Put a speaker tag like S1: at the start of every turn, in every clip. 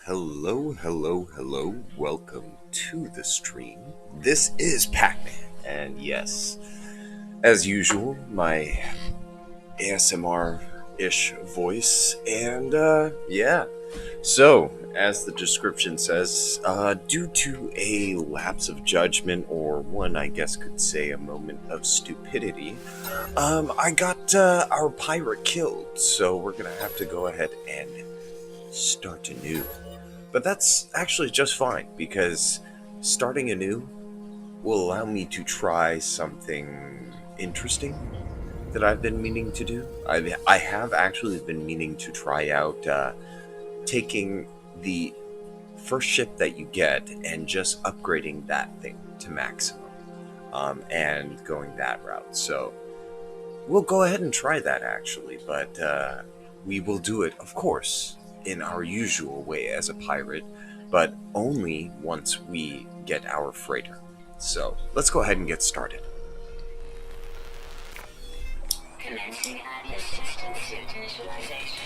S1: Hello, hello, hello. Welcome to the stream. This is Pac-Man, and yes, as usual, my ASMR-ish voice, and yeah. So, as the description says, due to a lapse of judgment, or one I guess could say a moment of stupidity, I got our pirate killed, so we're gonna have to go ahead and start anew. But that's actually just fine because starting anew will allow me to try something interesting that I've been meaning to do. I have actually been meaning to try out taking the first ship that you get and just upgrading that thing to maximum and going that route. So we'll go ahead and try that actually, but we will do it, of course, in our usual way as a pirate, but only once we get our freighter. So let's go ahead and get started.
S2: Commencing Atlas system suit initialization.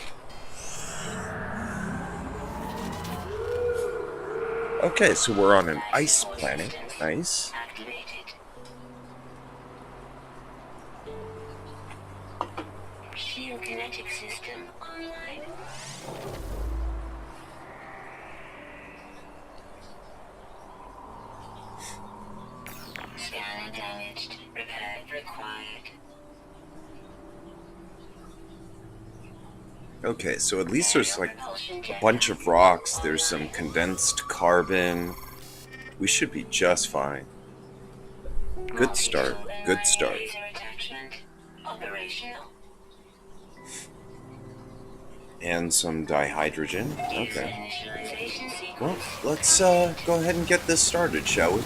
S1: Okay, so we're on an ice planet. Nice.
S2: Activated. Shield kinetic system online. Scanner damaged. Repair required.
S1: Okay, so at least there's like a bunch of rocks, there's some condensed carbon. We should be just fine. Good start, good start.
S2: Laser attachment operational.
S1: And some dihydrogen.
S2: User
S1: Okay.
S2: initialization sequence.
S1: Well, let's go ahead and get this started, shall we?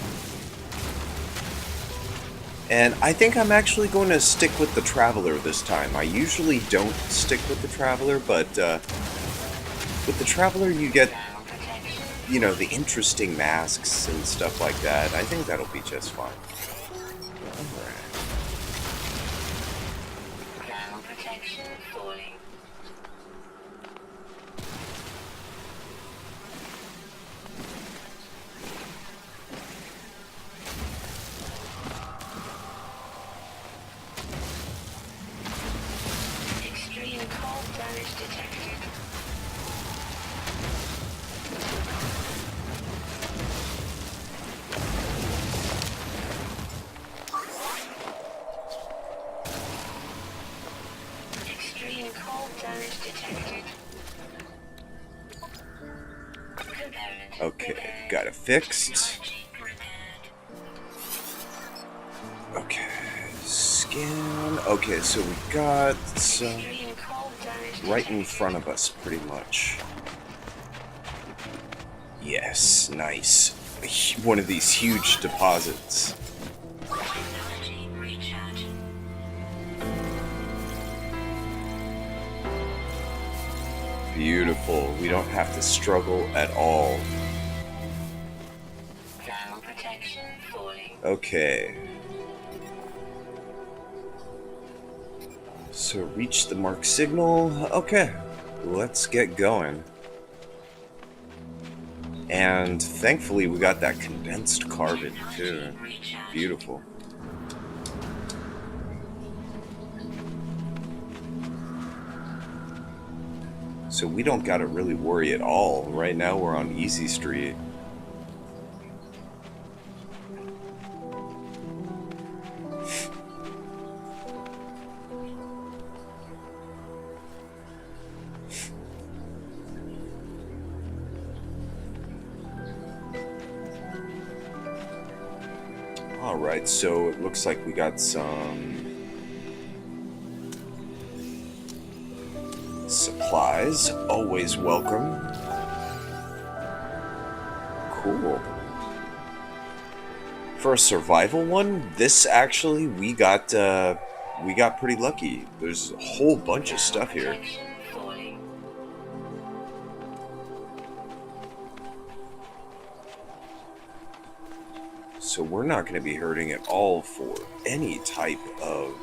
S1: And I think I'm actually going to stick with the Traveler this time. I usually don't stick with the Traveler, but with the Traveler you get, you know, the interesting masks and stuff like that. I think that'll be just fine. Alright.
S2: Thermal protection falling. Extreme cold damage detected. Extreme cold damage detected. Component
S1: Okay,
S2: repaired.
S1: got it fixed.
S2: Technology repaired.
S1: Okay, scan. Okay, so we got some
S2: Extreme cold damage
S1: right in
S2: detected.
S1: front of us, pretty much. Yes, nice. One of these huge deposits.
S2: Technology recharge.
S1: Beautiful. We don't have to struggle at all.
S2: Thermal protection falling.
S1: Okay. So reach the mark signal. Okay, let's get going. And thankfully we got that condensed carbon too.
S2: Recharge.
S1: Beautiful. So we don't gotta really worry at all. Right now we're on Easy Street. Alright, so it looks like we got some supplies. Always welcome. Cool. For a survival one, this actually we got pretty lucky. There's a whole bunch of stuff here.
S2: Protection falling.
S1: So we're not going to be hurting at all for any type of,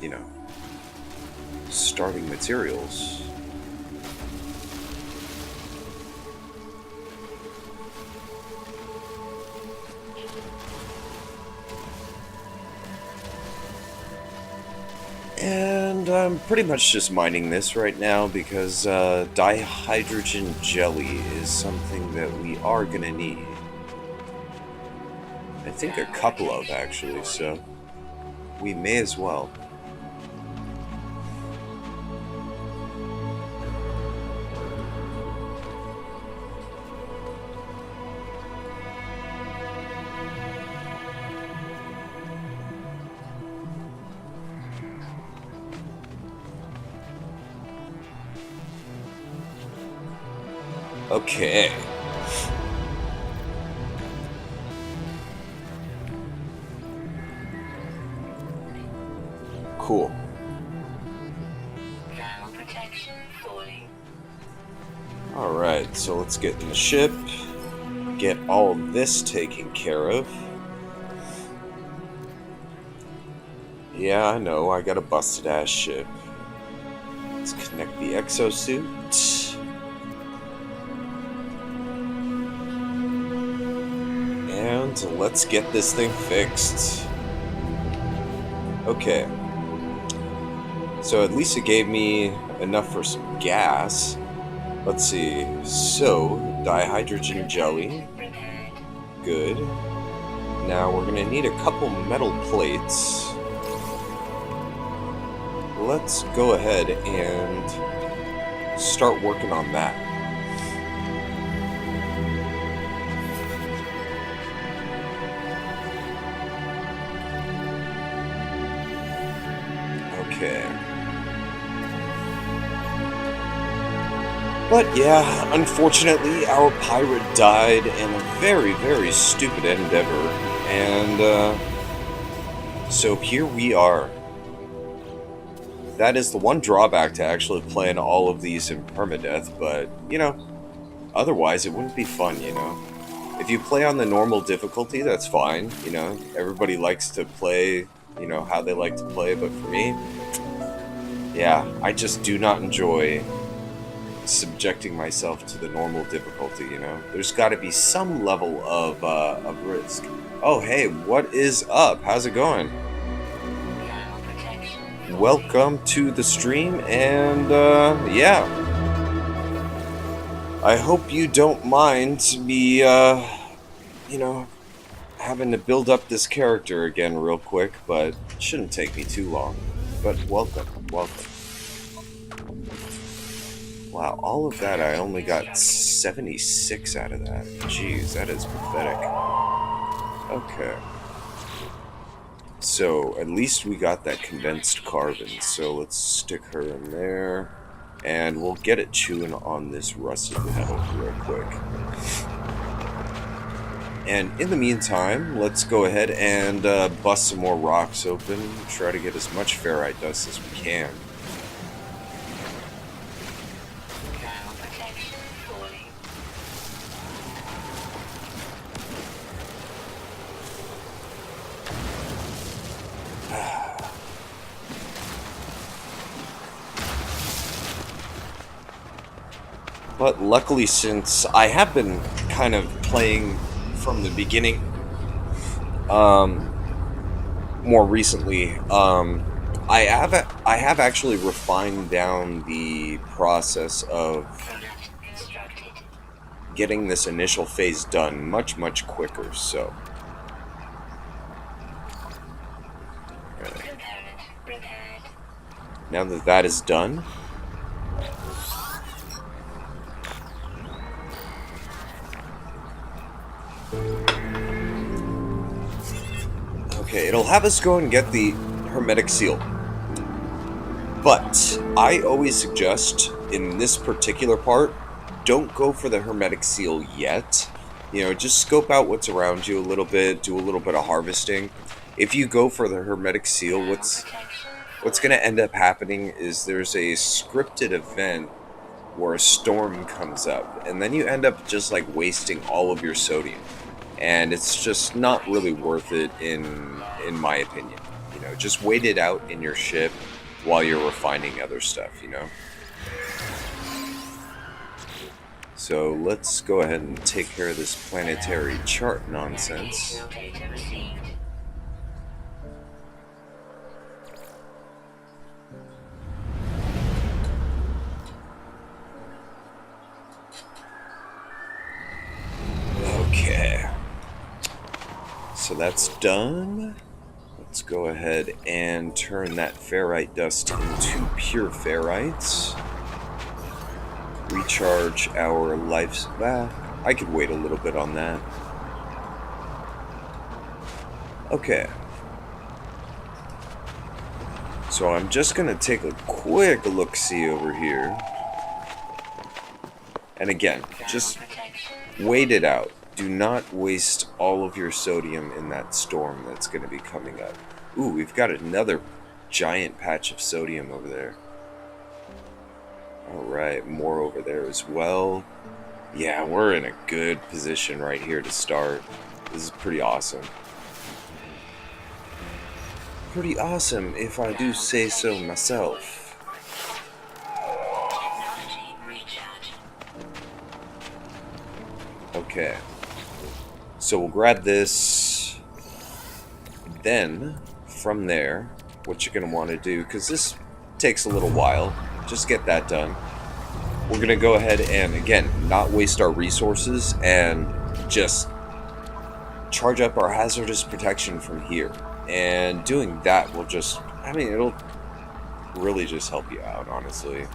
S1: you know, starting materials. I'm pretty much just mining this right now because dihydrogen jelly is something that we are gonna need. I think a couple of, actually, so we may as well. Okay. Cool.
S2: Thermal protection falling.
S1: Alright, so let's get in the ship, get all of this taken care of. Yeah, I know, I got a busted ass ship. Let's connect the exosuit. And let's get this thing fixed. Okay. So at least it gave me enough for some gas. Let's see. So, dihydrogen jelly.
S2: Prepared.
S1: Good. Now we're gonna need a couple metal plates. Let's go ahead and start working on that. Okay. But yeah, unfortunately, our pirate died in a very, very stupid endeavor, and so here we are. That is the one drawback to actually playing all of these in permadeath, but, you know, otherwise it wouldn't be fun, you know. If you play on the normal difficulty, that's fine, you know. Everybody likes to play, you know, how they like to play, but for me, yeah, I just do not enjoy subjecting myself to the normal difficulty, you know. There's got to be some level of risk. Oh, hey, what is up? How's it going?
S2: Thermal protection falling.
S1: Welcome to the stream, and yeah, I hope you don't mind me, you know, having to build up this character again real quick, but it shouldn't take me too long. But welcome. Wow, all of that, I only got 76 out of that. Jeez, that is pathetic. Okay. So, at least we got that condensed carbon, so let's stick her in there. And we'll get it chewing on this rusted metal real quick. And in the meantime, let's go ahead and bust some more rocks open. Try to get as much ferrite dust as we can.
S2: Thermal protection falling.
S1: But luckily, since I have been kind of playing from the beginning, more recently, I have actually refined down the process of
S2: Product constructed.
S1: getting this initial phase done much quicker. So,
S2: Component prepared.
S1: now that that is done, okay, it'll have us go and get the hermetic seal. But I always suggest, in this particular part, don't go for the hermetic seal yet. You know, just scope out what's around you a little bit, do a little bit of harvesting. If you go for the hermetic seal,
S2: Thermal
S1: what's
S2: protection
S1: going to end up happening is there's a scripted event where a storm comes up, and then you end up just like wasting all of your sodium. And it's just not really worth it in my opinion. You know, just wait it out in your ship while you're refining other stuff, you know. So let's go ahead and take care of this planetary chart nonsense.
S2: Navigational data received.
S1: that's done. Let's go ahead and turn that ferrite dust into pure ferrites. Recharge our life. I could wait a little bit on that. Okay. So I'm just gonna take a quick look-see over here. And again, just wait it out. Do not waste all of your sodium in that storm that's going to be coming up. Ooh, we've got another giant patch of sodium over there. Alright, more over there as well. Yeah, we're in a good position right here to start. This is pretty awesome. Pretty awesome, if I do say so myself. Okay. So we'll grab this. Then, from there, what you're going to want to do, because this takes a little while, just get that done. We're going to go ahead and, again, not waste our resources and just charge up our hazardous protection from here. And doing that will just, it'll really just help you out, honestly.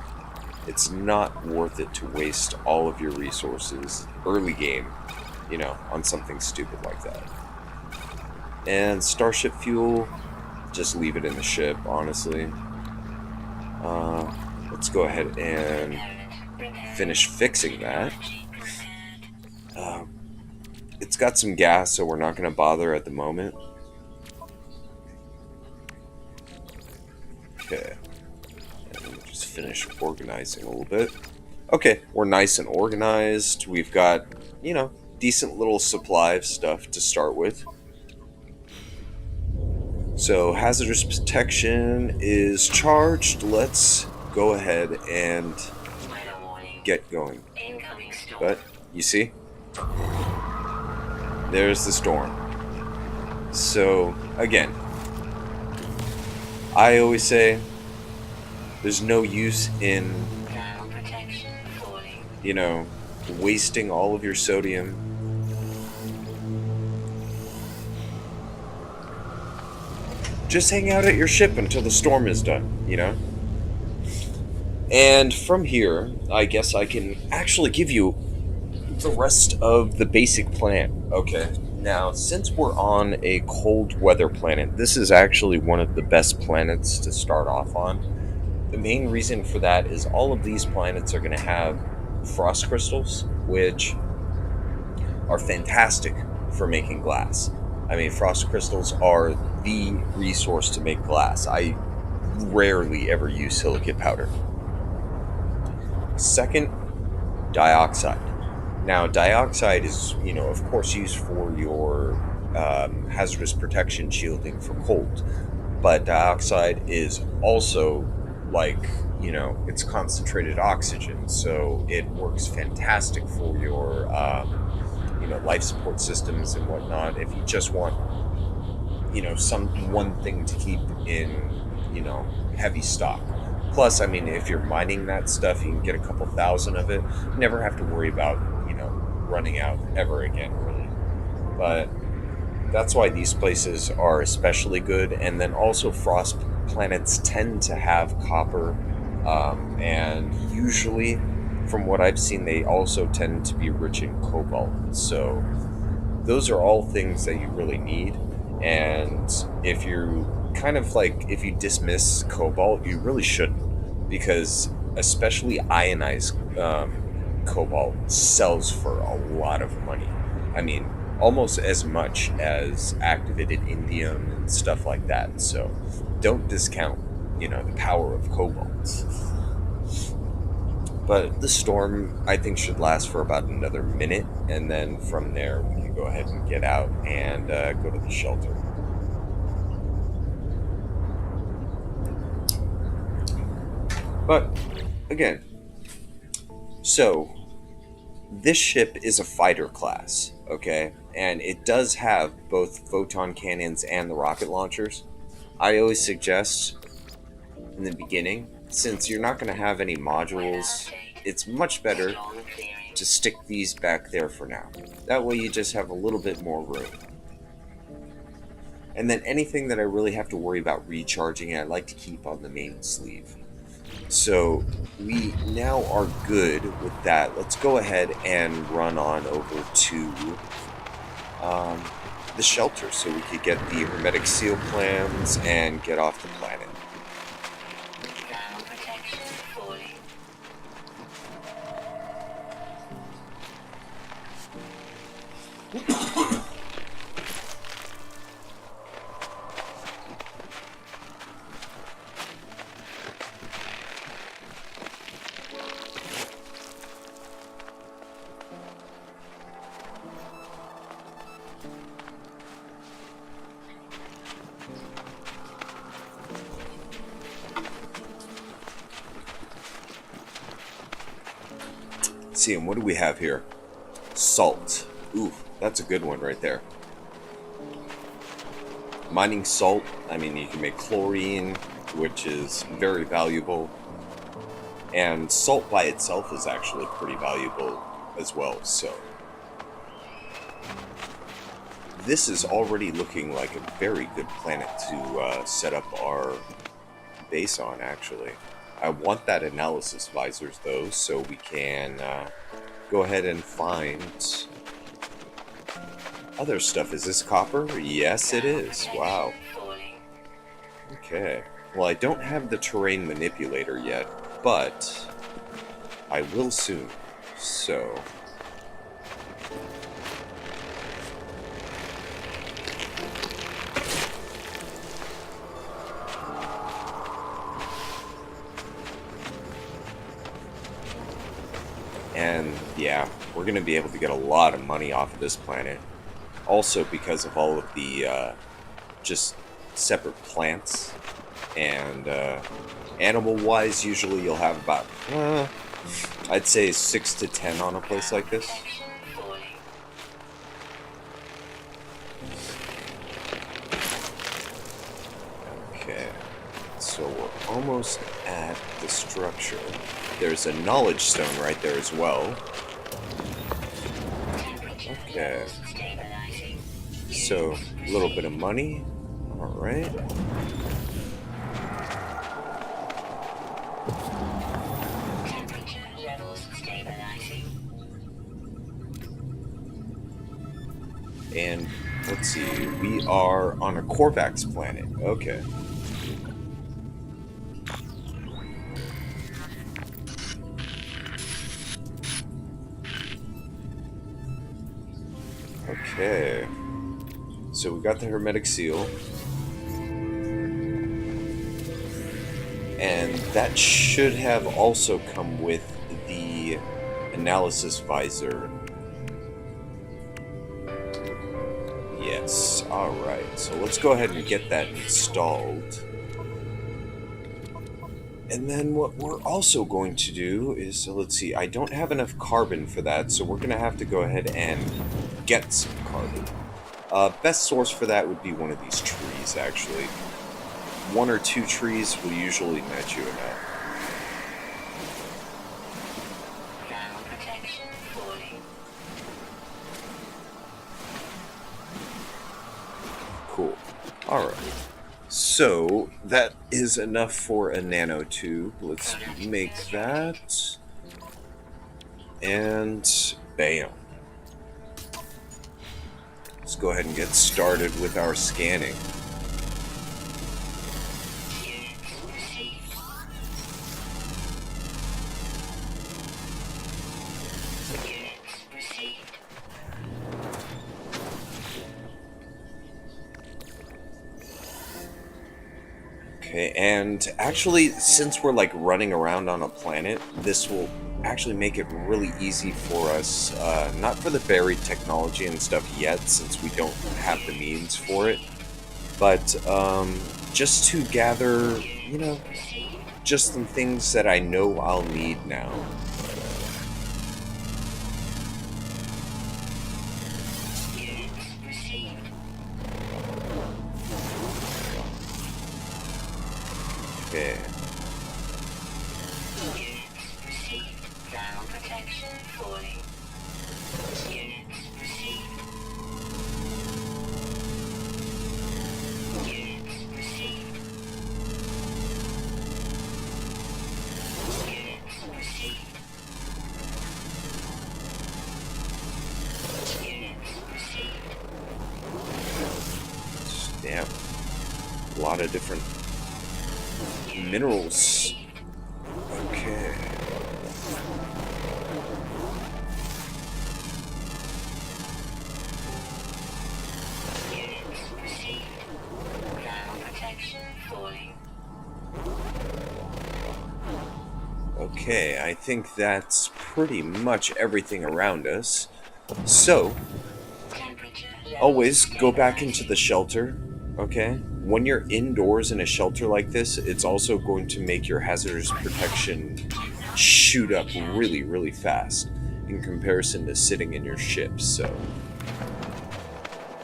S1: It's not worth it to waste all of your resources early game, on something stupid like that. And starship fuel, just leave it in the ship, honestly. Let's go ahead and finish fixing that. It's got some gas, so we're not going to bother at the moment. Okay. Just finish organizing a little bit. Okay, we're nice and organized. We've got, decent little supply of stuff to start with. So, hazardous protection is charged. Let's go ahead and get going. But, you see? There's the storm. So, again, I always say, there's no use in, wasting all of your sodium. Just hang out at your ship until the storm is done, And from here, I guess I can actually give you the rest of the basic plan. Okay, now, since we're on a cold weather planet, this is actually one of the best planets to start off on. The main reason for that is all of these planets are going to have frost crystals, which are fantastic for making glass. Frost crystals are the resource to make glass. I rarely ever use silicate powder. Second, dioxide. Now, dioxide is, of course, used for your hazardous protection shielding for cold. But dioxide is also it's concentrated oxygen, so it works fantastic for your, life support systems and whatnot. If you just want, one thing to keep in, heavy stock. Plus, if you're mining that stuff, you can get a couple thousand of it. You never have to worry about, running out ever again, really. But that's why these places are especially good. And then also frost planets tend to have copper, and usually, from what I've seen, they also tend to be rich in cobalt. So those are all things that you really need. And if you if you dismiss cobalt, you really shouldn't, because especially ionized cobalt sells for a lot of money. Almost as much as activated indium and stuff like that. So don't discount, the power of cobalt. But the storm, I think, should last for about another minute, and then from there we can go ahead and get out and go to the shelter. But again, so this ship is a fighter class, okay? And it does have both photon cannons and the rocket launchers. I always suggest in the beginning, since you're not going to have any modules, it's much better to stick these back there for now. That way you just have a little bit more room. And then anything that I really have to worry about recharging, I like to keep on the main sleeve. So we now are good with that. Let's go ahead and run on over to um, the shelter so we could get the hermetic seal plans and get off the planet.
S2: Ground protection falling.
S1: Let's see, and what do we have here? Salt. Ooh, that's a good one right there. Mining salt, I mean, you can make chlorine, which is very valuable. And salt by itself is actually pretty valuable as well, so. This is already looking like a very good planet to set up our base on, actually. I want that analysis visors, though, so we can go ahead and find other stuff. Is this copper? Yes, it is. Wow. Okay. Well, I don't have the terrain manipulator yet, but I will soon. So... And yeah, we're going to be able to get a lot of money off of this planet. Also because of all of the just separate plants. And animal-wise, usually you'll have about, I'd say 6 to 10 on a place like this. Okay, so we're almost at the structure. There's a knowledge stone right there as well. Okay. So, a little bit of money. Alright. And, let's see, we are on a Korvax planet. Okay. Okay, so we got the hermetic seal, and that should have also come with the analysis visor. Yes, alright, so let's go ahead and get that installed. And then what we're also going to do is, so let's see, I don't have enough carbon for that, so we're going to have to go ahead and get some carbon. Best source for that would be one of these trees, actually. 1 or 2 trees will usually net you enough. Cool. Alright. So, that is enough for a nanotube. Let's make that. And bam. Let's go ahead and get started with our scanning. Okay, and actually, since we're like running around on a planet, this will actually make it really easy for us, not for the buried technology and stuff yet, since we don't have the means for it, but just to gather, you know, just some things that I know I'll need now. Okay. of different minerals. Okay.
S2: Units received. Ground protection falling.
S1: Okay, I think that's pretty much everything around us. So,
S2: Temperature
S1: always go back into the shelter, okay? When you're indoors in a shelter like this, it's also going to make your hazardous protection shoot up really, really fast in comparison to sitting in your ship, so...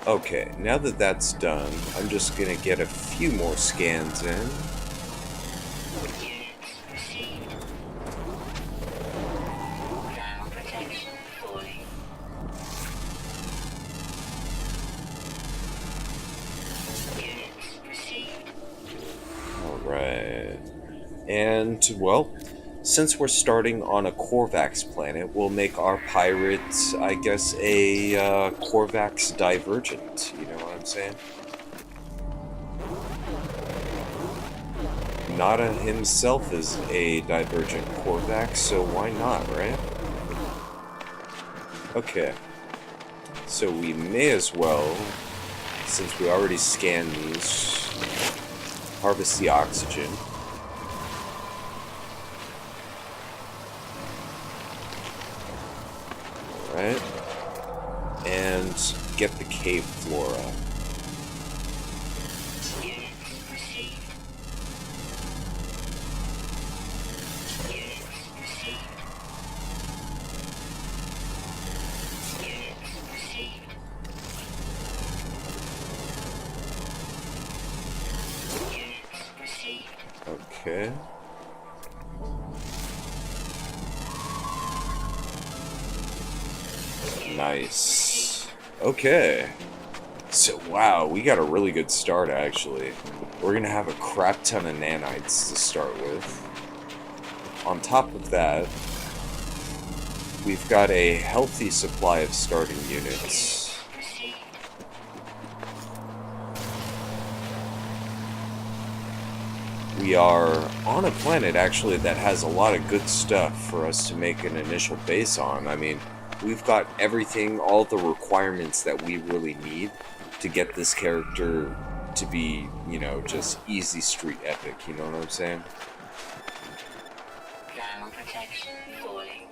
S1: Okay, now that that's done, I'm just gonna get a few more scans in.
S2: units received. Ground protection falling. Units received.
S1: Alright. And, well, since we're starting on a Corvax planet, we'll make our pirates, I guess, a Corvax divergent. You know what I'm saying? Nada himself is a divergent Corvax, so why not, right? Okay. So we may as well, since we already scanned these, harvest the oxygen. Alright. And get the cave flora.
S2: Units received. Units received. Units received. Units received.
S1: Okay. Nice. Okay. So, wow, we got a really good start, actually. We're gonna have a crap ton of nanites to start with. On top of that, we've got a healthy supply of starting units.
S2: Received.
S1: We are on a planet, actually, that has a lot of good stuff for us to make an initial base on. I mean, we've got everything, all the requirements that we really need to get this character to be, you know, just easy street epic, you know what I'm saying?
S2: Ground protection falling.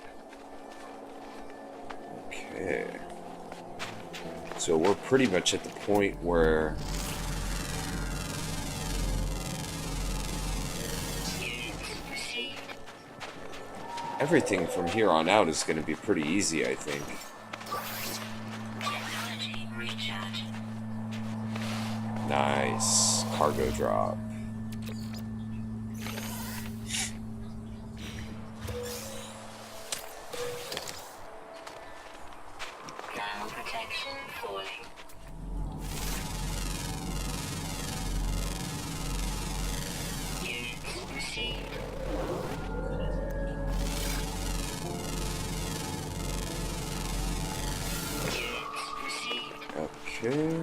S1: Okay. So we're pretty much at the point where
S2: Units received.
S1: everything from here on out is going to be pretty easy, I think.
S2: Technology recharge.
S1: Nice. Cargo drop.
S2: Ground protection falling. Units received. Units received.
S1: Okay.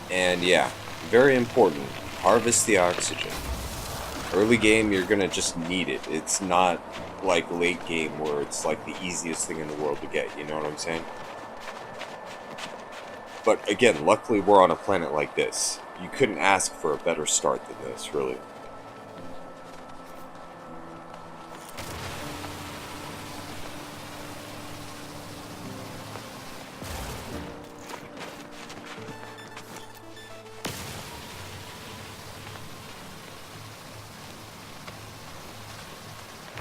S1: And yeah, very important. Harvest the oxygen. Early game, you're gonna just need it. It's not like late game where it's like the easiest thing in the world to get, you know what I'm saying? But again, luckily we're on a planet like this. You couldn't ask for a better start than this, really.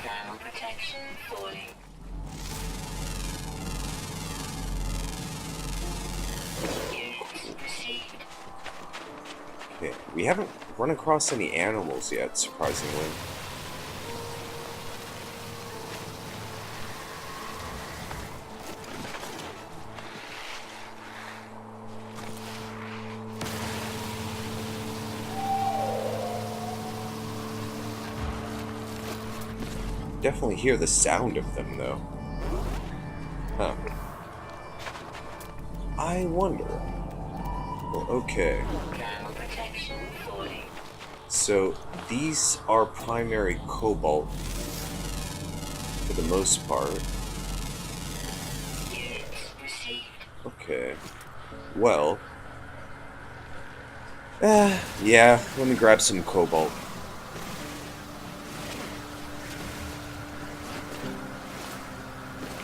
S2: Ground protection falling. Units received.
S1: Okay, we haven't run across any animals yet, surprisingly. definitely hear the sound of them, though. Huh. I wonder. Well, okay.
S2: Ground protection falling.
S1: So, these are primary cobalt, for the most part.
S2: Units received.
S1: Okay. Well. Yeah, let me grab some cobalt.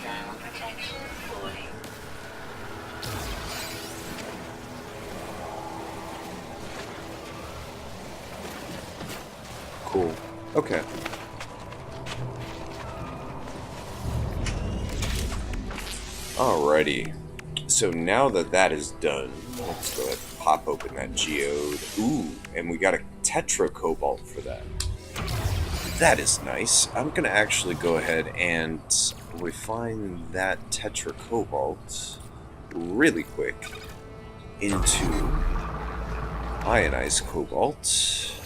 S2: Ground protection falling.
S1: Cool. Okay. Alrighty. So now that that is done, let's go ahead and pop open that geode. Ooh, and we got a tetra cobalt for that. That is nice. I'm gonna actually go ahead and refine that tetra cobalt really quick into ionized cobalt.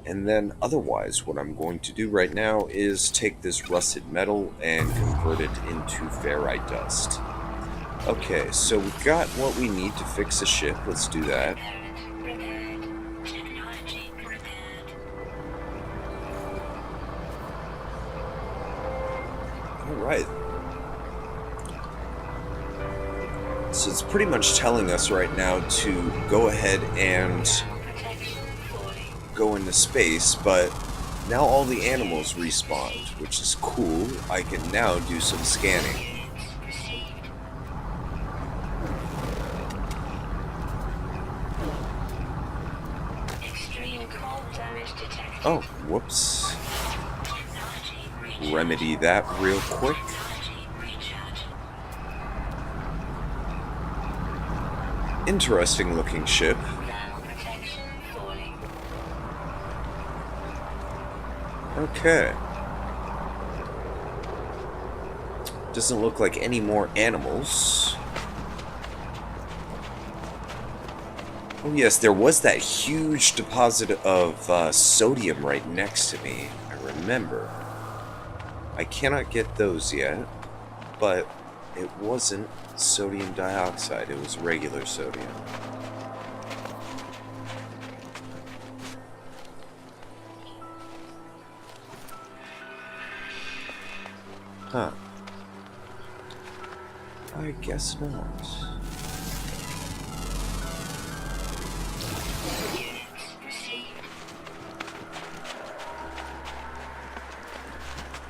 S1: And then otherwise, what I'm going to do right now is take this rusted metal and convert it into ferrite dust. Okay, so we've got what we need to fix a ship. Let's do that.
S2: Repaired. Technology repaired.
S1: Alright. So it's pretty much telling us right now to go ahead and
S2: Protection falling.
S1: go into space, but now all the animals respawned, which is cool. I can now do some scanning.
S2: Units received. Extreme cold damage detected.
S1: Oh, whoops.
S2: Technology recharge.
S1: Remedy that real quick.
S2: Technology recharge.
S1: Interesting looking ship.
S2: Ground protection falling.
S1: Okay. Doesn't look like any more animals. Oh yes, there was that huge deposit of sodium right next to me. I remember. I cannot get those yet, but it wasn't sodium dioxide, it was regular sodium. Huh. I guess not.
S2: Units received.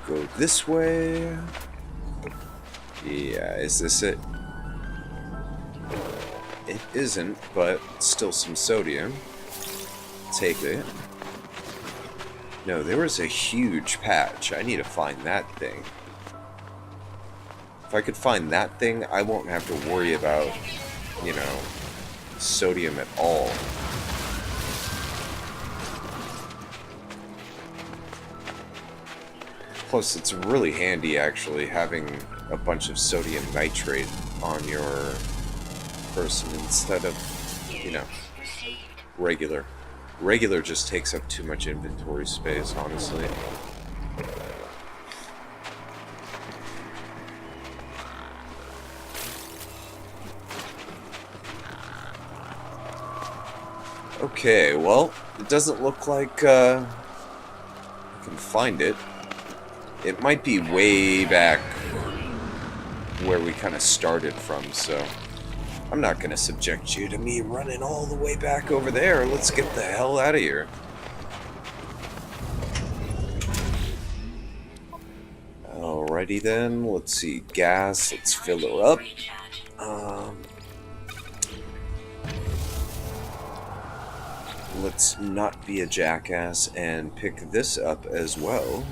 S1: Go this way. Yeah, is this it? It isn't, but still some sodium. Take it. No, there was a huge patch. I need to find that thing. If I could find that thing, I won't have to worry about, you know, sodium at all. Plus, it's really handy, actually, having a bunch of sodium nitrate on your person instead of, you know,
S2: Received.
S1: regular. Regular just takes up too much inventory space, honestly. Okay, well, it doesn't look like I can find it. It might be way back where we kind of started from, so I'm not going to subject you to me running all the way back over there. Let's get the hell out of here. Alrighty then, let's see, gas, let's fill her up.
S2: Recharge.
S1: Let's not be a jackass and pick this up as well.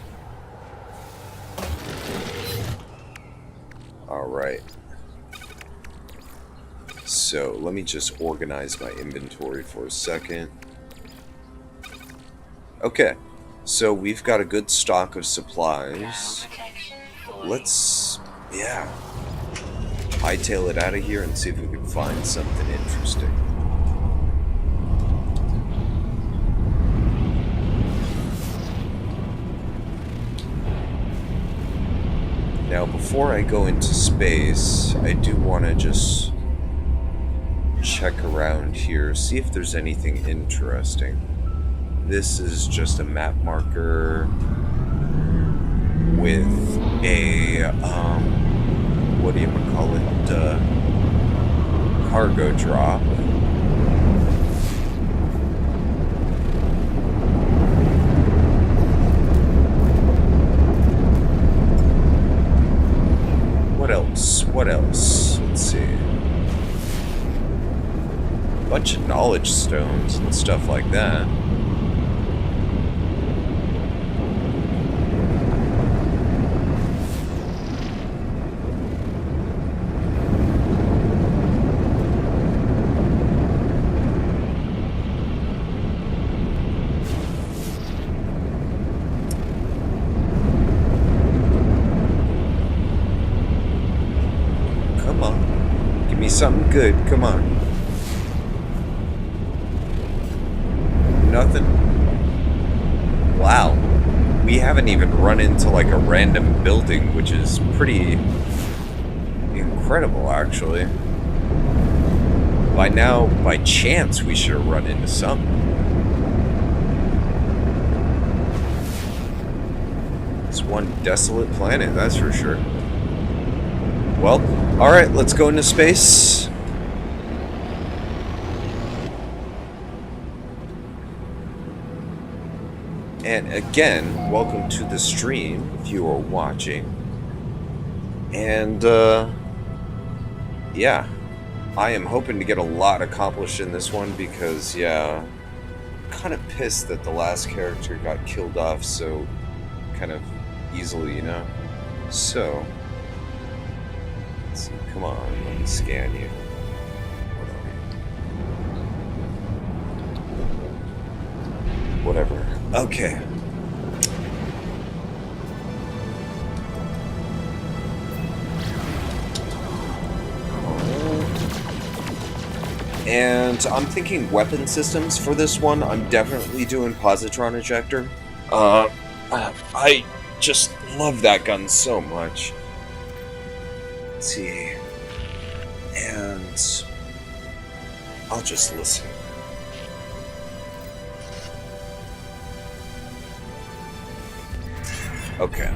S1: Alright. So, let me just organize my inventory for a second. Okay, so we've got a good stock of supplies.
S2: Protection falling.
S1: Let's, yeah, hightail it out of here and see if we can find something interesting. Now, before I go into space, I do want to just check around here, see if there's anything interesting. This is just a map marker with a, what do you call it, cargo drop. What else? What else? Let's see. Bunch of knowledge stones and stuff like that. Come on. Give me something good. Come on. Nothing? Wow. We haven't even run into like a random building, which is pretty incredible, actually. By now, by chance, we should have run into something. It's one desolate planet, that's for sure. Well, alright, let's go into space. And again, welcome to the stream if you are watching. And, yeah, I am hoping to get a lot accomplished in this one because, yeah, I'm kind of pissed that the last character got killed off so kind of easily, you know? So, let's see, come on, let me scan you. Whatever. Okay. And I'm thinking weapon systems for this one. I'm definitely doing positron ejector. I just love that gun so much. Let's see. And I'll just listen. Okay.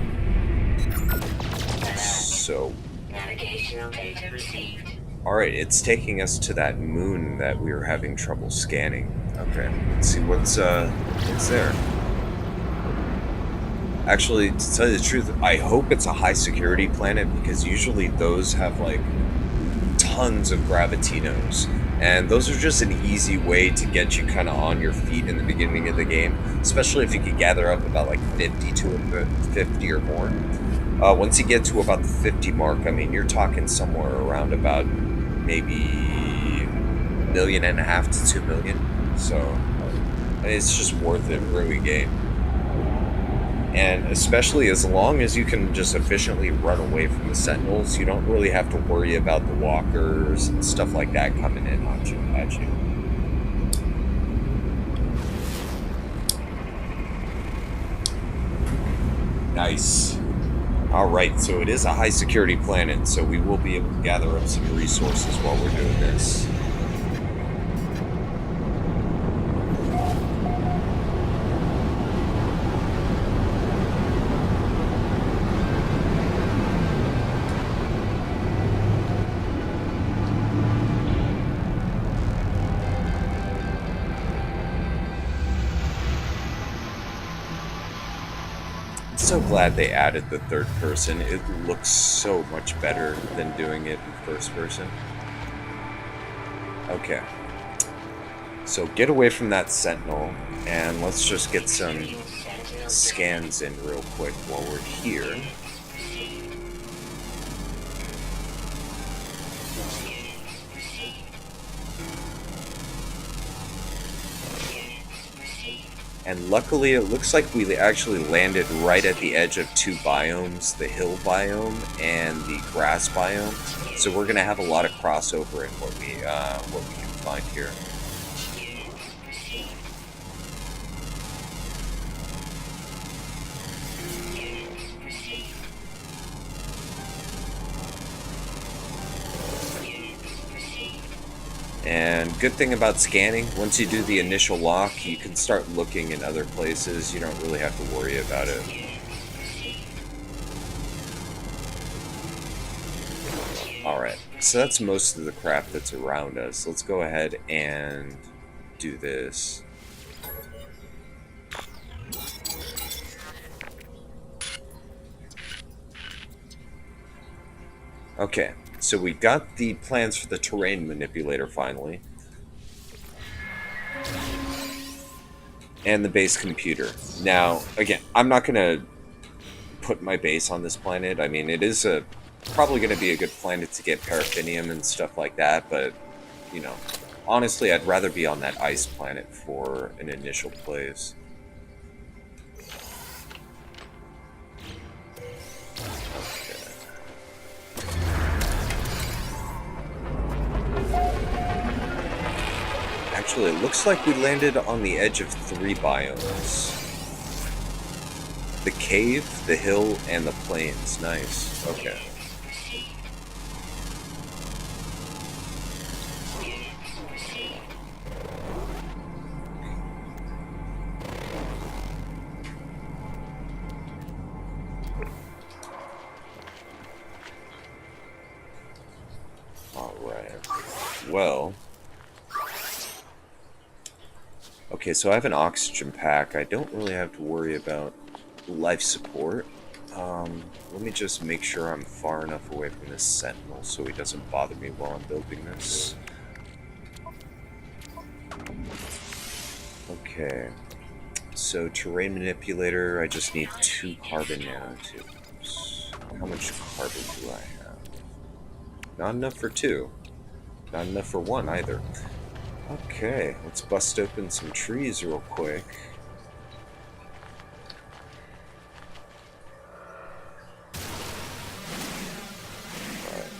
S1: So.
S2: Navigational data received.
S1: Alright, it's taking us to that moon that we were having trouble scanning. Okay, let's see what's there. Actually, to tell you the truth, I hope it's a high security planet because usually those have like tons of gravitinos. And those are just an easy way to get you kind of on your feet in the beginning of the game, especially if you could gather up about like 50 or more. Once you get to about the 50 mark, I mean, you're talking somewhere around about maybe 1.5 million to 2 million. So it's just worth it, really game. And especially as long as you can just efficiently run away from the sentinels, you don't really have to worry about the walkers and stuff like that coming in at you. Nice. Alright, so it is a high security planet, so we will be able to gather up some resources while we're doing this. So glad they added the third person. It looks so much better than doing it in first person. Okay. So get away from that sentinel, and let's just get some scans in real quick while we're here. And luckily, it looks like we actually landed right at the edge of two biomes, the hill biome and the grass biome. So we're going to have a lot of crossover in what we can find here. And good thing about scanning, once you do the initial lock, you can start looking in other places. You don't really have to worry about it. Alright, so that's most of the crap that's around us. Let's go ahead and do this. Okay, so we got the plans for the terrain manipulator finally. And the base computer. Now, again, I'm not going to put my base on this planet. I mean, it is probably going to be a good planet to get paraffinium and stuff like that, but, you know, honestly, I'd rather be on that ice planet for an initial place. Actually, it looks like we landed on the edge of 3 biomes. The cave, the hill, and the plains. Nice. Okay. Alright. Well... Okay, so I have an oxygen pack. I don't really have to worry about life support. Let me just make sure I'm far enough away from this sentinel so he doesn't bother me while I'm building this. Okay, so terrain manipulator, I just need 2 carbon nanotubes. How much carbon do I have? Not enough for 2. Not enough for 1 either. Okay, let's bust open some trees real quick. Alright.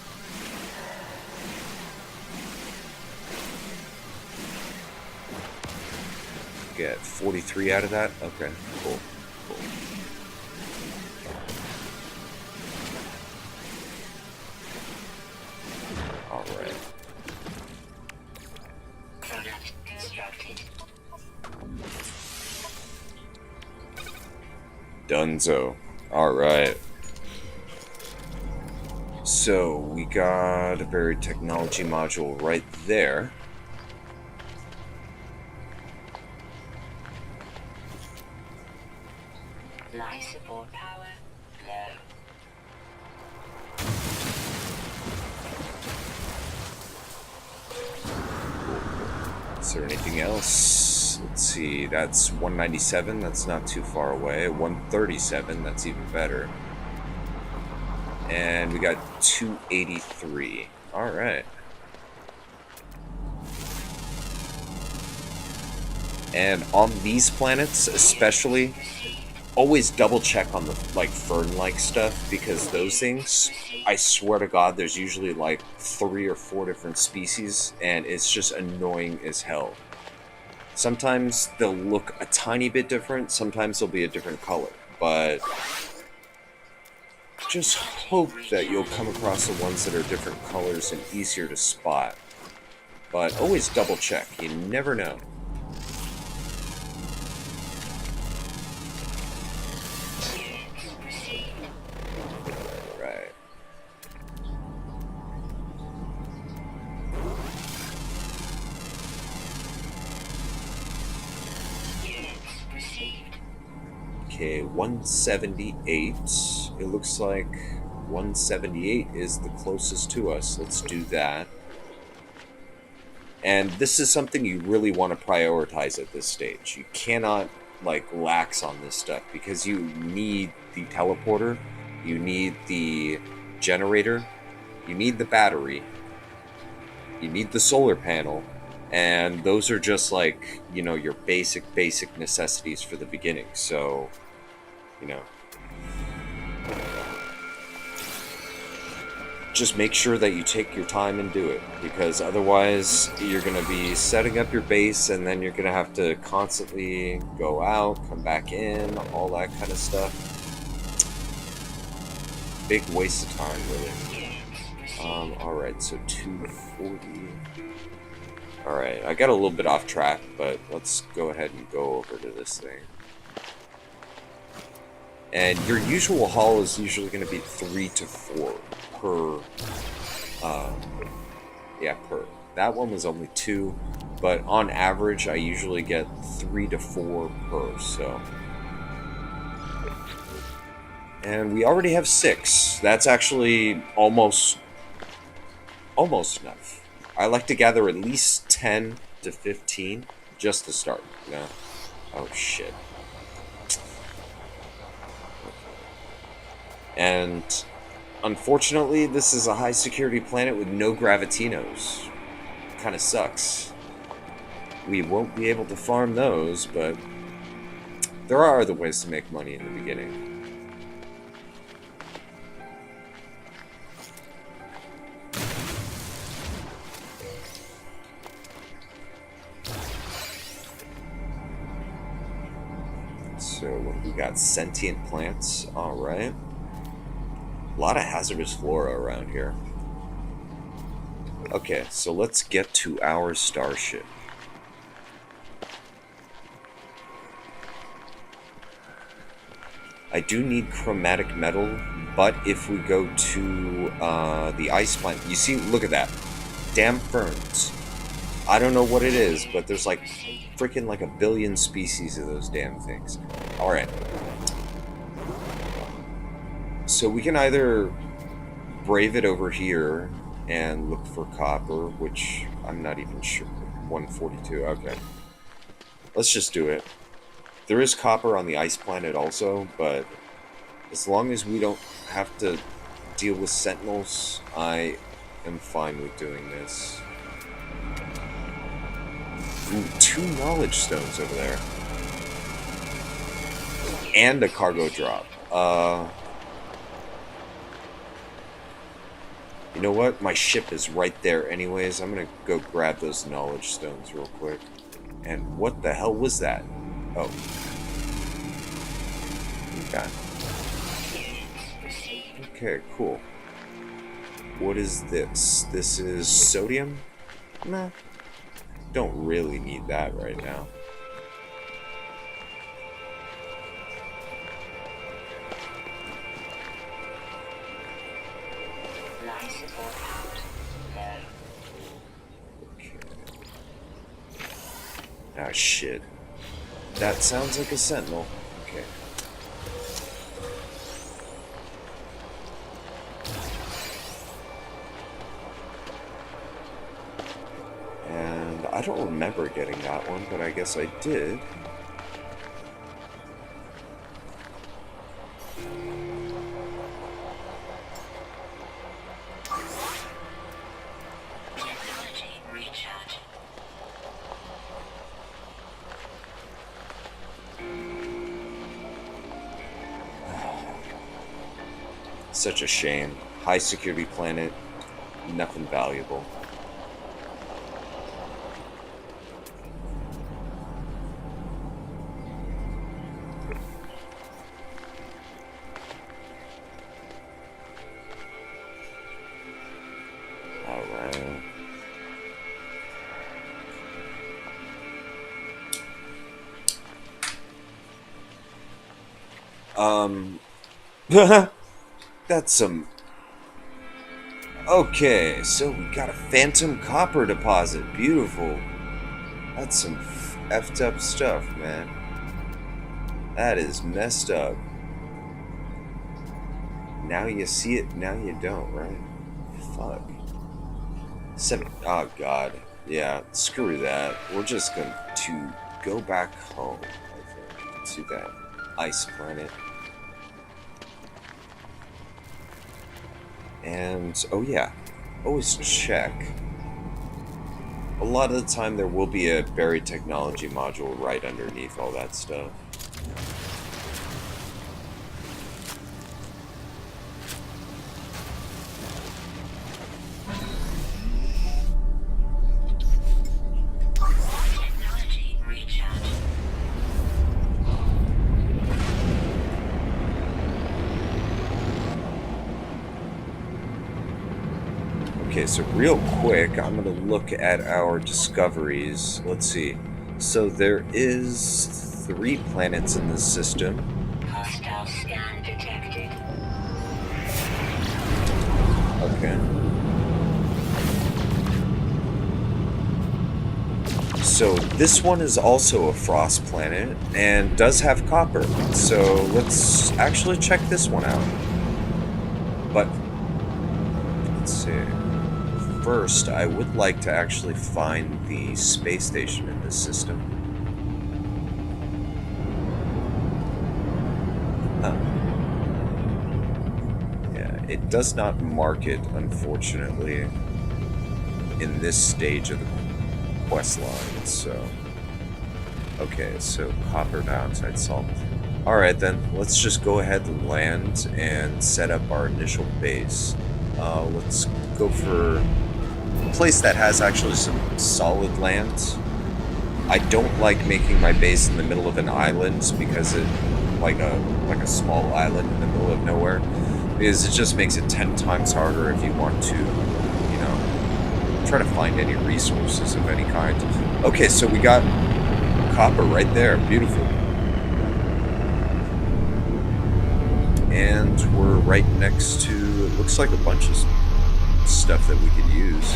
S1: Get 43 out of that? Okay, cool. Cool. Alright. Dunzo. Alright. So, we got a buried technology module right there.
S2: Life support power low.
S1: Is there anything else? Let's see, that's 197, that's not too far away. 137, that's even better. And we got 283. Alright. And on these planets, especially, always double check on the fern-like stuff, because those things, I swear to God, there's usually like 3 or 4 different species, and it's just annoying as hell. Sometimes they'll look a tiny bit different, sometimes they'll be a different color, but just hope that you'll come across the ones that are different colors and easier to spot. But always double check, you never know. Right. Okay, 178. It looks like 178 is the closest to us. Let's do that. And this is something you really want to prioritize at this stage. You cannot, lax on this stuff, because you need the teleporter, you need the generator, you need the battery, you need the solar panel, and those are just your basic necessities for the beginning. So, just make sure that you take your time and do it, because otherwise you're going to be setting up your base and then you're going to have to constantly go out, come back in, all that kind of stuff. Big waste of time, really. Alright, so 240. Alright, I got a little bit off track, but let's go ahead and go over to this thing. And your usual haul is usually going to be 3 to 4 per, per. That one was only 2, but on average, I usually get 3 to 4 per, so. And we already have 6. That's actually almost enough. I like to gather at least 10 to 15 just to start, you know? Oh, shit. And unfortunately, this is a high security planet with no gravitinos. Kind of sucks. We won't be able to farm those, but there are other ways to make money in the beginning. So what do we got? Sentient plants. Alright. A lot of hazardous flora around here. Okay, so let's get to our starship. I do need chromatic metal, but if we go to the ice planet, you see, look at that. Damn ferns. I don't know what it is, but there's like freaking like a billion species of those damn things. Alright. So we can either brave it over here and look for copper, which I'm not even sure. 142, okay. Let's just do it. There is copper on the ice planet also, but as long as we don't have to deal with sentinels, I am fine with doing this. Ooh, 2 knowledge stones over there. And a cargo drop. You know what? My ship is right there anyways. I'm gonna go grab those knowledge stones real quick. And what the hell was that? Oh. Okay. Okay, cool. What is this? This is sodium? Nah. Don't really need that right now. Okay. Ah, shit. That sounds like a sentinel. Okay. And I don't remember getting that one, but I guess I did. Such a shame. High security planet, nothing valuable. Alright. That's some... Okay, so we got a phantom copper deposit. Beautiful. That's some effed up stuff, man. That is messed up. Now you see it, now you don't, right? Fuck. Oh, God. Yeah, screw that. We're just going to go back home, I think, to that ice planet. And, oh yeah, always check. A lot of the time there will be a buried technology module right underneath all that stuff. Okay, so real quick, I'm gonna look at our discoveries. Let's see. So there is 3 planets in this system.
S2: Hostile scan detected.
S1: Okay. So this one is also a frost planet and does have copper. So let's actually check this one out. But let's see. First, I would like to actually find the space station in this system. Huh. Yeah, it does not mark it, unfortunately, in this stage of the quest line, so... Okay, so copper dioxide salt. Alright then, let's just go ahead and land and set up our initial base. Let's go for a place that has actually some solid land. I don't like making my base in the middle of an island because it, like a small island in the middle of nowhere, because it just makes it 10 times harder if you want to, you know, try to find any resources of any kind. Okay, so we got copper right there, beautiful. And we're right next to, it looks like a bunch of stuff that we could use.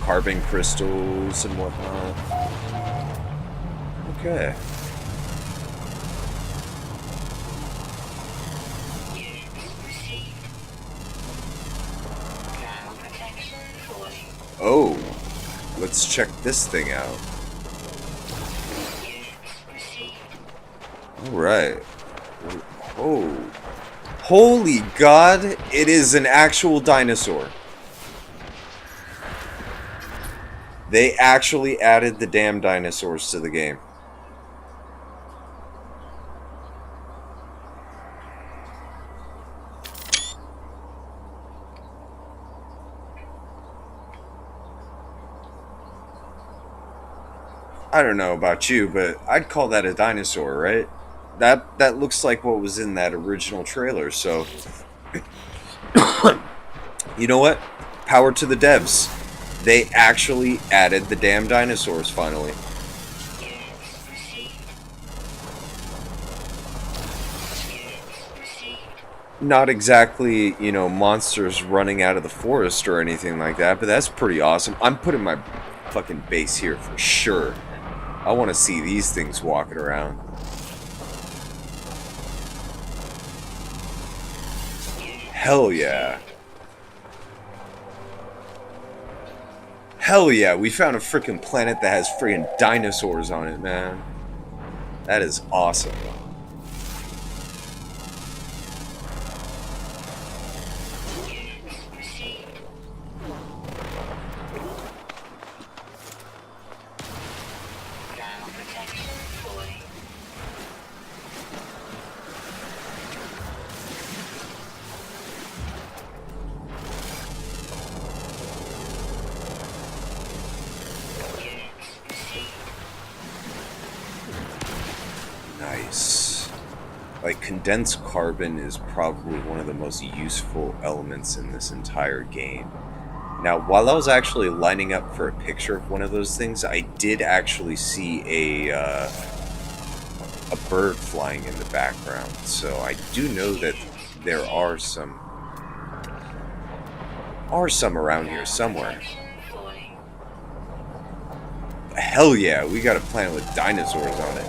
S1: Carbon crystals and whatnot. Okay. Oh, let's check this thing out. Alright. Oh. Holy God, it is an actual dinosaur. They actually added the damn dinosaurs to the game. I don't know about you, but I'd call that a dinosaur, right? That looks like what was in that original trailer, so... You know what? Power to the devs. They actually added the damn dinosaurs, finally. Not exactly, you know, monsters running out of the forest or anything like that, but that's pretty awesome. I'm putting my fucking base here for sure. I want to see these things walking around. Hell yeah. Hell yeah, we found a freaking planet that has freaking dinosaurs on it, man. That is awesome. Nice. Like, condensed carbon is probably one of the most useful elements in this entire game. Now, while I was actually lining up for a picture of one of those things, I did actually see a bird flying in the background. So I do know that there are some around here somewhere. Hell yeah, we got a planet with dinosaurs on it.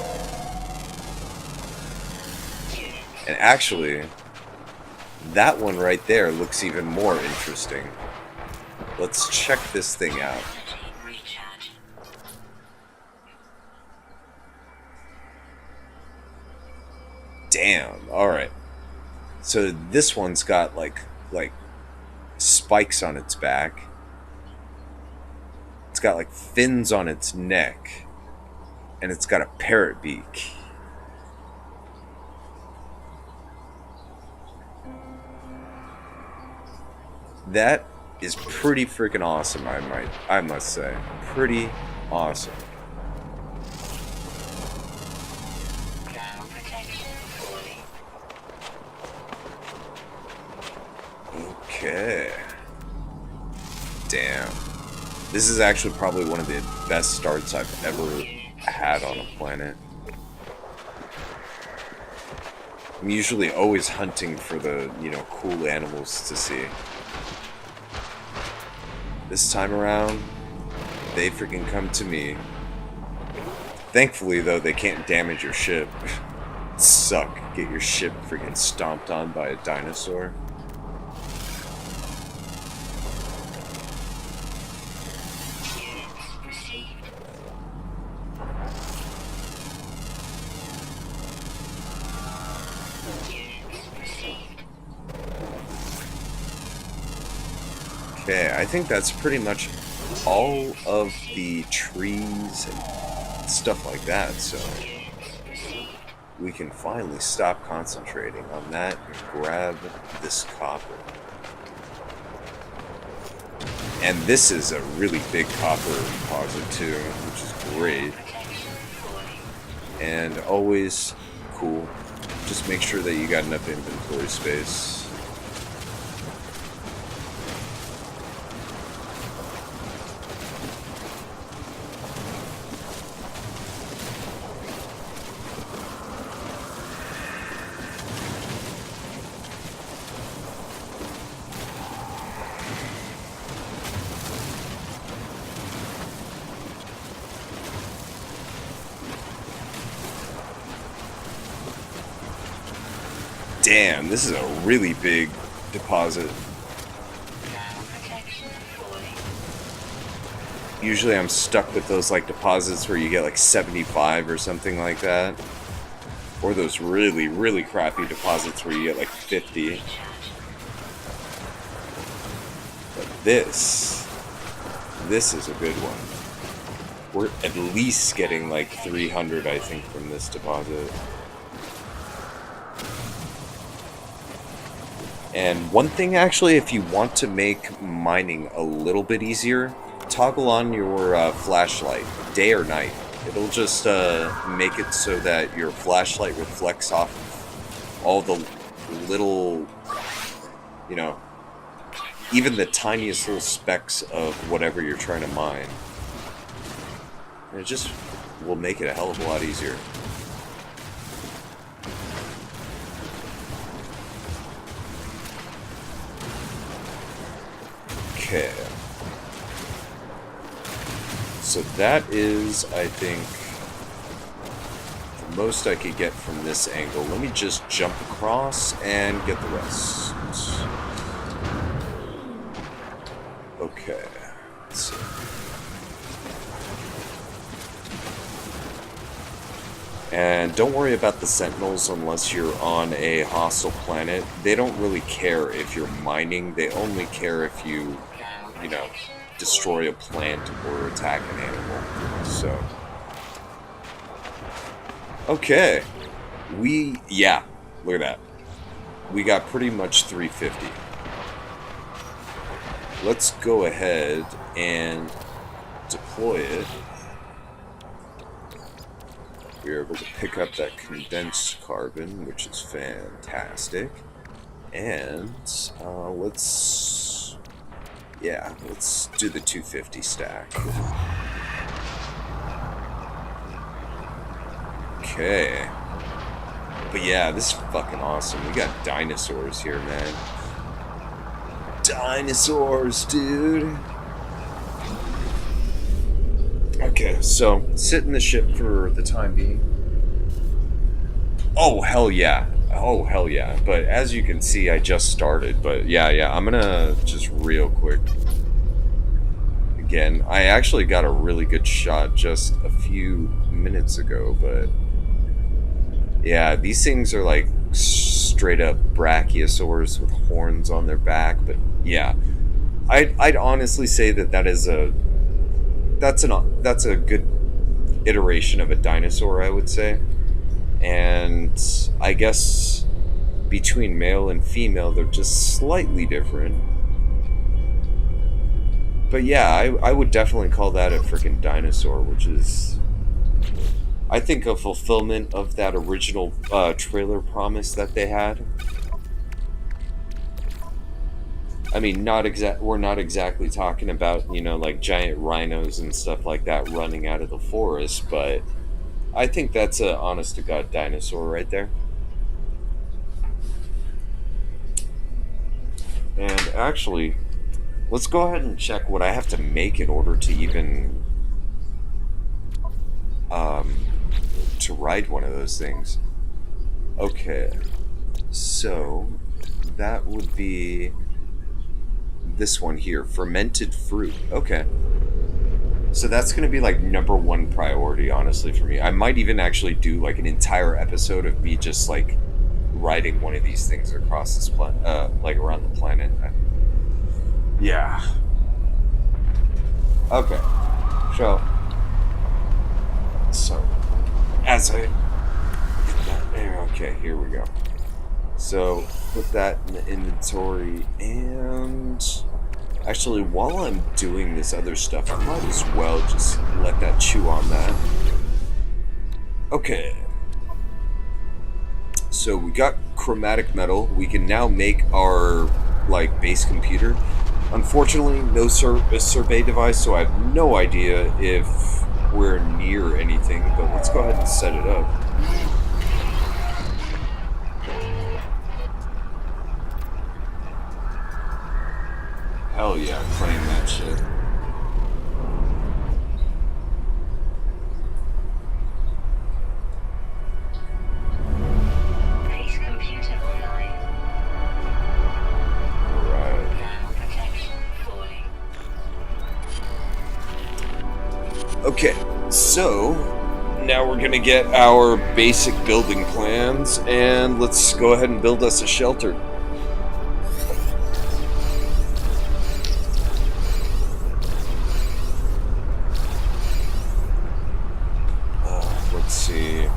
S1: And actually, that one right there looks even more interesting. Let's check this thing out. Damn, alright. So this one's got like spikes on its back. It's got like fins on its neck. And it's got a parrot beak. That is pretty freaking awesome, I must say. Pretty awesome. Okay. This is actually probably one of the best starts I've ever had on a planet. I'm usually always hunting for the, cool animals to see. This time around, they freaking come to me. Thankfully, though, they can't damage your ship. Suck. Get your ship freaking stomped on by a dinosaur. Okay, I think that's pretty much all of the trees and stuff like that, so we can finally stop concentrating on that and grab this copper. And this is a really big copper deposit too, which is great. And always cool. Just make sure that you got enough inventory space. Damn, this is a really big deposit. Usually I'm stuck with those like deposits where you get like 75 or something like that. Or those really, really crappy deposits where you get like 50. But this is a good one. We're at least getting like 300, I think, from this deposit. And one thing, actually, if you want to make mining a little bit easier, toggle on your flashlight, day or night. It'll just make it so that your flashlight reflects off all the little, even the tiniest little specks of whatever you're trying to mine. And it just will make it a hell of a lot easier. Okay. So that is, I think, the most I could get from this angle. Let me just jump across and get the rest. Okay. Let's see. And don't worry about the sentinels unless you're on a hostile planet. They don't really care if you're mining. They only care if you destroy a plant or attack an animal. So. Okay. Look at that. We got pretty much 350. Let's go ahead and deploy it. We're able to pick up that condensed carbon, which is fantastic. And let's do the 250 stack. Okay. But yeah, this is fucking awesome. We got dinosaurs here, man. Dinosaurs, dude. Okay, so sit in the ship for the time being. Oh, hell yeah. Oh, hell yeah. But as you can see, I just started. But yeah, I'm gonna just real quick. Again, I actually got a really good shot just a few minutes ago, but yeah, these things are like straight up brachiosaurs with horns on their back. But yeah, I'd honestly say that's a good iteration of a dinosaur, I would say. And I guess between male and female, they're just slightly different. But yeah, I would definitely call that a freaking dinosaur, which is, I think, a fulfillment of that original trailer promise that they had. I mean, we're not exactly talking about, like giant rhinos and stuff like that running out of the forest, but I think that's a honest to God dinosaur right there. And actually, let's go ahead and check what I have to make in order to even um to ride one of those things. Okay. So that would be this one here, fermented fruit. Okay. So that's going to be like number one priority, honestly, for me. I might even actually do like an entire episode of me just like riding one of these things across this planet, like around the planet. Yeah. Okay. So as I get that there, okay, here we go. So put that in the inventory, and actually, while I'm doing this other stuff, I might as well just let that chew on that. Okay. So we got chromatic metal. We can now make our like base computer. Unfortunately, no survey device, so I have no idea if we're near anything. But let's go ahead and set it up. Hell yeah, claim that shit.
S2: Base computer online.
S1: Alright.
S2: Thermal protection falling.
S1: Okay, so now we're gonna get our basic building plans, and let's go ahead and build us a shelter. Let's see.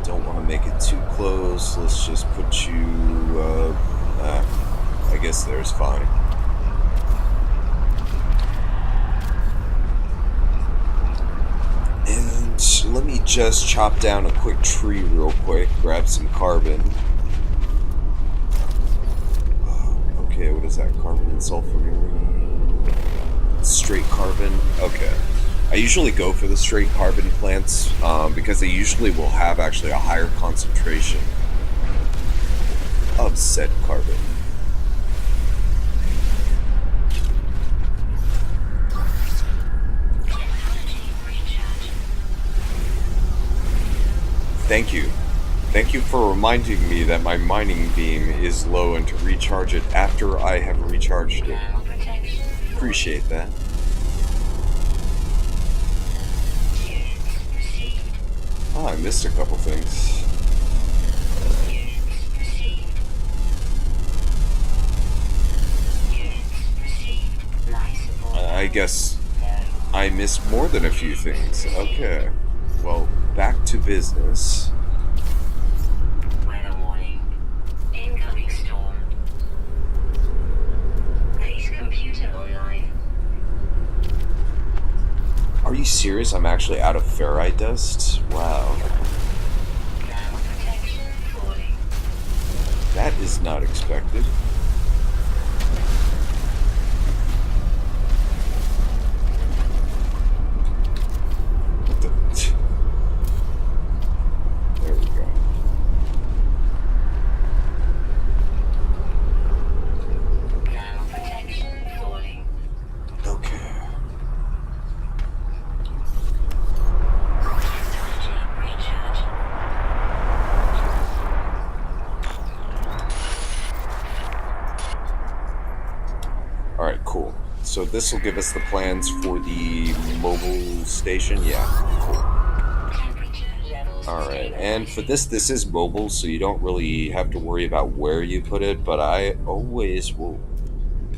S1: Don't want to make it too close. Let's just put you. I guess there's fine. And let me just chop down a quick tree real quick. Grab some carbon. Okay, what is that? Carbon and sulfur. Straight carbon. Okay. I usually go for the straight carbon plants because they usually will have actually a higher concentration of said carbon. Thank you. Thank you for reminding me that my mining beam is low and to recharge it after I have recharged it.
S2: Thermal protection.
S1: Appreciate that.
S2: Units received.
S1: Oh, I missed a couple things.
S2: Units received. Units received. Life support.
S1: I guess
S2: No.
S1: I missed more than a few things. Okay. Well, back to business.
S2: Weather warning. Incoming storm. Base computer online.
S1: Are you serious? I'm actually out of ferrite dust? Wow.
S2: Thermal protection falling.
S1: That is not expected. What the... There we go.
S2: Thermal protection falling.
S1: Okay.
S2: Energy recharge.
S1: Alright, cool. So this will give us the plans for the mobile station. Yeah, cool.
S2: Temperature levels.
S1: Alright, and for this is mobile, so you don't really have to worry about where you put it, but I always will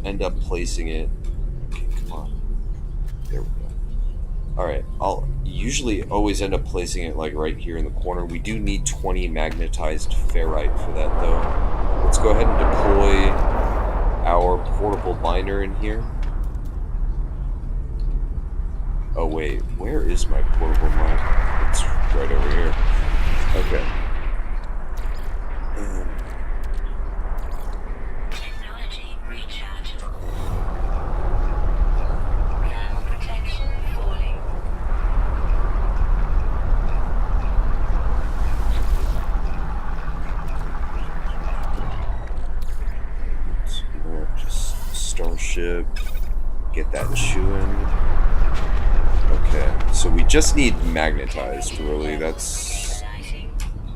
S1: end up placing it. Okay, come on. There we go. Alright, I'll usually always end up placing it like right here in the corner. We do need 20 magnetized ferrite for that though. Let's go ahead and deploy our portable miner in here. Oh wait, where is my portable miner? It's right over here. Okay.
S2: Technology
S1: ship. Get that chewing. Okay, so we just need magnetized, really. That's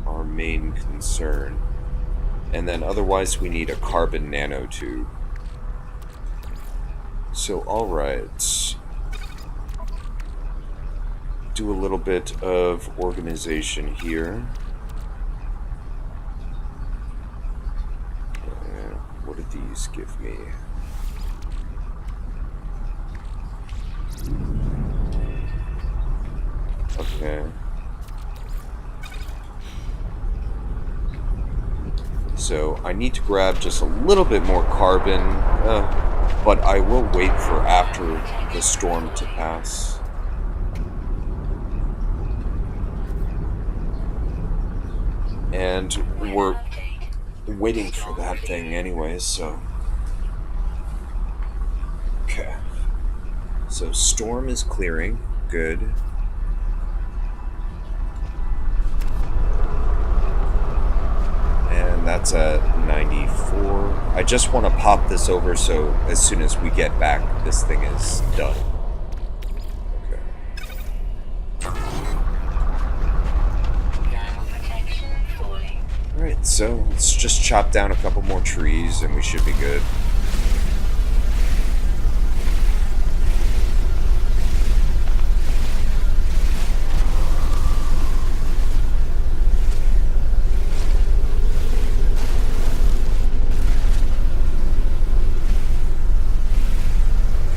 S1: our main concern. And then otherwise we need a carbon nanotube. So, alright. Do a little bit of organization here. What did these give me? Okay. So I need to grab just a little bit more carbon, but I will wait for after the storm to pass. And we're waiting for that thing anyways, so... Okay. So storm is clearing. Good. And that's at 94. I just want to pop this over so as soon as we get back, this thing is done. Alright, so let's just chop down a couple more trees and we should be good.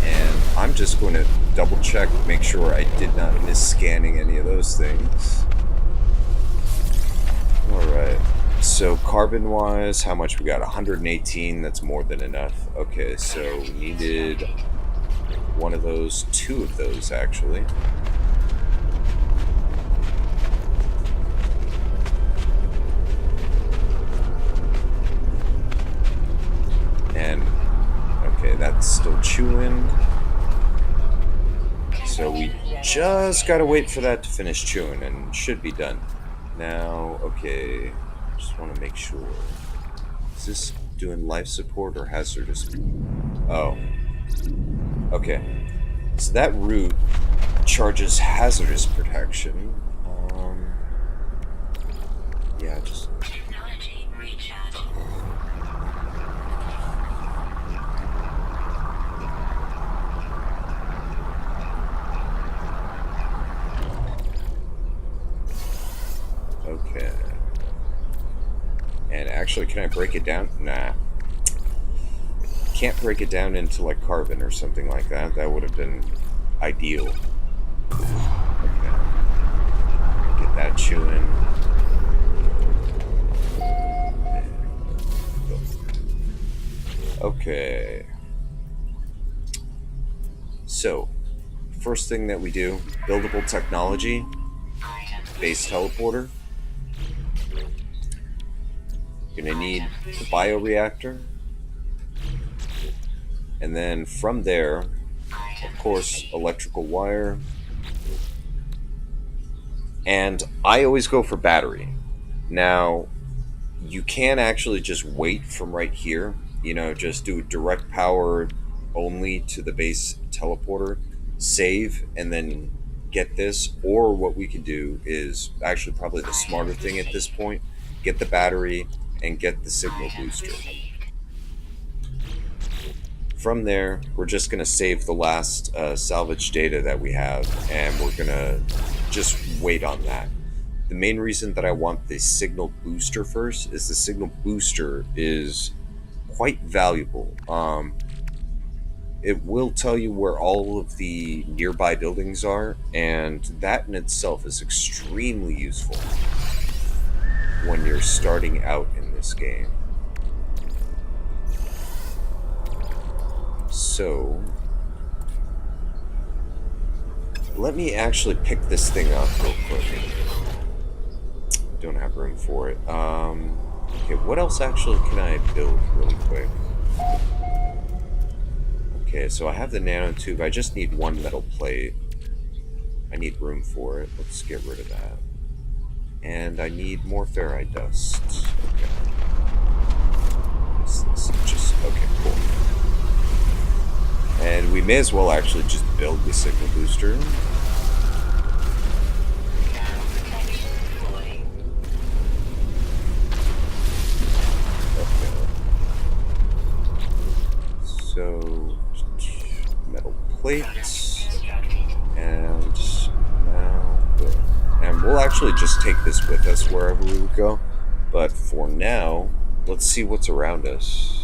S1: And I'm just going to double check, make sure I did not miss scanning any of those things. Alright. So carbon-wise, how much we got? 118, that's more than enough. Okay, so we needed one of those, two of those actually. And, okay, that's still chewing. So we just gotta wait for that to finish chewing and should be done. Now, okay... Just want to make sure. Is this doing life support or hazardous? Oh. Okay. So that route charges hazardous protection. Yeah, just...
S2: Technology recharge.
S1: Okay. And actually, can I break it down? Nah. Can't break it down into like carbon or something like that. That would have been ideal. Okay. Get that chewing. Okay. So, first thing that we do, buildable technology, base teleporter. Gonna need the bioreactor. And then from there, of course, electrical wire. And I always go for battery. Now, you can actually just wait from right here. You know, just do direct power only to the base teleporter. Save, and then get this. Or what we can do is actually probably the smarter thing at this point. Get the battery and get the signal booster. From there, we're just going to save the last salvage data that we have, and we're going to just wait on that. The main reason that I want the signal booster first is the signal booster is quite valuable. It will tell you where all of the nearby buildings are, and that in itself is extremely useful when you're starting out in this game. So, let me actually pick this thing up real quick. Don't have room for it. Okay, what else actually can I build really quick? Okay, so I have the nanotube. I just need one metal plate. I need room for it. Let's get rid of that. And I need more ferrite dust. Okay. This just... Okay, cool. may as well actually just build the signal booster. Okay. So, metal plates, and now, and we'll actually just take this with us wherever we would go. But for now, let's see what's around us.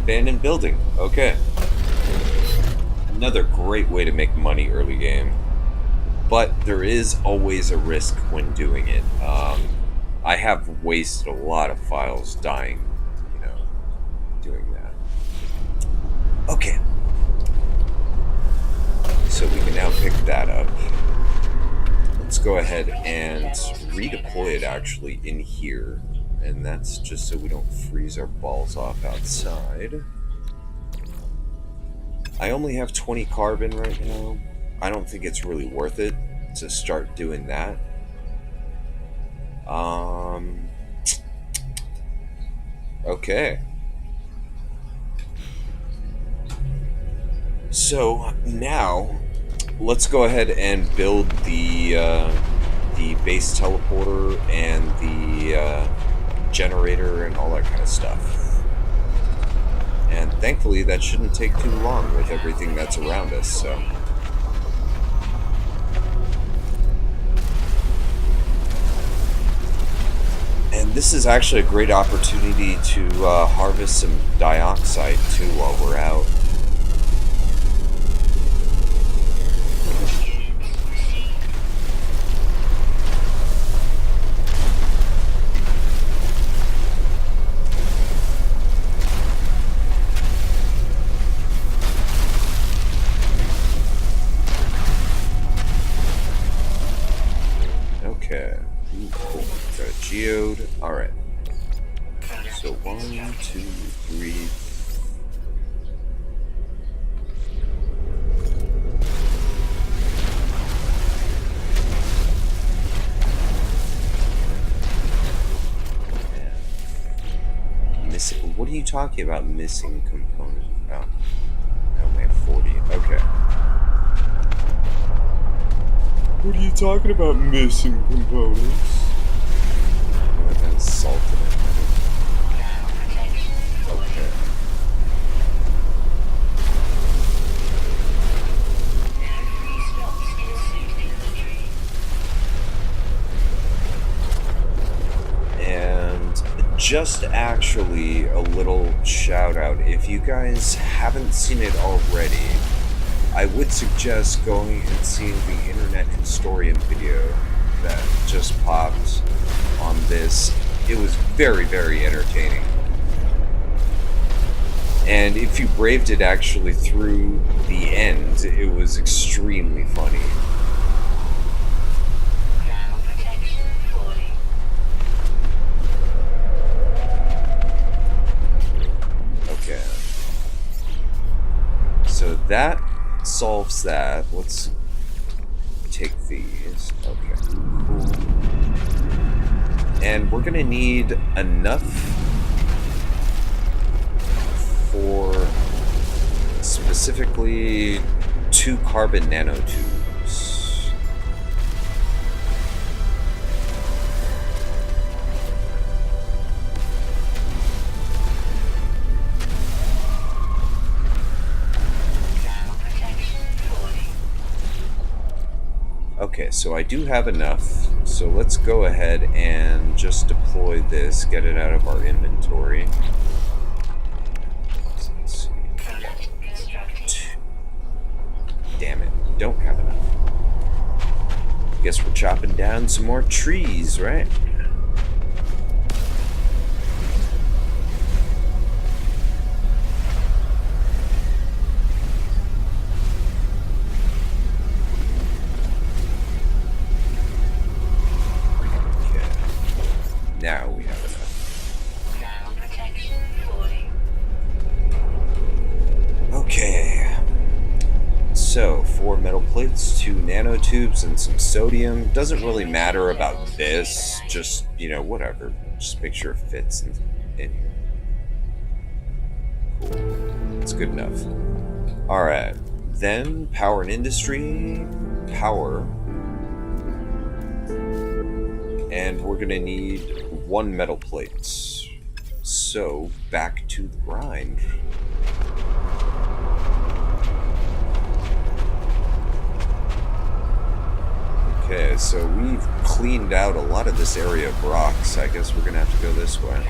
S1: Abandoned building. Okay. Another great way to make money early game. But there is always a risk when doing it. I have wasted a lot of files dying, doing that. Okay. So we can now pick that up. Let's go ahead and redeploy it actually in here. And that's just so we don't freeze our balls off outside. I only have 20 carbon right now. I don't think it's really worth it to start doing that. Okay. So now, let's go ahead and build the base teleporter and the generator and all that kind of stuff. And thankfully that shouldn't take too long with everything that's around us, so. And this is actually a great opportunity to harvest some dioxide too while we're out. Geode. Alright. So 1, 2, 3. Missing. What are you talking about? Missing component? Oh, I only have 40. Okay. What are you talking about? Missing components? Salt in it. Okay. And just actually a little shout out. If you guys haven't seen it already, I would suggest going and seeing the Internet Historian video that just popped on this. It was very, very entertaining. And if you braved it actually through the end, it was extremely funny. Okay. So that solves that. Let's take these. Okay, cool. And we're gonna need enough for specifically 2 carbon nanotubes. Okay, so I do have enough. So let's go ahead and just deploy this, get it out of our inventory. Let's see. Damn it, don't have enough. Guess we're chopping down some more trees, right? Now we have enough. plates, 2 nanotubes, and some sodium. Doesn't really matter about this, just, whatever. Just make sure it fits in here. Cool. That's good enough. Alright. Then, power and industry. Power. And we're gonna need 1 metal plate. So, back to the grind. Okay, so we've cleaned out a lot of this area of rocks. I guess we're gonna have to go this way.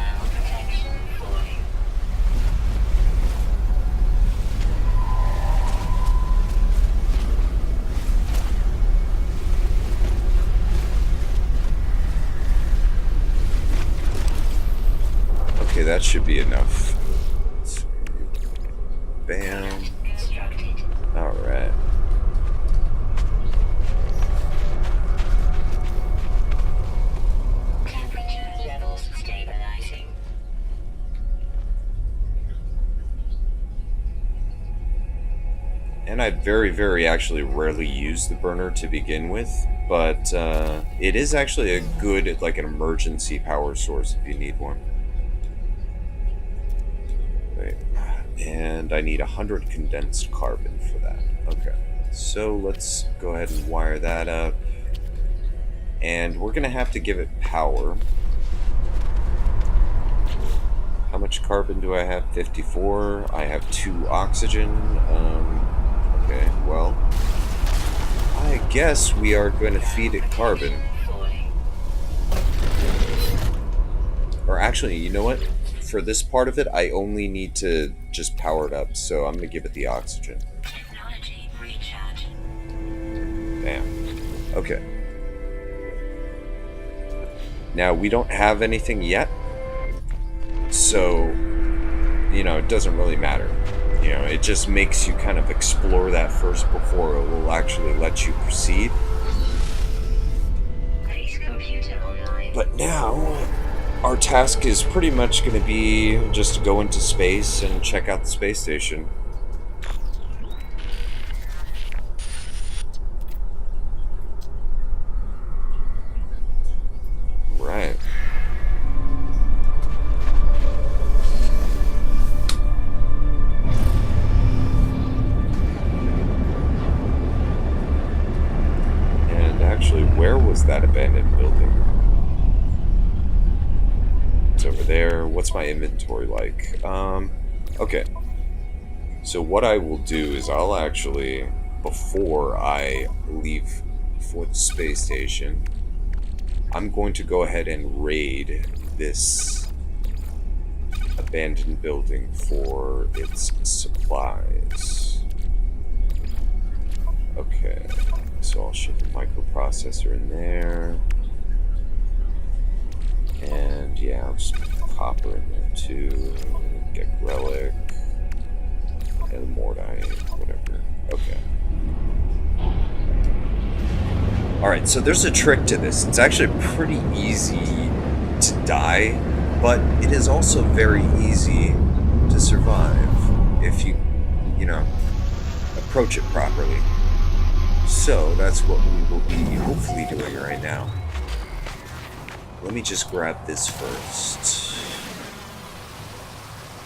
S1: Okay, that should be enough. Bam. Alright. And I very actually rarely use the burner to begin with, but it is actually a good, like, an emergency power source if you need one. Wait. And I need 100 condensed carbon for that. Okay. So let's go ahead and wire that up. And we're going to have to give it power. How much carbon do I have? 54. I have 2 oxygen. Okay, well, I guess we are going to feed it carbon. Or actually, you know what? For this part of it, I only need to just power it up, so I'm going to give it the oxygen. Bam. Okay. Now, we don't have anything yet, so, it doesn't really matter. It just makes you kind of explore that first before it will actually let you proceed. But now, our task is pretty much going to be just to go into space and check out the space station. Right. Actually, where was that abandoned building? It's over there. What's my inventory like? Okay. So what I will do is I'll actually, before I leave for the space station, I'm going to go ahead and raid this abandoned building for its supplies. Okay. So I'll ship a microprocessor in there. And yeah, I'll just put copper in there too. Get relic. And mortite, whatever. Okay. Alright, so there's a trick to this. It's actually pretty easy to die, but it is also very easy to survive if you approach it properly. So that's what we will be hopefully doing right now. Let me just grab this first.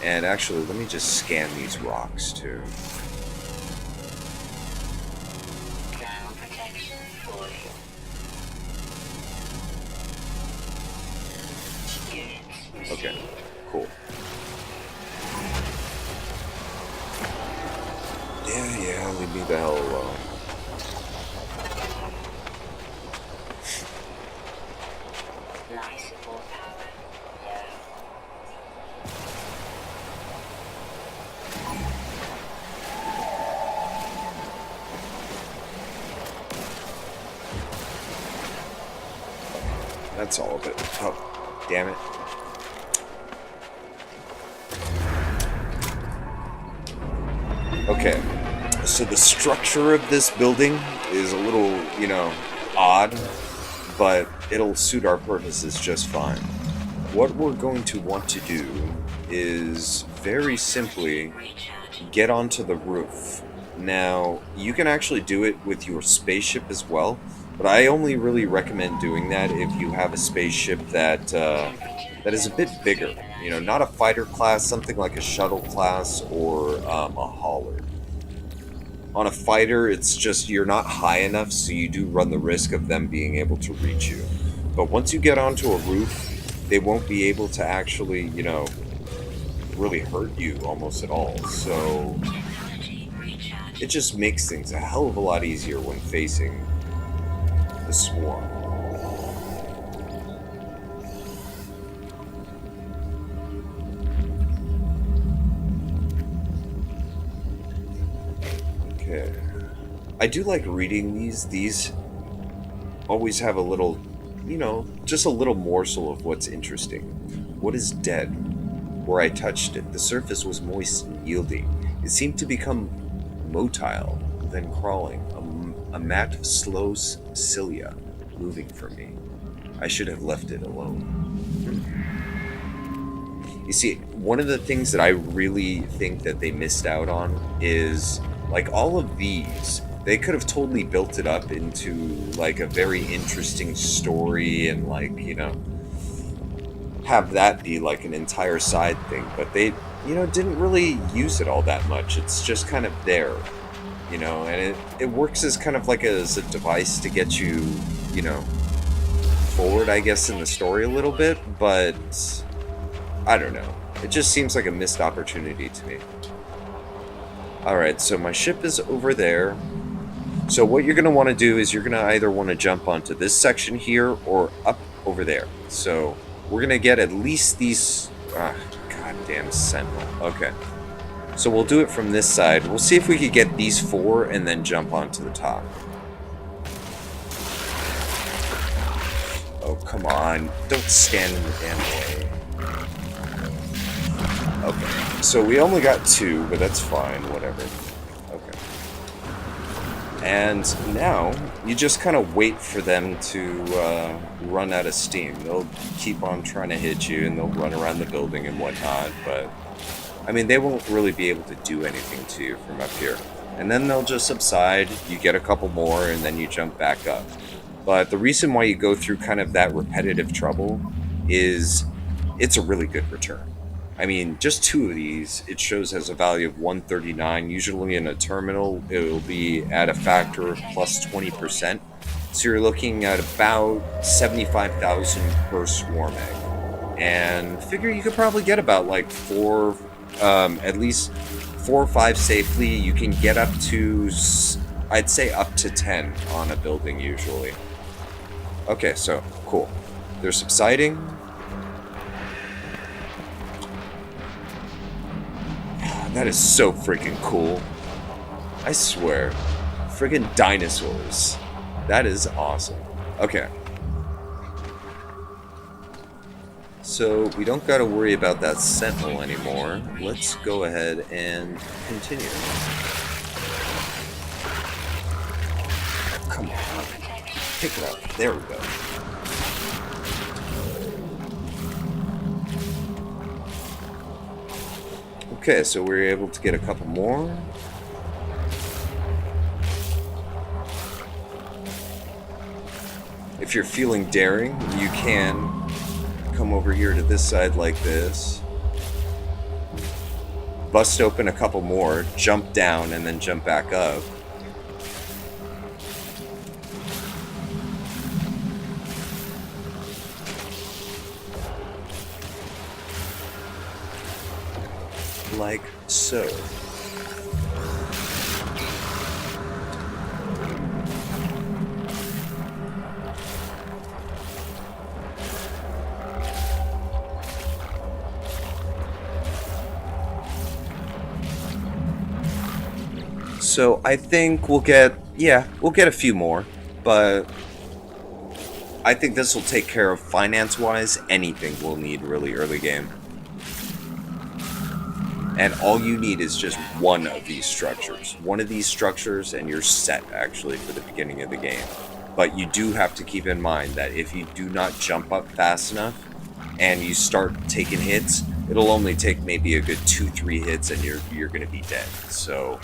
S1: And actually, let me just scan these rocks too. Okay, cool. Yeah, leave me the hell alone. That's all of it. Oh, damn it. Okay, so the structure of this building is a little, odd, but it'll suit our purposes just fine. What we're going to want to do is very simply get onto the roof Now, you can actually do it with your spaceship as well, but I only really recommend doing that if you have a spaceship that is a bit bigger. You know, not a fighter class, something like a shuttle class or a hauler. On a fighter, it's just you're not high enough, so you do run the risk of them being able to reach you. But once you get onto a roof, they won't be able to actually, you know, really hurt you almost at all. So
S2: Technology recharge.
S1: it just makes things a hell of a lot easier when facing the swarm. Okay. I do like reading these. These always have a little, you know, just a little morsel of what's interesting. What is dead? Where I touched it, the surface was moist and yielding. It seemed to become motile, then crawling, a mat of slow cilia moving from me. I should have left it alone. You see, one of the things that I really think that they missed out on is like all of these. They could have totally built it up into like a very interesting story and like, you know, have that be like an entire side thing, but they, you know, didn't really use it all that much. It's just kind of there, you know, and it works as kind of like as a device to get you, you know, forward, I guess, in the story a little bit, but I don't know. It just seems like a missed opportunity to me. Alright, so my ship is over there. So what you're going to want to do is you're going to either want to jump onto this section here or up over there. So we're going to get at least these... goddamn sentinel. Okay. So we'll do it from this side. We'll see if we could get these four and then jump onto the top. Oh, come on. Don't stand in the damn way. Okay. So we only got two, but that's fine. Whatever. Okay. And now, you just kind of wait for them to run out of steam. They'll keep on trying to hit you, and they'll run around the building and whatnot, but... I mean, they won't really be able to do anything to you from up here. And then they'll just subside, you get a couple more, and then you jump back up. But the reason why you go through kind of that repetitive trouble is it's a really good return. I mean, just two of these, it shows as a value of 139. Usually in a terminal, it will be at a factor of plus 20%. So you're looking at about 75,000 per swarm egg. And figure you could probably get about like at least 4 or 5 safely. You can get up to, I'd say up to 10 on a building usually. Okay, so cool. They're subsiding. That is so freaking cool. I swear. Friggin' dinosaurs. That is awesome. Okay. So we don't gotta worry about that sentinel anymore. Let's go ahead and continue. Come on. Pick it up. There we go. Okay, so we were able to get a couple more. If you're feeling daring, you can come over here to this side like this. Bust open a couple more, jump down, and then jump back up. Like so. So I think we'll get a few more, but I think this will take care of finance-wise anything we'll need really early game. And all you need is just one of these structures. One of these structures and you're set, actually, for the beginning of the game. But you do have to keep in mind that if you do not jump up fast enough and you start taking hits, it'll only take maybe a good 2-3 hits and you're going to be dead. So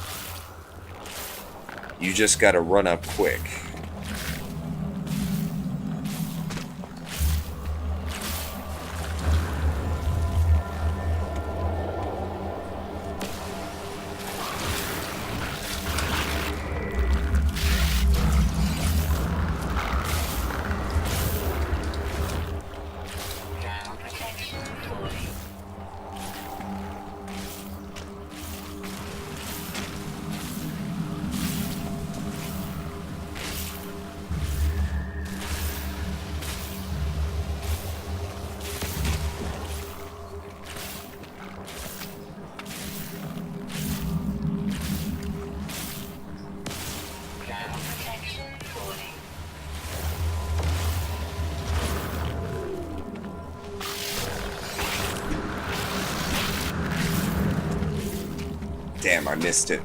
S1: You just gotta run up quick. Damn, I missed it.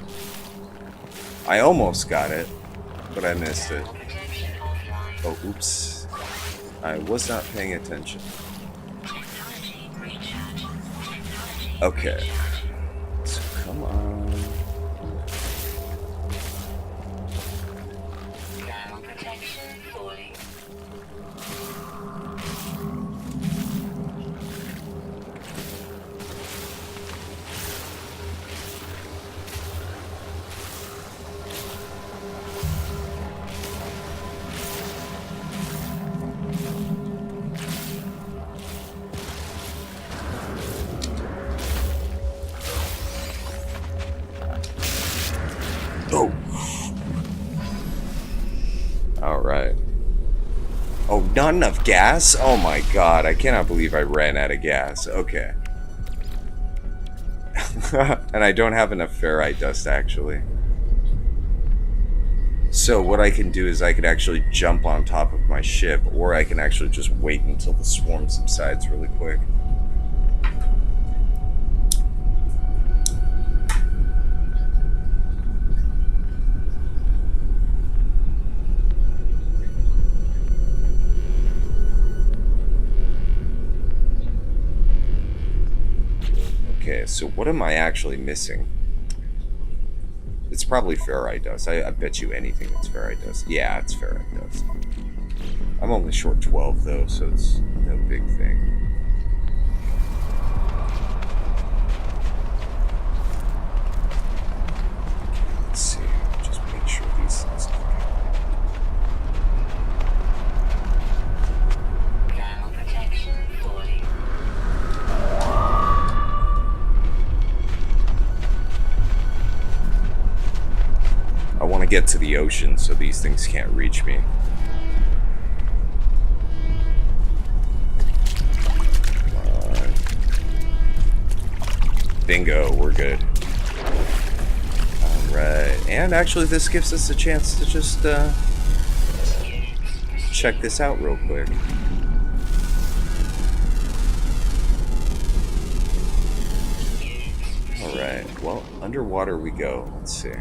S1: I almost got it, but I missed it. Oh, oops. I was not paying attention. Okay. So come on. Oh. Alright. Oh, not enough gas? Oh my god, I cannot believe I ran out of gas. Okay. And I don't have enough ferrite dust, actually. So what I can do is I could actually jump on top of my ship, or I can actually just wait until the swarm subsides really quick. Okay, so what am I actually missing? It's probably ferrite dust. I bet you anything it's ferrite dust. Yeah, it's ferrite dust. I'm only short 12 though, so it's no big thing. Let's see. Just make sure these things are I want to get to the ocean so these things can't reach me. Come on. Bingo, we're good. Alright, and actually this gives us a chance to just check this out real quick. Alright, well, underwater we go. Let's see.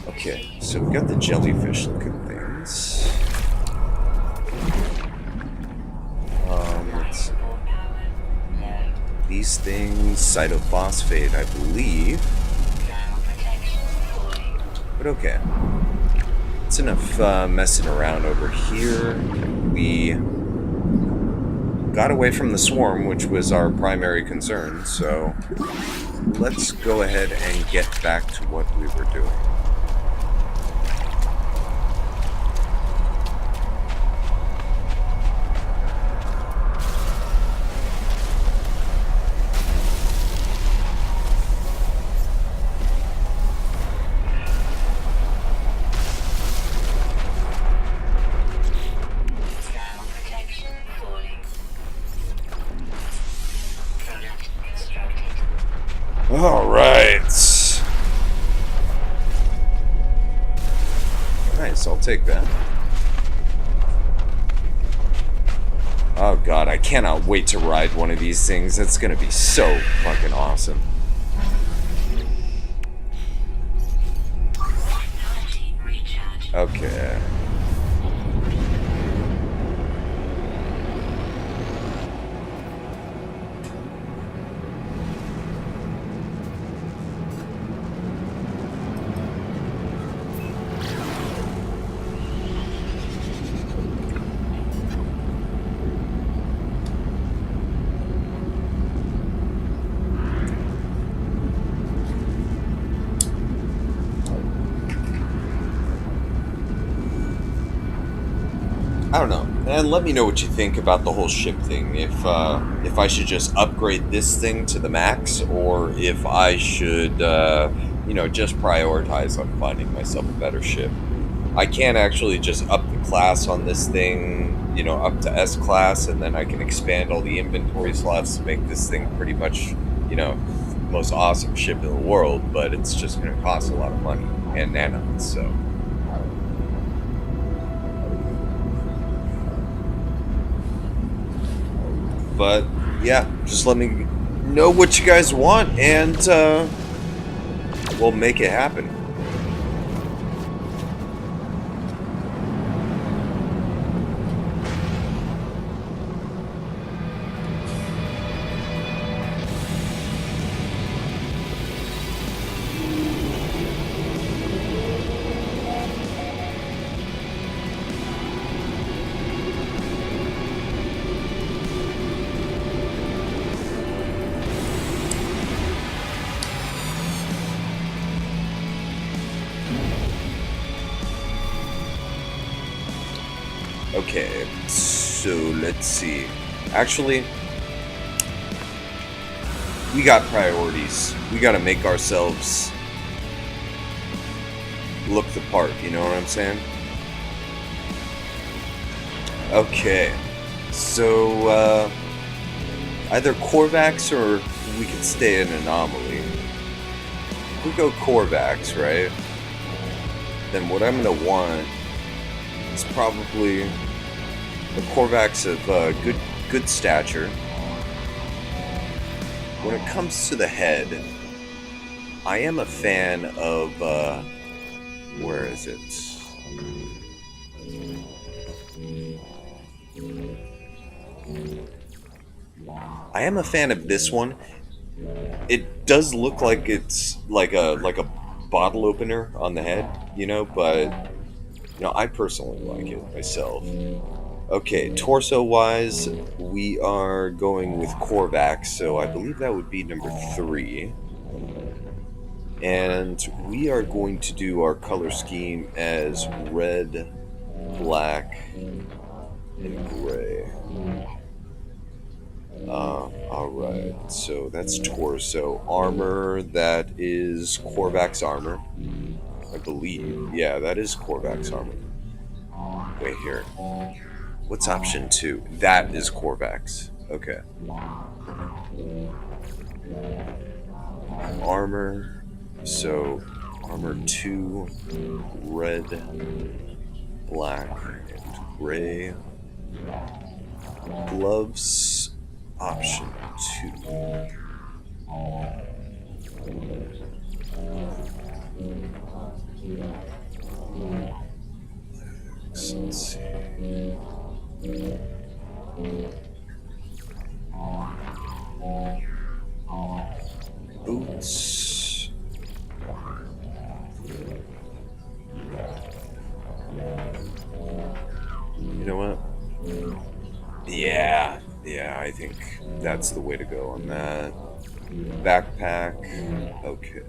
S1: Okay, so we got the jellyfish looking things. Let's see. These things, cytophosphate, I believe. But okay. It's enough messing around over here. We got away from the swarm, which was our primary concern, so let's go ahead and get back to what we were doing. Alright. Nice, I'll take that. Oh god, I cannot wait to ride one of these things. That's gonna be so fucking awesome. Okay. I don't know. And let me know what you think about the whole ship thing. If I should just upgrade this thing to the max, or if I should, just prioritize on finding myself a better ship. I can actually just up the class on this thing, up to S class, and then I can expand all the inventory slots to make this thing pretty much, the most awesome ship in the world. But it's just going to cost a lot of money and nanites. So. But yeah, just let me know what you guys want, and we'll make it happen. Okay, so let's see. Actually, we got priorities. We gotta make ourselves look the part, you know what I'm saying? Okay, so either Korvax or we could stay in Anomaly. If we go Korvax, right? Then what I'm gonna want is probably a Korvax of good stature. When it comes to the head, I am a fan of where is it? I am a fan of this one. It does look like it's like a bottle opener on the head, but I personally like it myself. Okay, torso-wise, we are going with Korvax, so I believe that would be number 3. And we are going to do our color scheme as red, black, and gray. Alright, so that's torso. Armor, that is Korvax armor. I believe. Yeah, that is Korvax armor. Wait here. What's option 2? That is Korvax. Okay. Armor. So, armor 2, red, black, and gray. Gloves, option 2. Let's see. Boots. You know what? Yeah, I think that's the way to go on that. Backpack. Okay.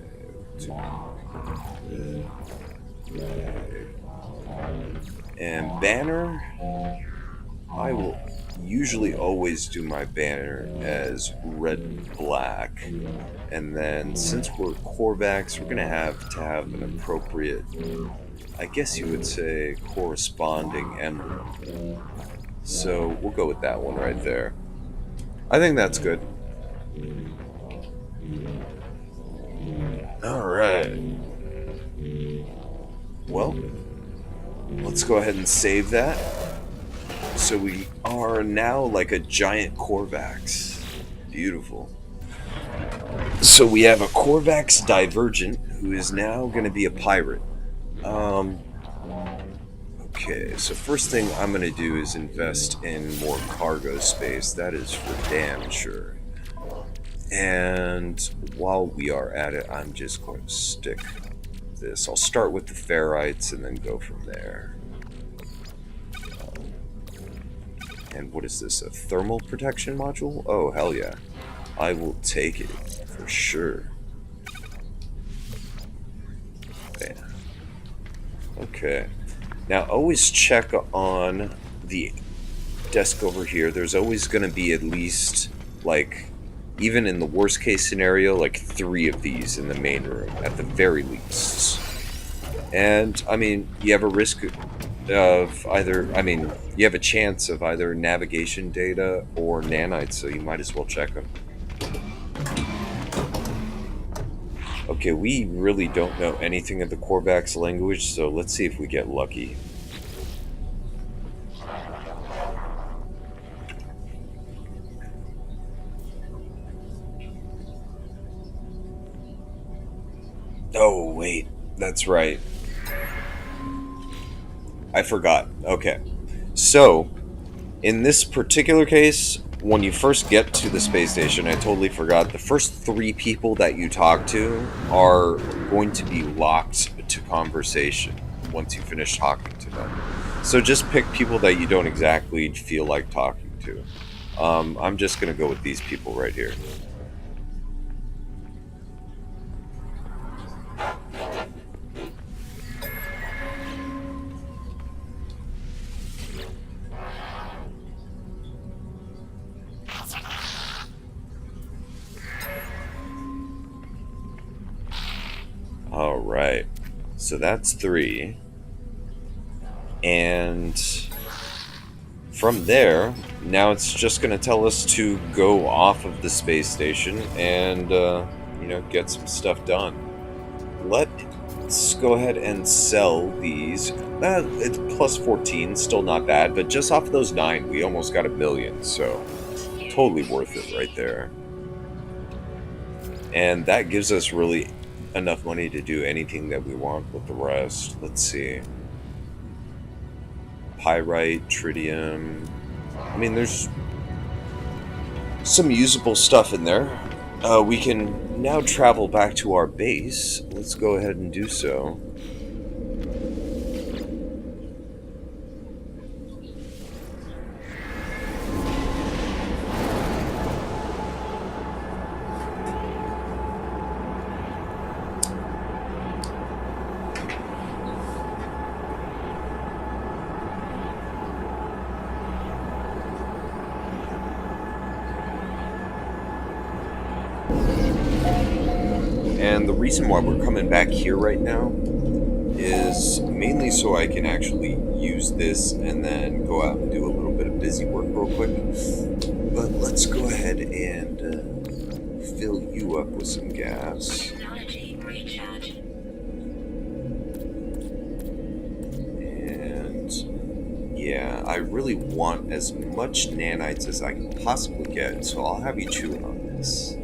S1: And banner. I will usually always do my banner as red and black. And then since we're Korvax, we're going to have an appropriate, I guess you would say, corresponding emblem. So we'll go with that one right there. I think that's good. Alright. Well, let's go ahead and save that. So we are now like a giant Korvax. Beautiful. So we have a Korvax Divergent, who is now going to be a pirate. Okay, so first thing I'm going to do is invest in more cargo space. That is for damn sure. And while we are at it, I'm just going to stick this. I'll start with the ferrites and then go from there. And what is this, a thermal protection module? Oh, hell yeah. I will take it, for sure. Yeah. Okay. Now, always check on the desk over here, there's always going to be at least, like, even in the worst case scenario, like 3 of these in the main room, at the very least. And, I mean, you have a risk of either, I mean, you have a chance of either navigation data or nanites, so you might as well check them. Okay, we really don't know anything of the Korvax language, so let's see if we get lucky. Oh, wait, that's right. I forgot. Okay. So, in this particular case, when you first get to the space station, I totally forgot, the first 3 people that you talk to are going to be locked to conversation once you finish talking to them. So just pick people that you don't exactly feel like talking to. I'm just going to go with these people right here. Alright, so that's 3. And from there, now it's just going to tell us to go off of the space station and, get some stuff done. Let's go ahead and sell these. It's plus 14, still not bad, but just off those 9, we almost got $1 million, so totally worth it right there. And that gives us really enough money to do anything that we want with the rest. Let's see. Pyrite, tritium. I mean, there's some usable stuff in there. We can now travel back to our base. Let's go ahead and do so. And the reason why we're coming back here right now is mainly so I can actually use this and then go out and do a little bit of busy work real quick. But let's go ahead and fill you up with some gas. And yeah, I really want as much nanites as I can possibly get, so I'll have you chewing on this.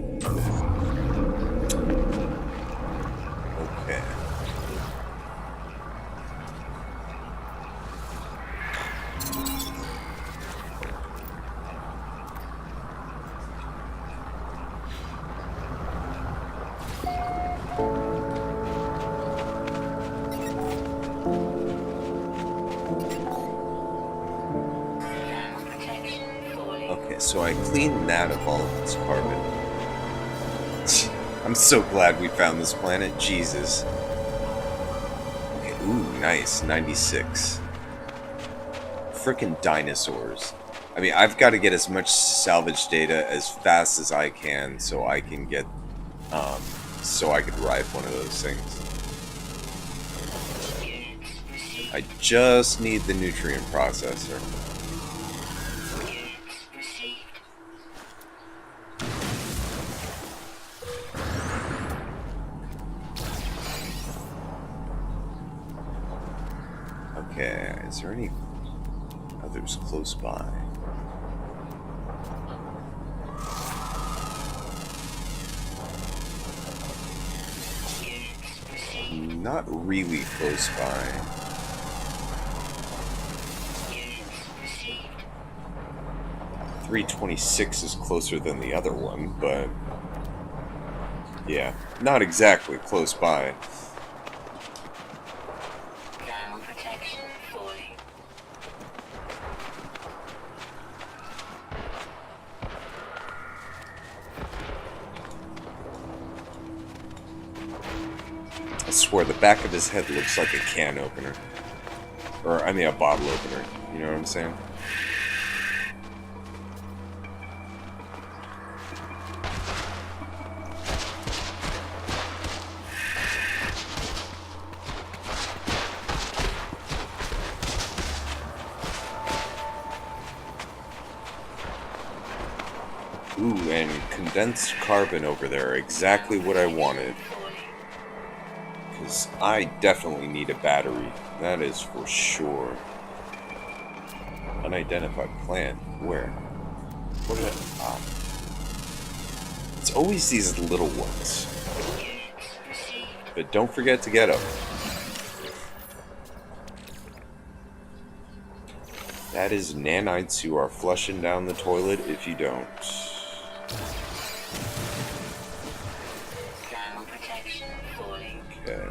S1: So I cleaned that of all of its carbon. I'm so glad we found this planet. Jesus. Okay, ooh, nice. 96. Frickin' dinosaurs. I mean, I've got to get as much salvage data as fast as I can so I can get, so I could ride one of those things. I just need the nutrient processor. Okay, is there any others close by? Not really close by. .326 is closer than the other one, but yeah, not exactly close by. I swear, the back of his head looks like a can opener. Or, I mean, a bottle opener. You know what I'm saying? Ooh, and condensed carbon over there. Exactly what I wanted. Because I definitely need a battery. That is for sure. Unidentified plant. Where? What is it? Ah. It's always these little ones. But don't forget to get them. That is nanites who are flushing down the toilet if you don't. Okay.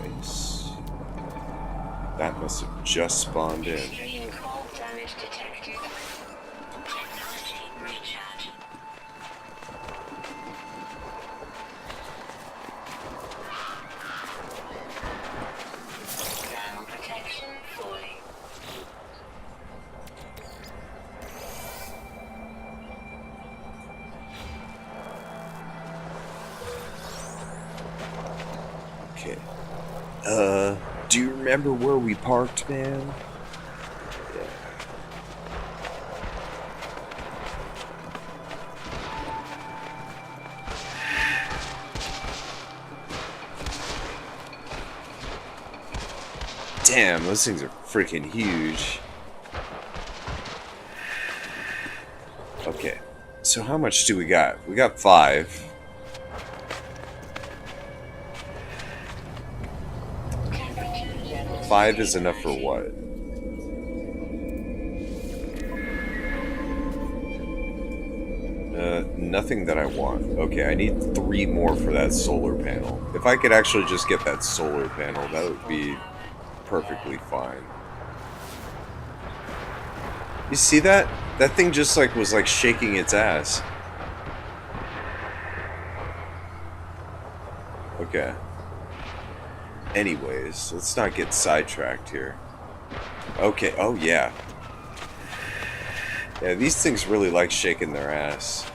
S1: Nice. That must have just spawned in. Okay. Do you remember where we parked, man? Yeah. Damn, those things are freaking huge. Okay. So how much do we got? We got 5. Five is enough for what? Nothing that I want. Okay, I need 3 more for that solar panel. If I could actually just get that solar panel, that would be perfectly fine. You see that? That thing just was shaking its ass. Okay. Anyways, let's not get sidetracked here. Okay, oh yeah. Yeah, these things really like shaking their ass.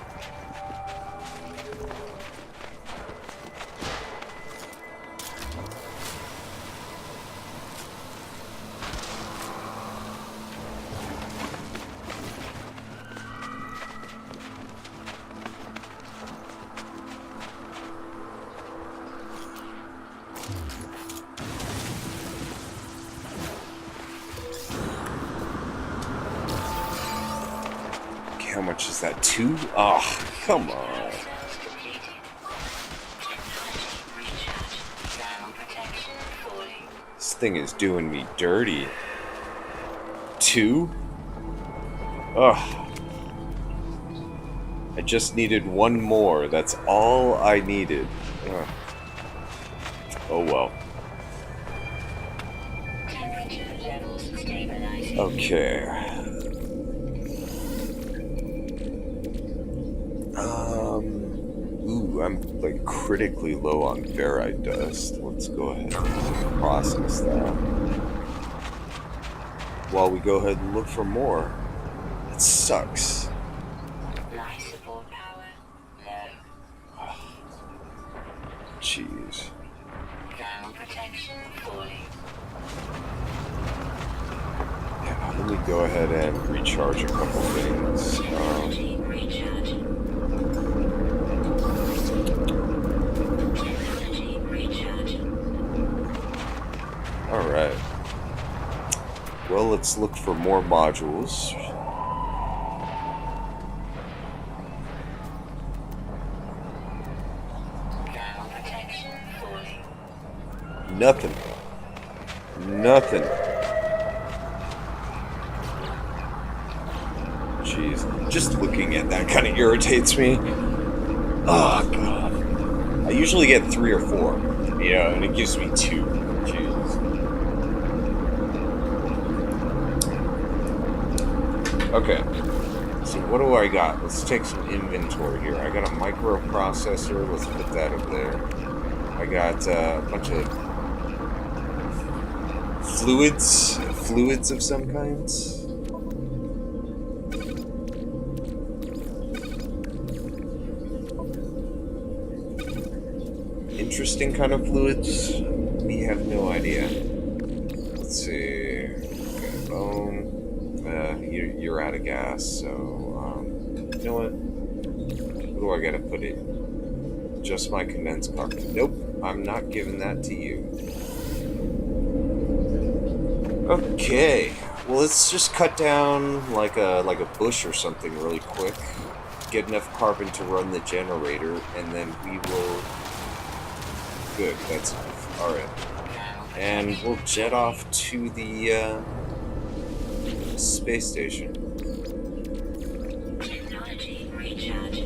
S1: How much is that? 2? Oh, come on. This thing is doing me dirty. 2? Ugh. I just needed 1 more. That's all I needed. Ugh. Oh well. Okay. Ooh, I'm critically low on ferrite dust. Let's go ahead and process that. While we go ahead and look for more. It sucks. Jeez. Yeah, let me go ahead and recharge a couple things. Alright. Well, let's look for more modules. Nothing. Nothing. Jeez. Just looking at that kind of irritates me. Oh, God. I usually get 3 or 4. Yeah, and it gives me 2. Jeez. Okay. So what do I got? Let's take some inventory here. I got a microprocessor. Let's put that over there. I got a bunch of fluids of some kinds. Interesting kind of fluids. We have no idea. Let's see. Okay, bone. You're out of gas, so you know what? What do I gotta put in? Just my condensed carbon. Nope, I'm not giving that to you. Okay, well let's just cut down like a bush or something really quick. Get enough carbon to run the generator, and then we will. Good, that's enough. All right, and we'll jet off to the space station.
S2: Technology recharge.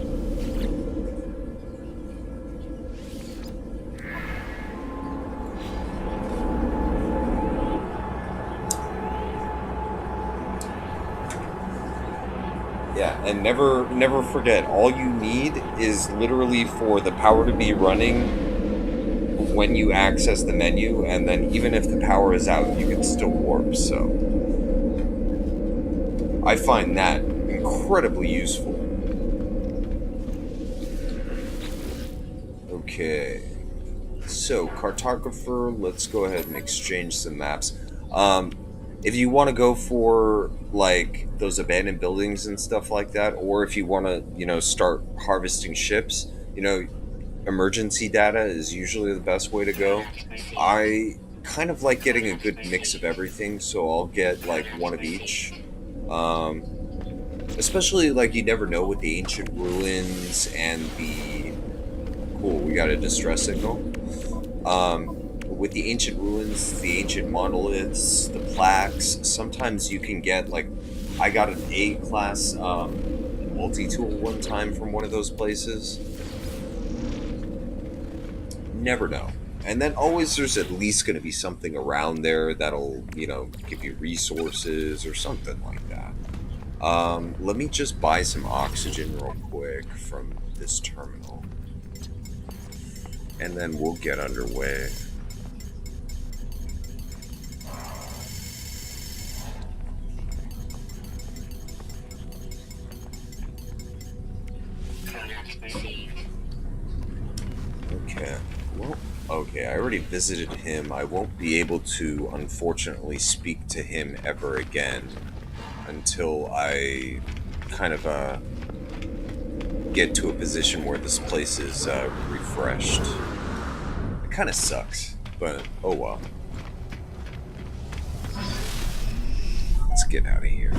S1: Yeah, and never forget, all you need is literally for the power to be running when you access the menu, and then even if the power is out, you can still warp, so I find that incredibly useful. Okay. So, cartographer, let's go ahead and exchange some maps. If you want to go for, like, those abandoned buildings and stuff like that, or if you want to, start harvesting ships, emergency data is usually the best way to go. I kind of like getting a good mix of everything, so I'll get, like, one of each. Especially, like, you never know with the ancient ruins and the... Cool, we got a distress signal. With the ancient ruins, the ancient monoliths, the plaques, sometimes you can get, like... I got an A-class multi-tool one time from one of those places. Never know. And then always there's at least going to be something around there that'll, give you resources or something like that. Let me just buy some oxygen real quick from this terminal. And then we'll get underway. Okay. Well, okay, I already visited him. I won't be able to, unfortunately, speak to him ever again until I kind of get to a position where this place is refreshed. It kind of sucks, but oh well. Let's get out of here.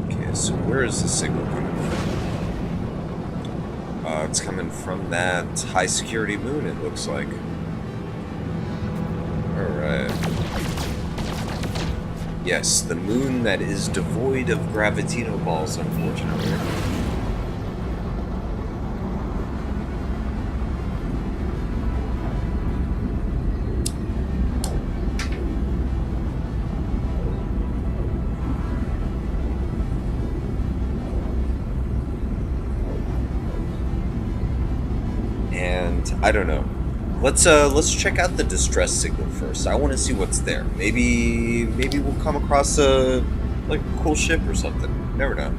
S1: Okay, so where is the signal coming from? It's coming from that high security moon, it looks like. Alright. Yes, the moon that is devoid of gravitino balls, unfortunately. And I don't know. Let's check out the distress signal first. I want to see what's there. Maybe we'll come across a cool ship or something. Never know.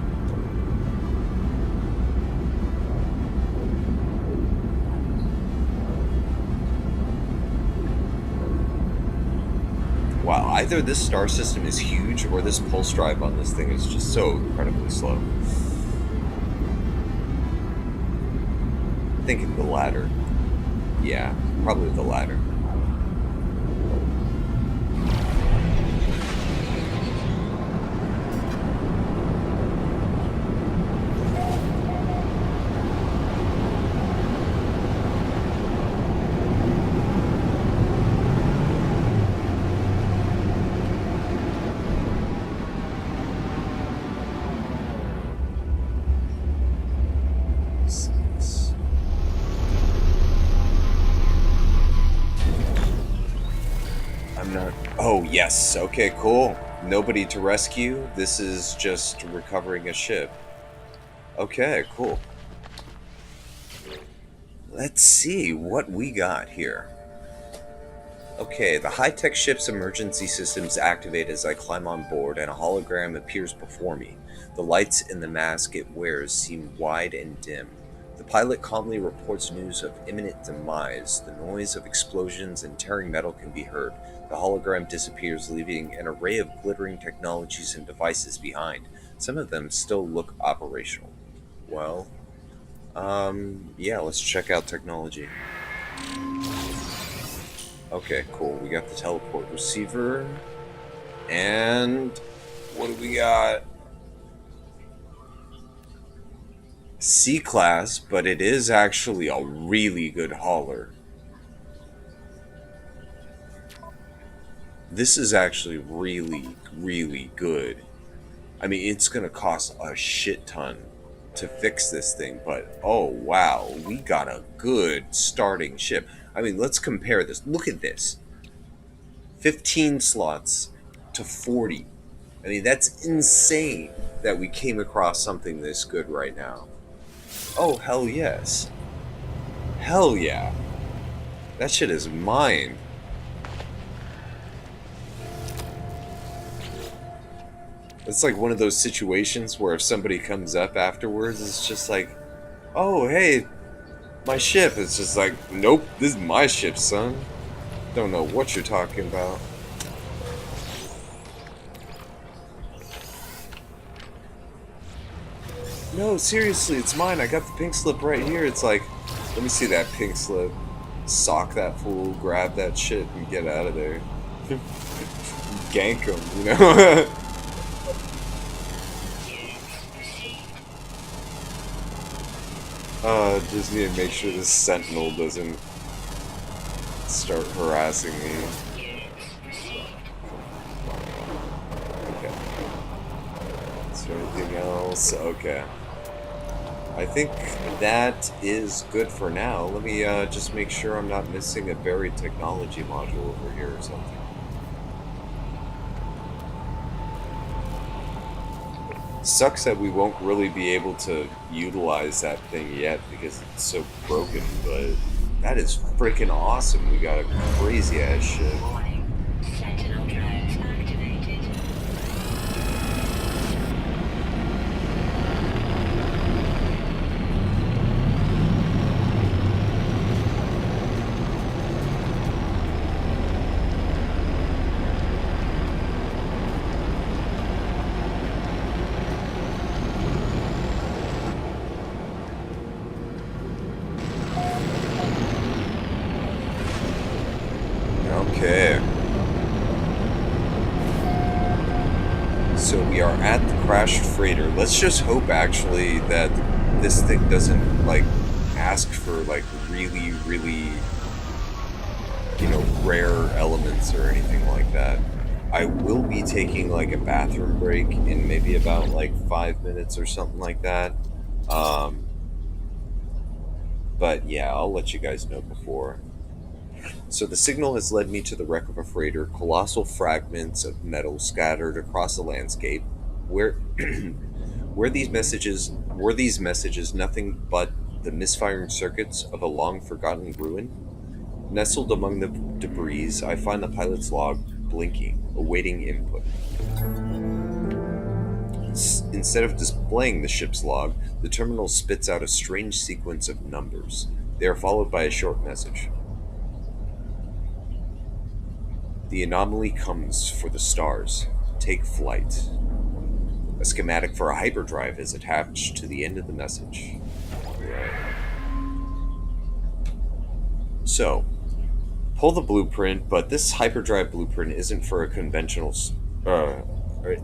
S1: Wow, either this star system is huge or this pulse drive on this thing is just so incredibly slow. Thinking the latter. Yeah, probably the latter. yes. Okay, cool. Nobody to rescue. This is just recovering a ship. Okay, cool. Let's see what we got here. Okay, the high-tech ship's emergency systems activate as I climb on board and a hologram appears before me. The lights in the mask it wears seem wide and dim. The pilot calmly reports news of imminent demise. The noise of explosions and tearing metal can be heard. The hologram disappears, leaving an array of glittering technologies and devices behind. Some of them still look operational. Well, yeah, let's check out technology. Okay, cool. We got the teleport receiver. And what do we got? C-class, but it is actually a really good hauler. This is actually really, really good. I mean, it's going to cost a shit ton to fix this thing, but oh wow, we got a good starting ship. I mean, let's compare this. Look at this. 15 slots to 40. I mean, that's insane that we came across something this good right now. Oh, hell yes. Hell yeah. That shit is mine. It's like one of those situations where if somebody comes up afterwards, it's just like, oh, hey, my ship. It's just like, nope, this is my ship, son. Don't know what you're talking about. No, seriously, it's mine. I got the pink slip right here. It's like, let me see that pink slip. Sock that fool, grab that shit, and get out of there. Gank him, you know? Just need to make sure this sentinel doesn't start harassing me. Okay. Is there anything else? Okay. I think that is good for now. Let me just make sure I'm not missing a buried technology module over here or something. Sucks that we won't really be able to utilize that thing yet because it's so broken, but that is freaking awesome. We got a crazy ass ship.
S2: Warning. Sentinel drones activated.
S1: Okay. So we are at the crashed freighter. Let's just hope actually that this thing doesn't like ask for like really, really, rare elements or anything like that. I will be taking like a bathroom break in maybe about like 5 minutes or something like that. But yeah, I'll let you guys know before. So the signal has led me to the wreck of a freighter, colossal fragments of metal scattered across the landscape. Where where these messages nothing but the misfiring circuits of a long forgotten ruin? Nestled among the debris, I find the pilot's log blinking, awaiting input. Instead of displaying the ship's log, the terminal spits out a strange sequence of numbers. They are followed by a short message. The anomaly comes for the stars. Take flight. A schematic for a hyperdrive is attached to the end of the message. Right. So, pull the blueprint, but this hyperdrive blueprint isn't for a conventional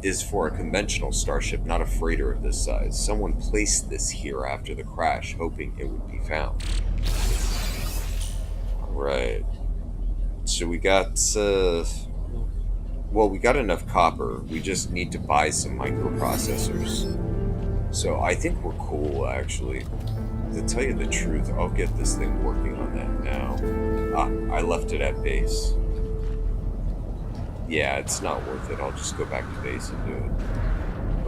S1: is for a conventional starship, not a freighter of this size. Someone placed this here after the crash, hoping it would be found. Right. So we got, we got enough copper. We just need to buy some microprocessors. So I think we're cool, actually. To tell you the truth, I'll get this thing working on that now. I left it at base. Yeah, it's not worth it. I'll just go back to base and do it.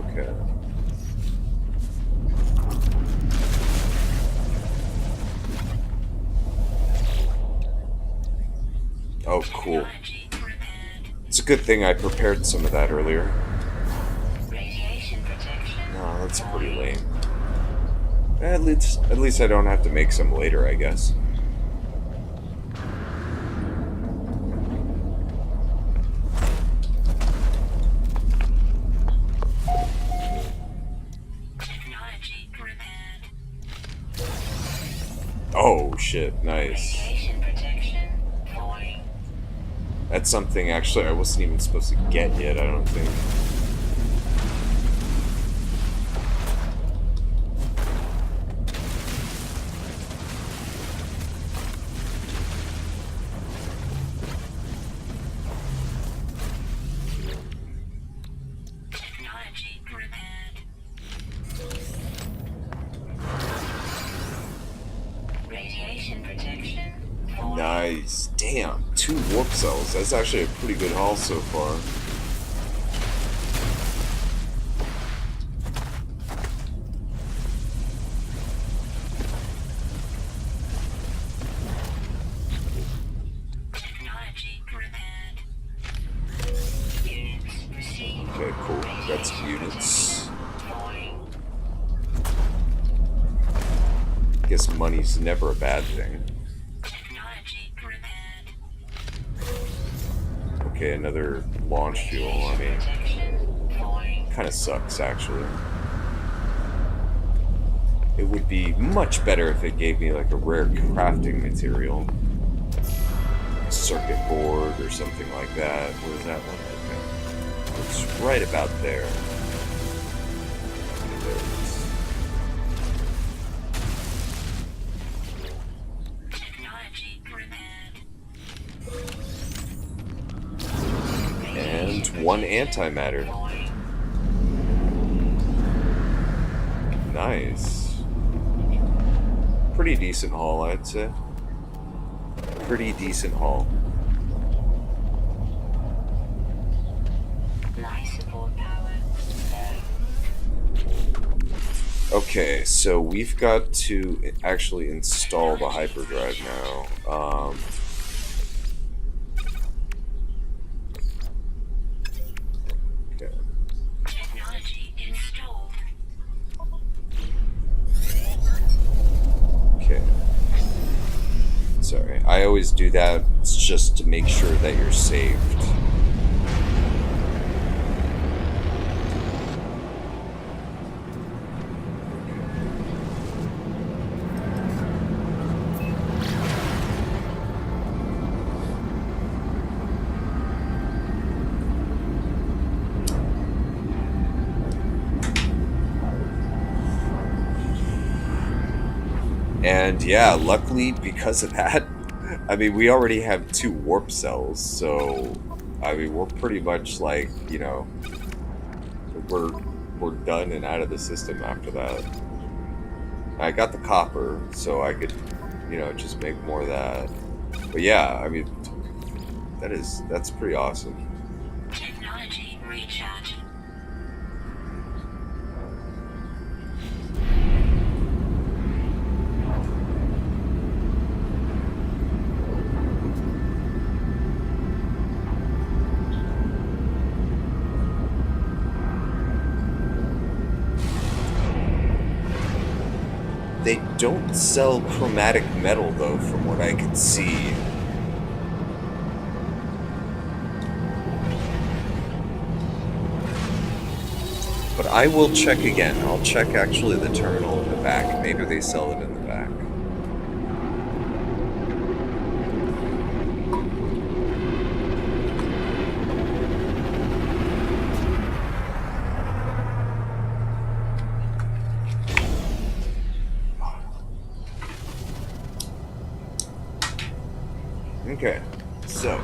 S1: Okay. Oh, cool. It's a good thing I prepared some of that earlier. No, that's pretty lame. At least I don't have to make some later, I guess. Oh shit, nice. That's something actually I wasn't even supposed to get yet, I don't think. Nice. Damn, 2 warp cells. That's actually a pretty good haul so far. Okay, cool. Got some units. Guess money's never a bad thing. Okay, another launch fuel. I mean, kind of sucks, actually. It would be much better if it gave me like a rare crafting material. A circuit board or something like that. Where's that one? Okay. It's right about there. And 1 antimatter. Nice. Pretty decent haul, I'd say. Pretty decent haul. Okay, so we've got to actually install the hyperdrive now. Okay. Okay. Sorry, I always do that. It's just to make sure that you're saved. And yeah, luckily because of that, I mean, we already have 2 warp cells, so I mean, we're pretty much like, you know, we're done and out of the system after that. I got the copper, so I could, you know, just make more of that. But yeah, I mean, that's pretty awesome.
S2: Technology recharge.
S1: They don't sell chromatic metal, though, from what I can see. But I will check again. I'll check actually the terminal in the back. Maybe they sell it in the back. Okay, so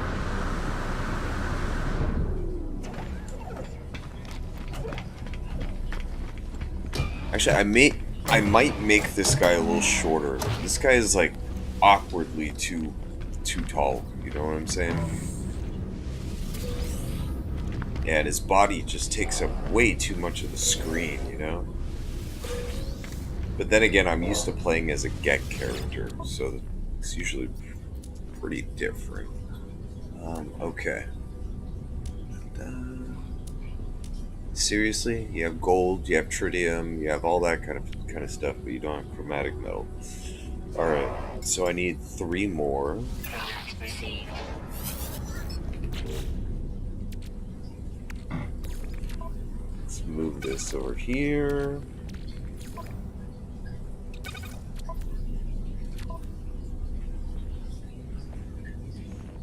S1: actually I might make this guy a little shorter. This guy is like awkwardly too tall, you know what I'm saying? And his body just takes up way too much of the screen, you know? But then again, I'm used to playing as a Get character, so it's usually pretty different. Okay. Seriously? You have gold, you have tritium, you have all that kind of stuff, but you don't have chromatic metal. Alright, so I need 3 more. Let's move this over here.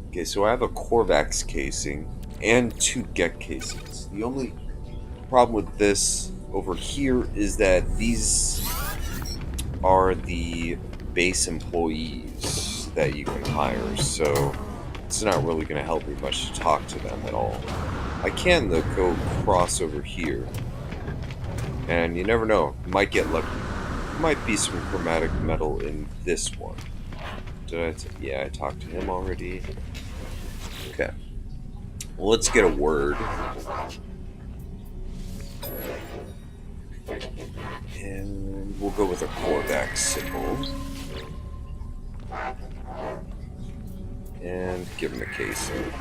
S1: Okay, so I have a Korvax casing and 2 Get casings. The only problem with this over here is that these are the base employees that you can hire, so it's not really going to help me much to talk to them at all. I can, though, go cross over here, and you never know, might get lucky. Might be some chromatic metal in this one. Yeah, I talked to him already. Okay. Well, let's get a word. And we'll go with a Korvax symbol. And give him a casing.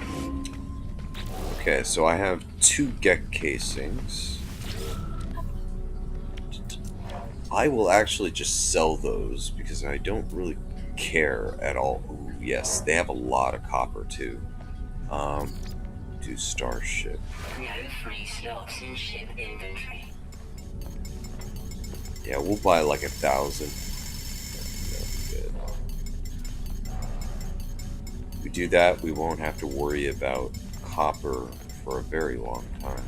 S1: Okay, so I have 2 Get casings. I will actually just sell those because I don't really care at all. Ooh, yes, they have a lot of copper too. Do Starship.
S2: No free slots in ship inventory.
S1: Yeah, we'll buy like 1,000. Good. If we do that, we won't have to worry about copper for a very long time.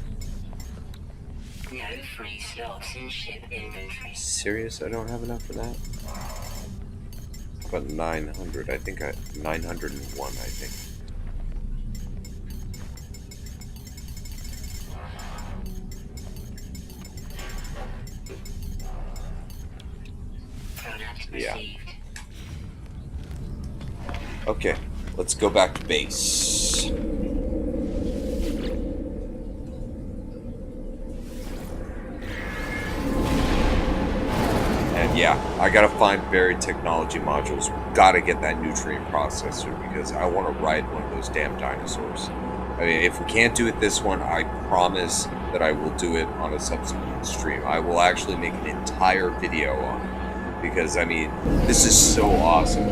S2: No free slots in ship inventory.
S1: Serious? I don't have enough for that? About 900. I think 901, I think. Yeah. Okay, let's go back to base. And yeah, I gotta find buried technology modules. Gotta get that nutrient processor because I want to ride one of those damn dinosaurs. I mean, if we can't do it this one, I promise that I will do it on a subsequent stream. I will actually make an entire video on it. Because, I mean, this is so awesome.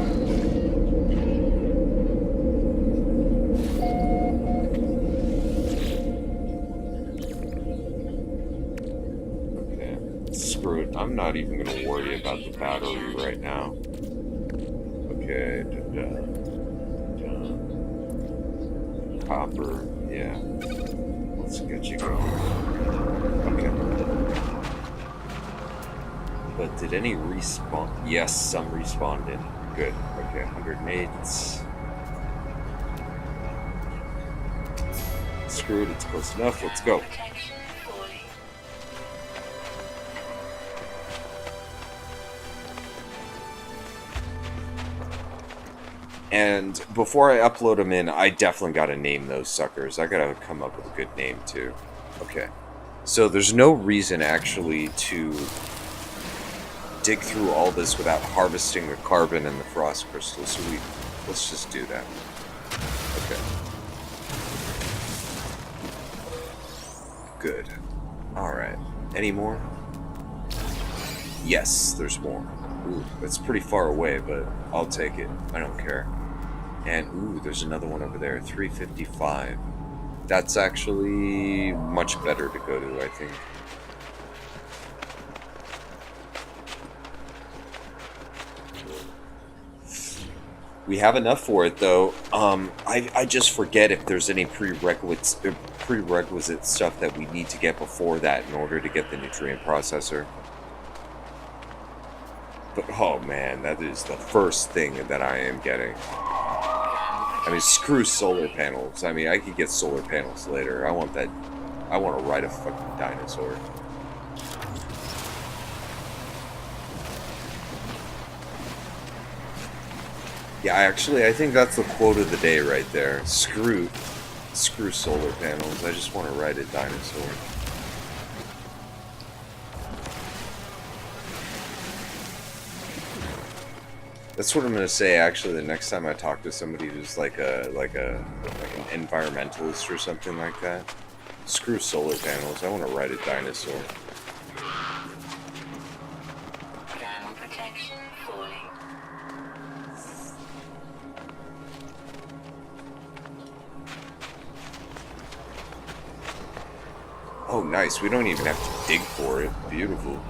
S1: Okay, screw it. I'm not even going to worry about the battery right now. Okay, copper, yeah. Let's get you going. Okay. But did any respawn? Yes, some respawned in. Good. Okay, 108. Screw it, it's close enough. Let's go. And before I upload them in, I definitely gotta name those suckers. I gotta come up with a good name too. Okay. So there's no reason actually to dig through all this without harvesting the carbon and the frost crystals, so let's just do that. Okay. Good. Alright. Any more? Yes, there's more. Ooh, that's pretty far away, but I'll take it. I don't care. And, ooh, there's another one over there. 355. That's actually much better to go to, I think. We have enough for it, though. I just forget if there's any prerequisite stuff that we need to get before that in order to get the nutrient processor. But, oh man, that is the first thing that I am getting. I mean, screw solar panels. I mean, I could get solar panels later. I want that. I want to ride a fucking dinosaur. Yeah, actually, I think that's the quote of the day right there. Screw Screw solar panels. I just want to ride a dinosaur. That's what I'm gonna say. Actually, the next time I talk to somebody who's like an environmentalist or something like that, screw solar panels. I want to ride a dinosaur.
S2: Thermal protection falling.
S1: Oh, nice. We don't even have to dig for it. Beautiful.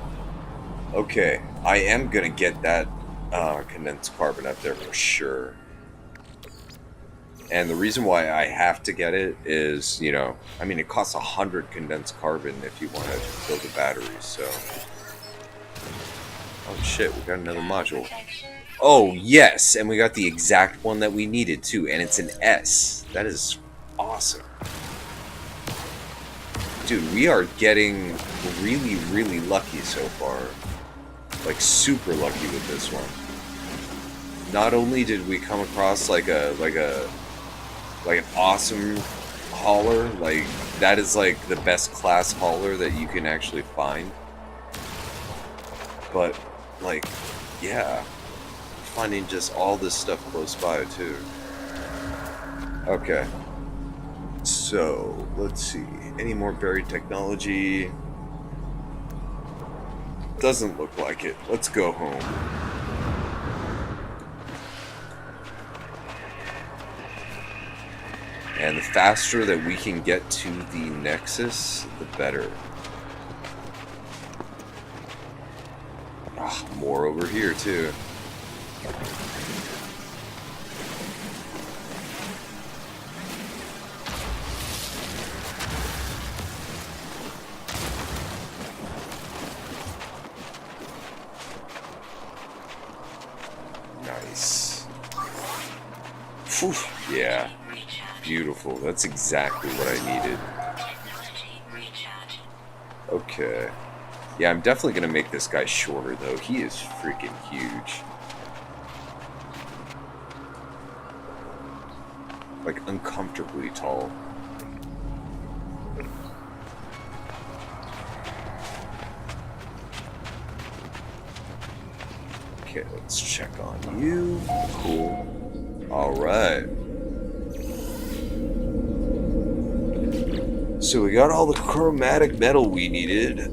S1: Okay, I am gonna get that condensed carbon up there for sure. And the reason why I have to get it is, you know, I mean, it costs 100 condensed carbon if you want to build a battery, so... Oh shit, we got another module. Oh, yes, and we got the exact one that we needed, too, and it's an S. That is awesome. Dude, we are getting really, really lucky so far. Like, super lucky with this one. Not only did we come across like an awesome hauler, like that is like the best class hauler that you can actually find. But like, yeah, finding just all this stuff close by too. Okay. So, let's see. Any more buried technology? Doesn't look like it. Let's go home. And the faster that we can get to the Nexus, the better. Ah, more over here, too. Nice. Whew, yeah. Beautiful. That's exactly what I needed. Okay. Yeah, I'm definitely going to make this guy shorter, though. He is freaking huge. Like, uncomfortably tall. Okay, let's check on you. Cool. Alright. So we got all the chromatic metal we needed.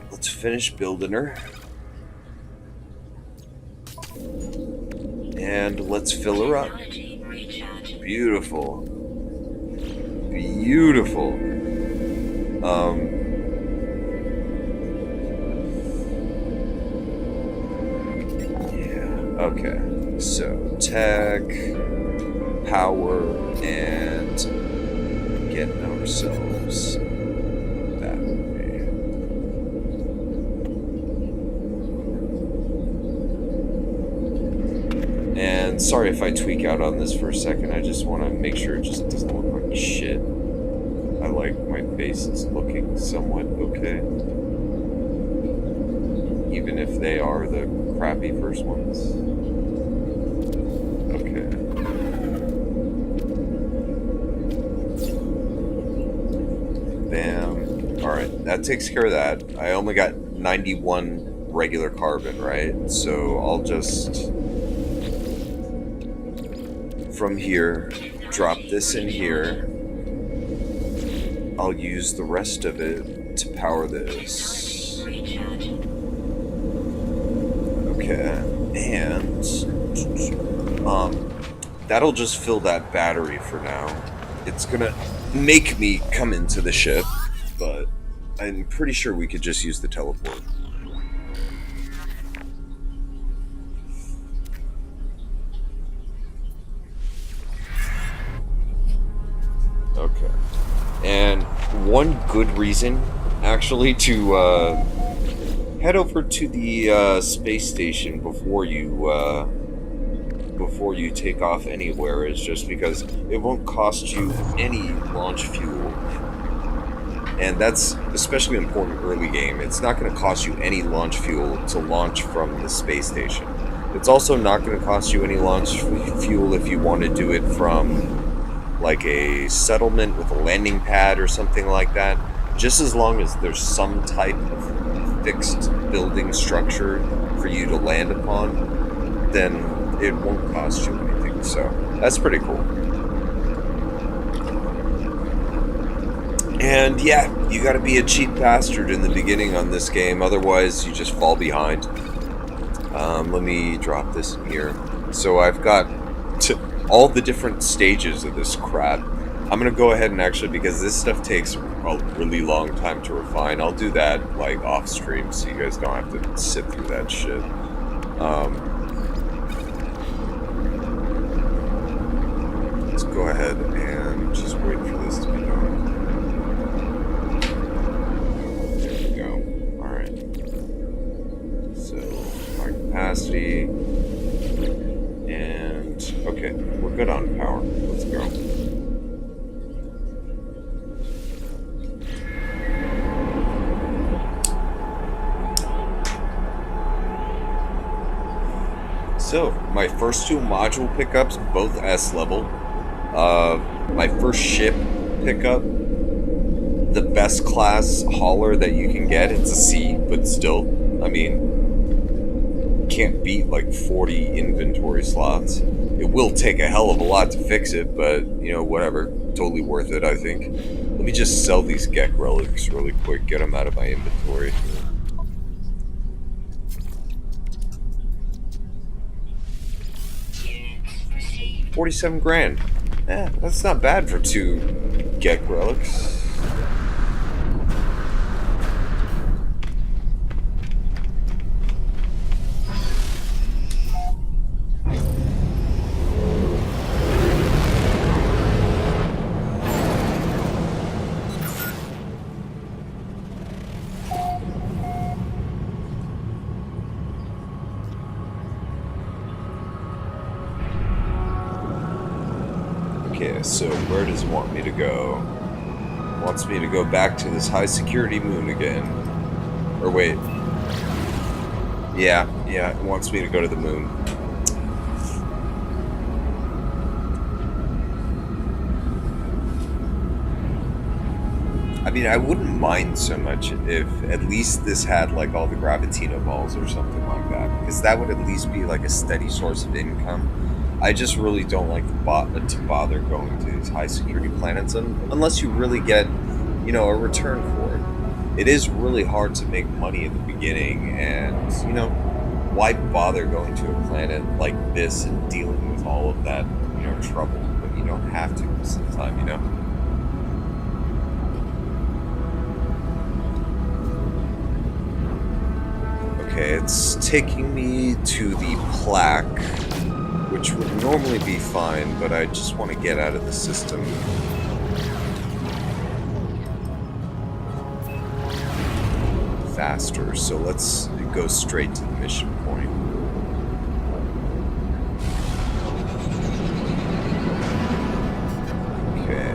S1: Let's finish building her. And let's fill her up. Beautiful. Beautiful. Yeah, okay. So, tech, power, and getting ourselves that way. And sorry if I tweak out on this for a second, I just want to make sure it just doesn't look like shit. I like my base is looking somewhat okay. Even if they are the crappy first ones. Okay. Bam. Alright, that takes care of that. I only got 91 regular carbon, right? So I'll just, from here, drop this in here. I'll use the rest of it to power this. Okay, and that'll just fill that battery for now. It's gonna make me come into the ship, but I'm pretty sure we could just use the teleport. Okay. And one good reason, actually, to head over to the space station before you take off anywhere is just because it won't cost you any launch fuel. And that's especially important early game. It's not going to cost you any launch fuel to launch from the space station. It's also not going to cost you any launch fuel if you want to do it from, like a settlement with a landing pad or something like that, just as long as there's some type of fixed building structure for you to land upon, then it won't cost you anything. So that's pretty cool. And yeah, you gotta be a cheap bastard in the beginning on this game, otherwise you just fall behind. Let me drop this in here. So I've got all the different stages of this crap. I'm gonna go ahead and actually, because this stuff takes a really long time to refine, I'll do that like off stream so you guys don't have to sit through that shit. Let's go ahead and just wait for this to be done. There we go. Alright. So, our capacity. And, okay, we're good on power. Let's go. So, my first two module pickups, both S level. My first ship pickup, the best class hauler that you can get. It's a C, but still, I mean, can't beat like 40 inventory slots. It will take a hell of a lot to fix it, but, you know, whatever. Totally worth it, I think. Let me just sell these Gek relics really quick, get them out of my inventory. 47 grand. That's not bad for 2 Gek relics. Okay, so where does it want me to go? It wants me to go back to this high security moon again. Or wait. Yeah, it wants me to go to the moon. I mean, I wouldn't mind so much if at least this had like all the Gravitino balls or something like that, because that would at least be like a steady source of income. I just really don't like to bother going to these high security planets unless you really get, you know, a return for it. It is really hard to make money in the beginning, and, you know, why bother going to a planet like this and dealing with all of that, you know, trouble when you don't have to most of the time, you know? Okay, it's taking me to the plaque, which would normally be fine, but I just want to get out of the system. Faster, so let's go straight to the mission point. Okay.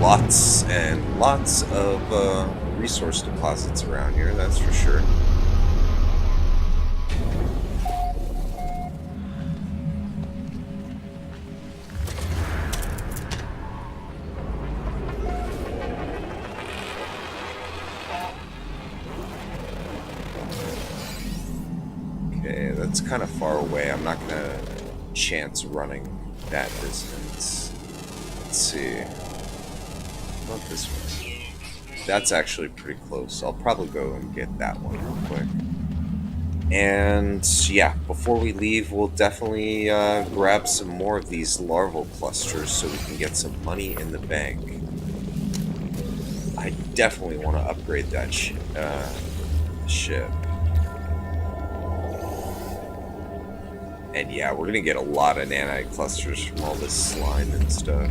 S1: Lots and lots of resource deposits around here, that's for sure. Okay, that's kind of far away. I'm not gonna chance running that distance. Let's see. Not this one. That's actually pretty close. I'll probably go and get that one real quick. And yeah, before we leave, we'll definitely grab some more of these larval clusters so we can get some money in the bank. I definitely want to upgrade that ship. And yeah, we're gonna get a lot of nanite clusters from all this slime and stuff.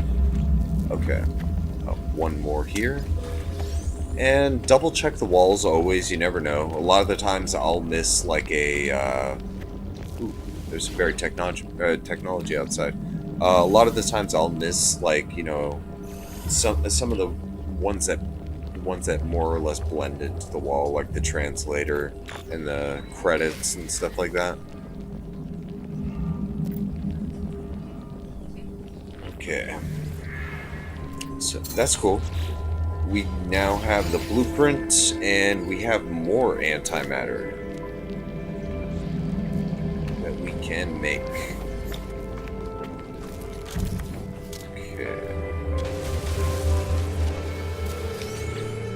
S1: Okay. One more here. And double check the walls always, you never know. A lot of the times I'll miss like a... ooh, there's very technology outside. A lot of the times I'll miss, like, you know, some of the ones that more or less blend into the wall, like the translator and the credits and stuff like that. Okay. So that's cool. We now have the blueprint, and we have more antimatter that we can make. Okay.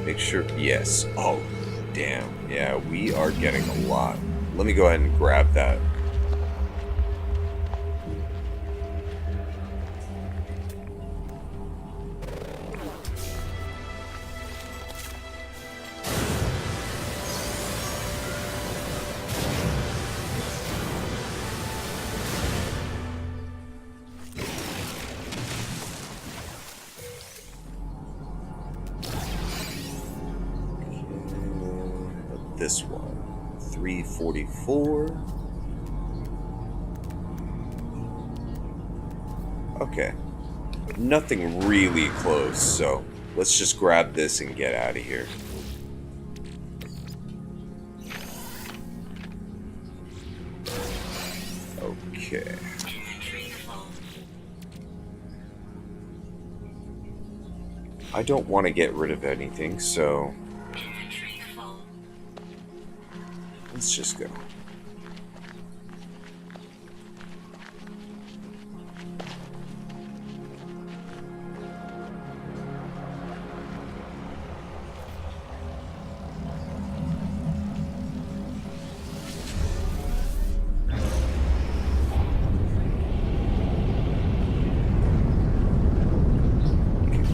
S1: Make sure, yes. Oh, damn. Yeah, we are getting a lot. Let me go ahead and grab that. This one, 344. Okay, nothing really close, so let's just grab this and get out of here. Okay. I don't want to get rid of anything, so let's just go.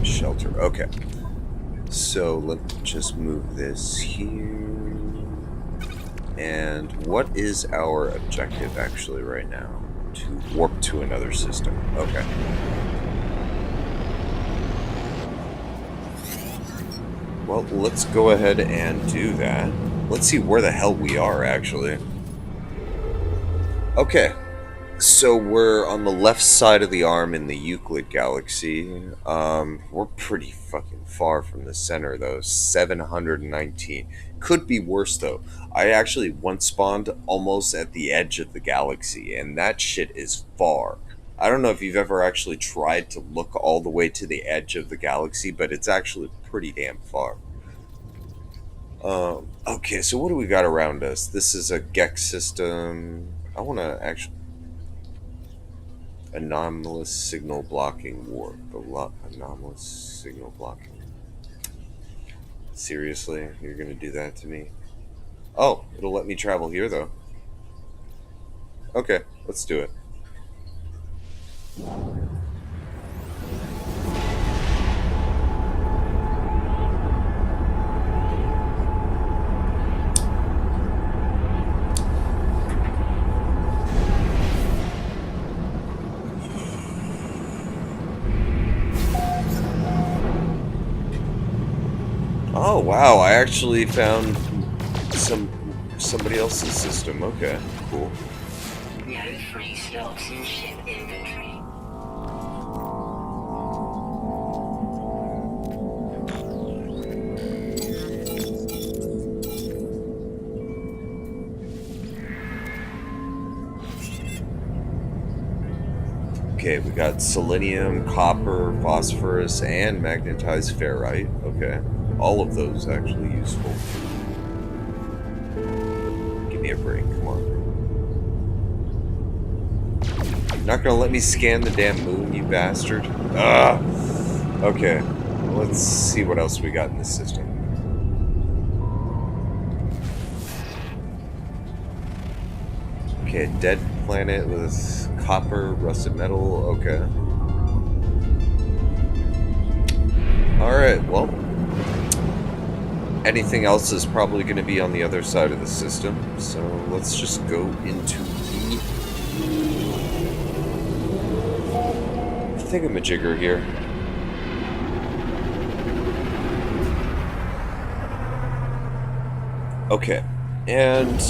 S1: Shelter. Okay. So let's just move this here. And what is our objective actually right now? To warp to another system. Okay. Well, let's go ahead and do that. Let's see where the hell we are actually. Okay. So we're on the left side of the arm in the Euclid galaxy. We're pretty fucking far from the center though. 719. Could be worse though. I actually once spawned almost at the edge of the galaxy, and that shit is far. I don't know if you've ever actually tried to look all the way to the edge of the galaxy, but it's actually pretty damn far. Okay, so what do we got around us? This is a Gex system. I want to actually... Anomalous signal blocking warp. Anomalous signal blocking. Seriously? You're gonna do that to me? Oh, it'll let me travel here though. Okay, let's do it. Oh wow, I actually found somebody else's system. Okay, cool.
S2: No free slots in ship inventory.
S1: Okay, we got selenium, copper, phosphorus, and magnetized ferrite. Okay. All of those actually useful. Give me a break, come on. You're not gonna let me scan the damn moon, you bastard? Ugh! Okay, let's see what else we got in this system. Okay, dead planet with copper, rusted metal, okay. Alright, well. Anything else is probably going to be on the other side of the system, so let's just go into the thingamajigger here. Okay, and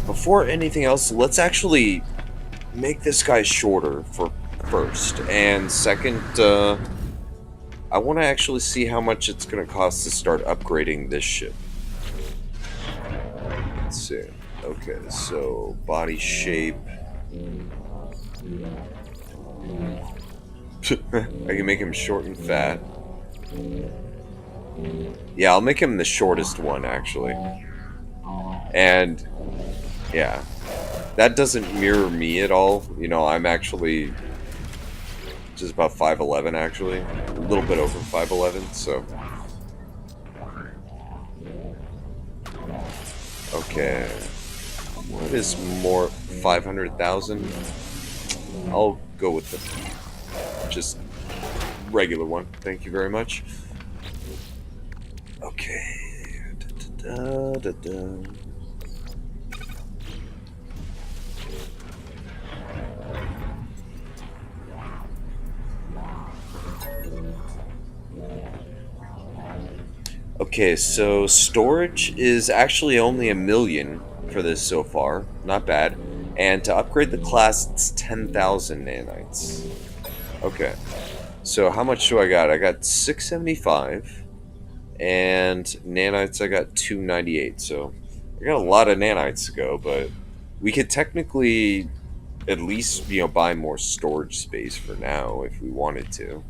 S1: before anything else, let's actually make this guy shorter for first, and second, I want to actually see how much it's going to cost to start upgrading this ship. Let's see. Okay, so body shape. I can make him short and fat. Yeah, I'll make him the shortest one, actually. And, yeah. That doesn't mirror me at all. You know, I'm actually just about 5'11", actually. A little bit over 5'11", so... Okay. What is more? 500,000? I'll go with the just regular one. Thank you very much. Okay. Da, da, da, da. Okay, so storage is actually only 1,000,000 for this so far. Not bad. And to upgrade the class, it's 10,000 nanites. Okay. So how much do I got? I got 675. And nanites, I got 298. So I got a lot of nanites to go, but we could technically at least, you know, buy more storage space for now if we wanted to.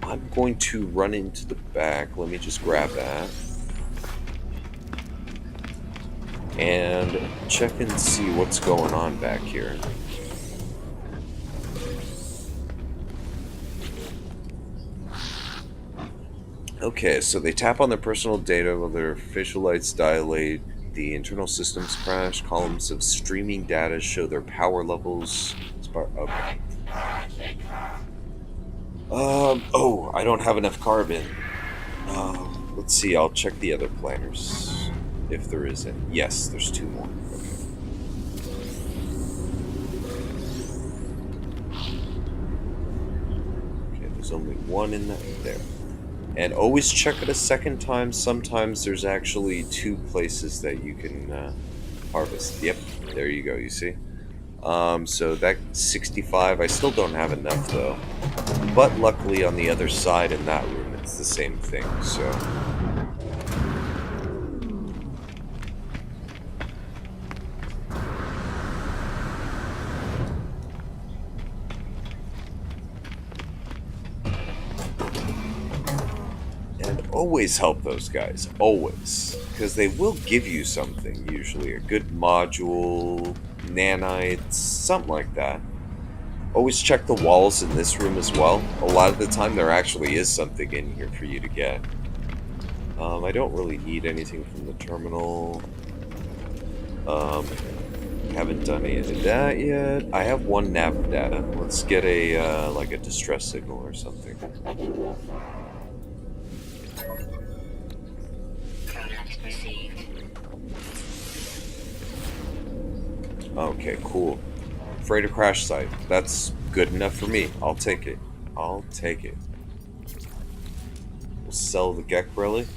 S1: I'm going to run into the back. Let me just grab that. And check and see what's going on back here. Okay, so they tap on their personal data while their facial lights dilate. The internal systems crash. Columns of streaming data show their power levels. Okay. Oh, I don't have enough carbon. Let's see, I'll check the other planners. If there is any. Yes, there's 2 more. Okay, there's only 1 in that there. And always check it a second time. Sometimes there's actually 2 places that you can harvest. Yep, there you go, you see? So that 65, I still don't have enough though. But luckily on the other side in that room, it's the same thing, so... And always help those guys, always. Because they will give you something, usually. A good module, nanites, something like that. Always check the walls in this room as well. A lot of the time there actually is something in here for you to get. I don't really need anything from the terminal. Haven't done any of that yet. I have 1 nav data. Let's get a, like a distress signal or something. Okay, cool. Freighter crash site. That's good enough for me. I'll take it. I'll take it. We'll sell the Gek Relic.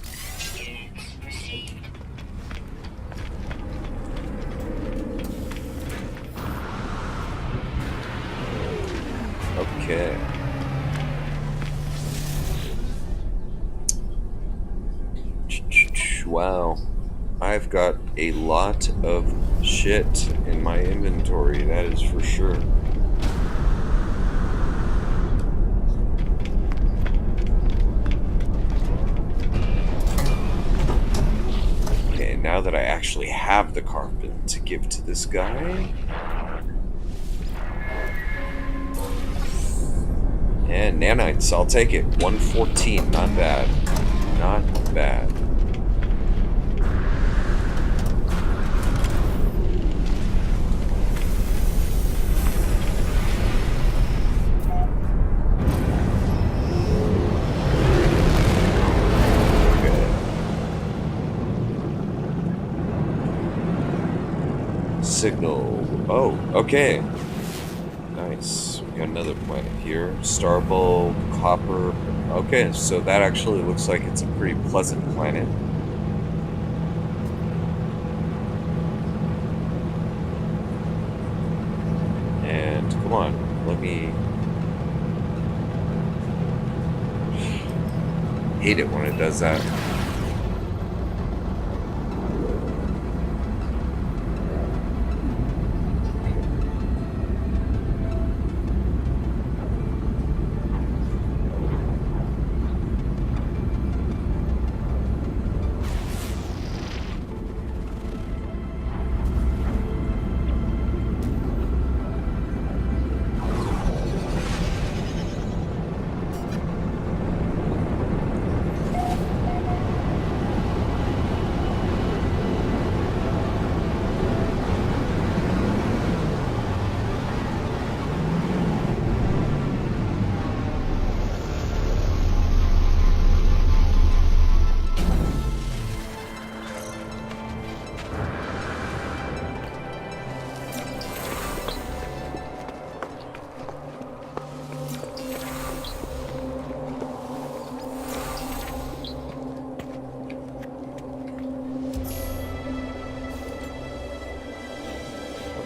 S1: Okay. Wow. I've got a lot of shit in my inventory, that is for sure. Okay, now that I actually have the carpet to give to this guy... And nanites, I'll take it. 114, not bad. Not bad. Signal. Oh, okay. Nice. We got another planet here. Star bulb, copper. Okay, so that actually looks like it's a pretty pleasant planet. And come on, let me... Hate it when it does that.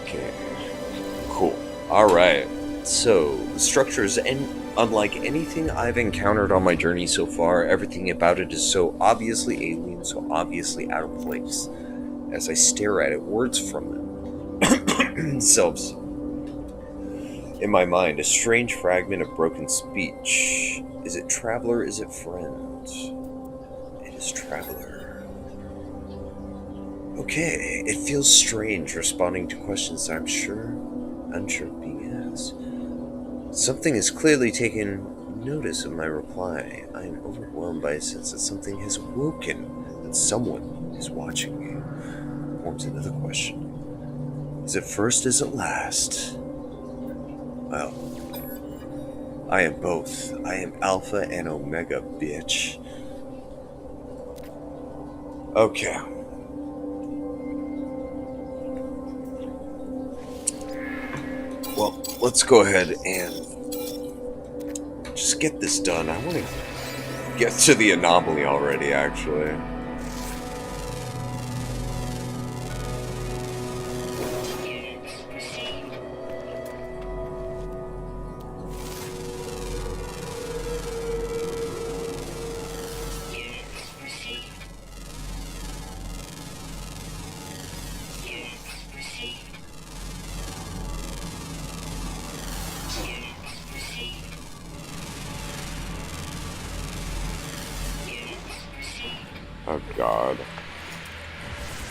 S1: Okay, cool. Alright, so the structure is unlike anything I've encountered on my journey so far. Everything about it is so obviously alien, so obviously out of place. As I stare at it, words from themselves in my mind, a strange fragment of broken speech. Is it traveler? Is it friend? It is traveler. Okay, it feels strange responding to questions I'm unsure of being asked. Something has clearly taken notice of my reply. I am overwhelmed by a sense that something has awoken, that someone is watching me. Forms another question. Is it first, is it last? Well, I am both. I am Alpha and Omega, bitch. Okay. Well, let's go ahead and just get this done. I want to get to the anomaly already, actually. Oh god.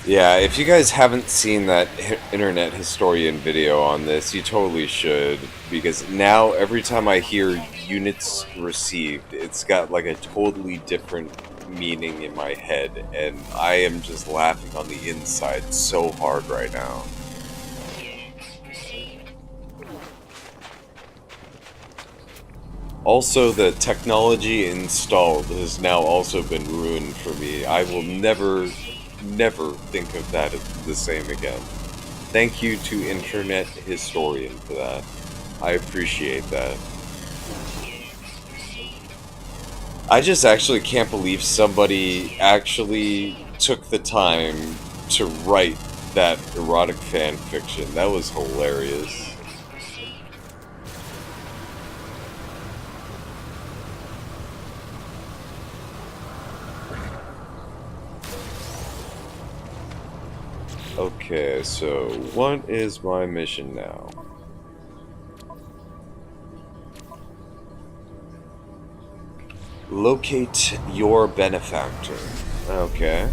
S1: Yeah, if you guys haven't seen that internet historian video on this, you totally should, because now every time I hear units received, it's got like a totally different meaning in my head, and I am just laughing on the inside so hard right now. Also, the technology installed has now also been ruined for me. I will never think of that as the same again. Thank you to Internet Historian for that. I appreciate that. I just actually can't believe somebody actually took the time to write that erotic fan fiction. That was hilarious. Okay, so what is my mission now? Locate your benefactor. Okay.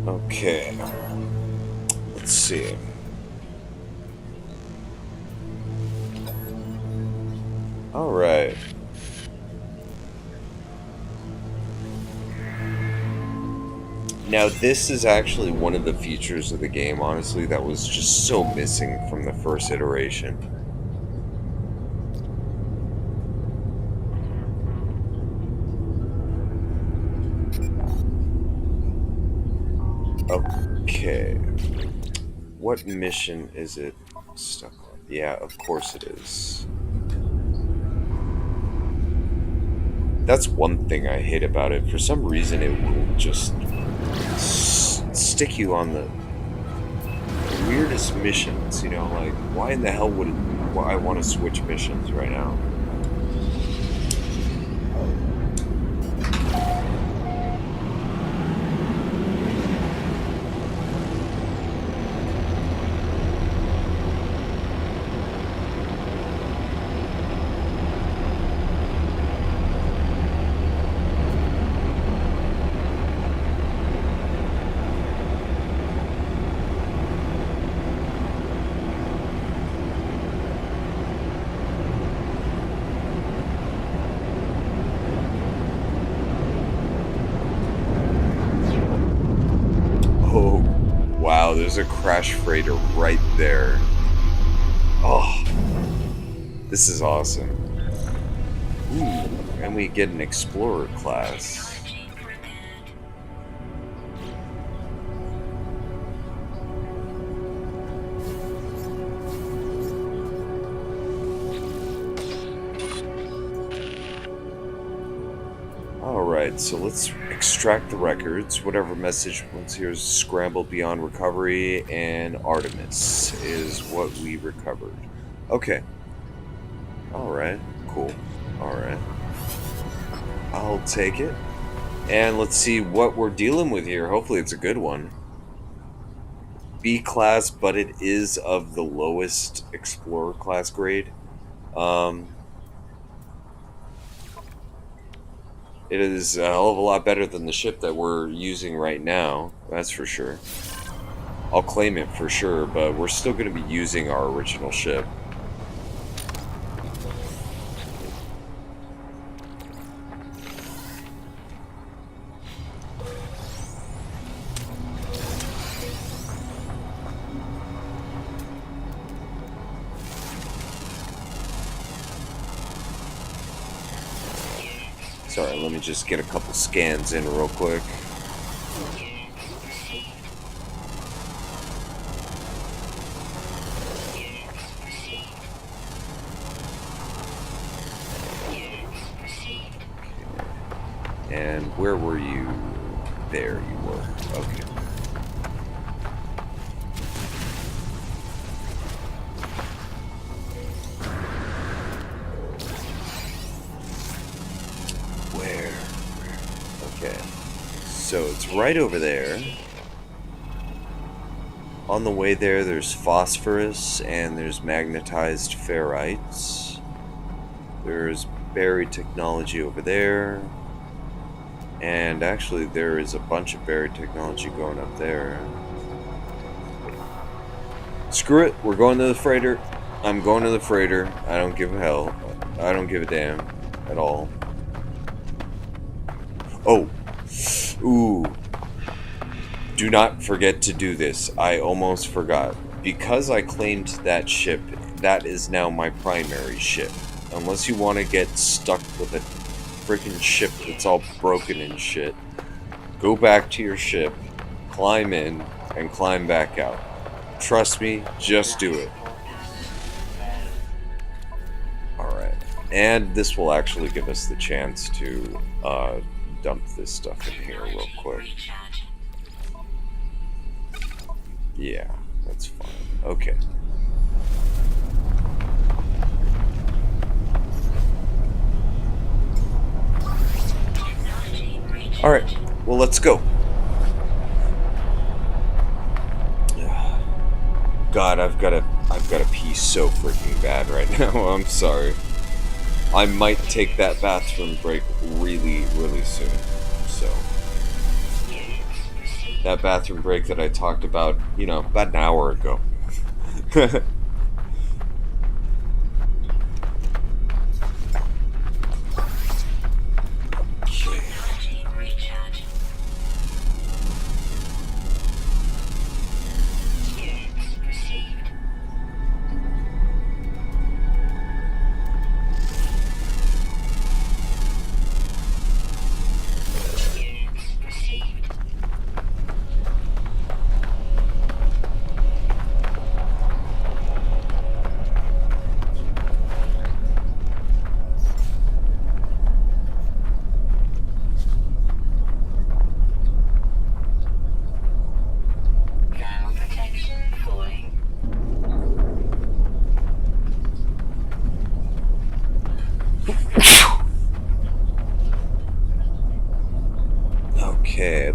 S1: Okay. Let's see. Alright. Now, this is actually one of the features of the game, honestly, that was just so missing from the first iteration. Okay. What mission is it stuck on? Yeah, of course it is. That's one thing I hate about it. For some reason, it will just stick you on the weirdest missions. You know, like, why in the hell would it, why I want to switch missions right now? Oh, wow, there's a crash freighter right there. Oh, this is awesome. Ooh, and we get an explorer class. Alright, so let's extract the records. Whatever message once here is scrambled beyond recovery, and Artemis is what we recovered. Okay. Alright, cool. Alright. I'll take it. And let's see what we're dealing with here. Hopefully it's a good one. B class, but it is of the lowest Explorer class grade. It is a hell of a lot better than the ship that we're using right now, that's for sure. I'll claim it for sure, but we're still going to be using our original ship. Sorry, let me just get a couple scans in real quick. And where were you? There you were. Okay. Where? Okay. So it's right over there. On the way there, there's phosphorus and there's magnetized ferrites. There's buried technology over there. And actually, there is a bunch of buried technology going up there. Screw it, we're going to the freighter. I'm going to the freighter. I don't give a hell. I don't give a damn at all. Oh. Ooh. Do not forget to do this. I almost forgot. Because I claimed that ship, that is now my primary ship. Unless you want to get stuck with a freaking ship that's all broken and shit, go back to your ship, climb in, and climb back out. Trust me, just do it. Alright. And this will actually give us the chance to dump this stuff in here real quick. Yeah, that's fine. Okay. Alright, well, let's go. God, I've got to pee so freaking bad right now. I'm sorry. I might take that bathroom break really, really soon. So, that bathroom break that I talked about, you know, about an hour ago.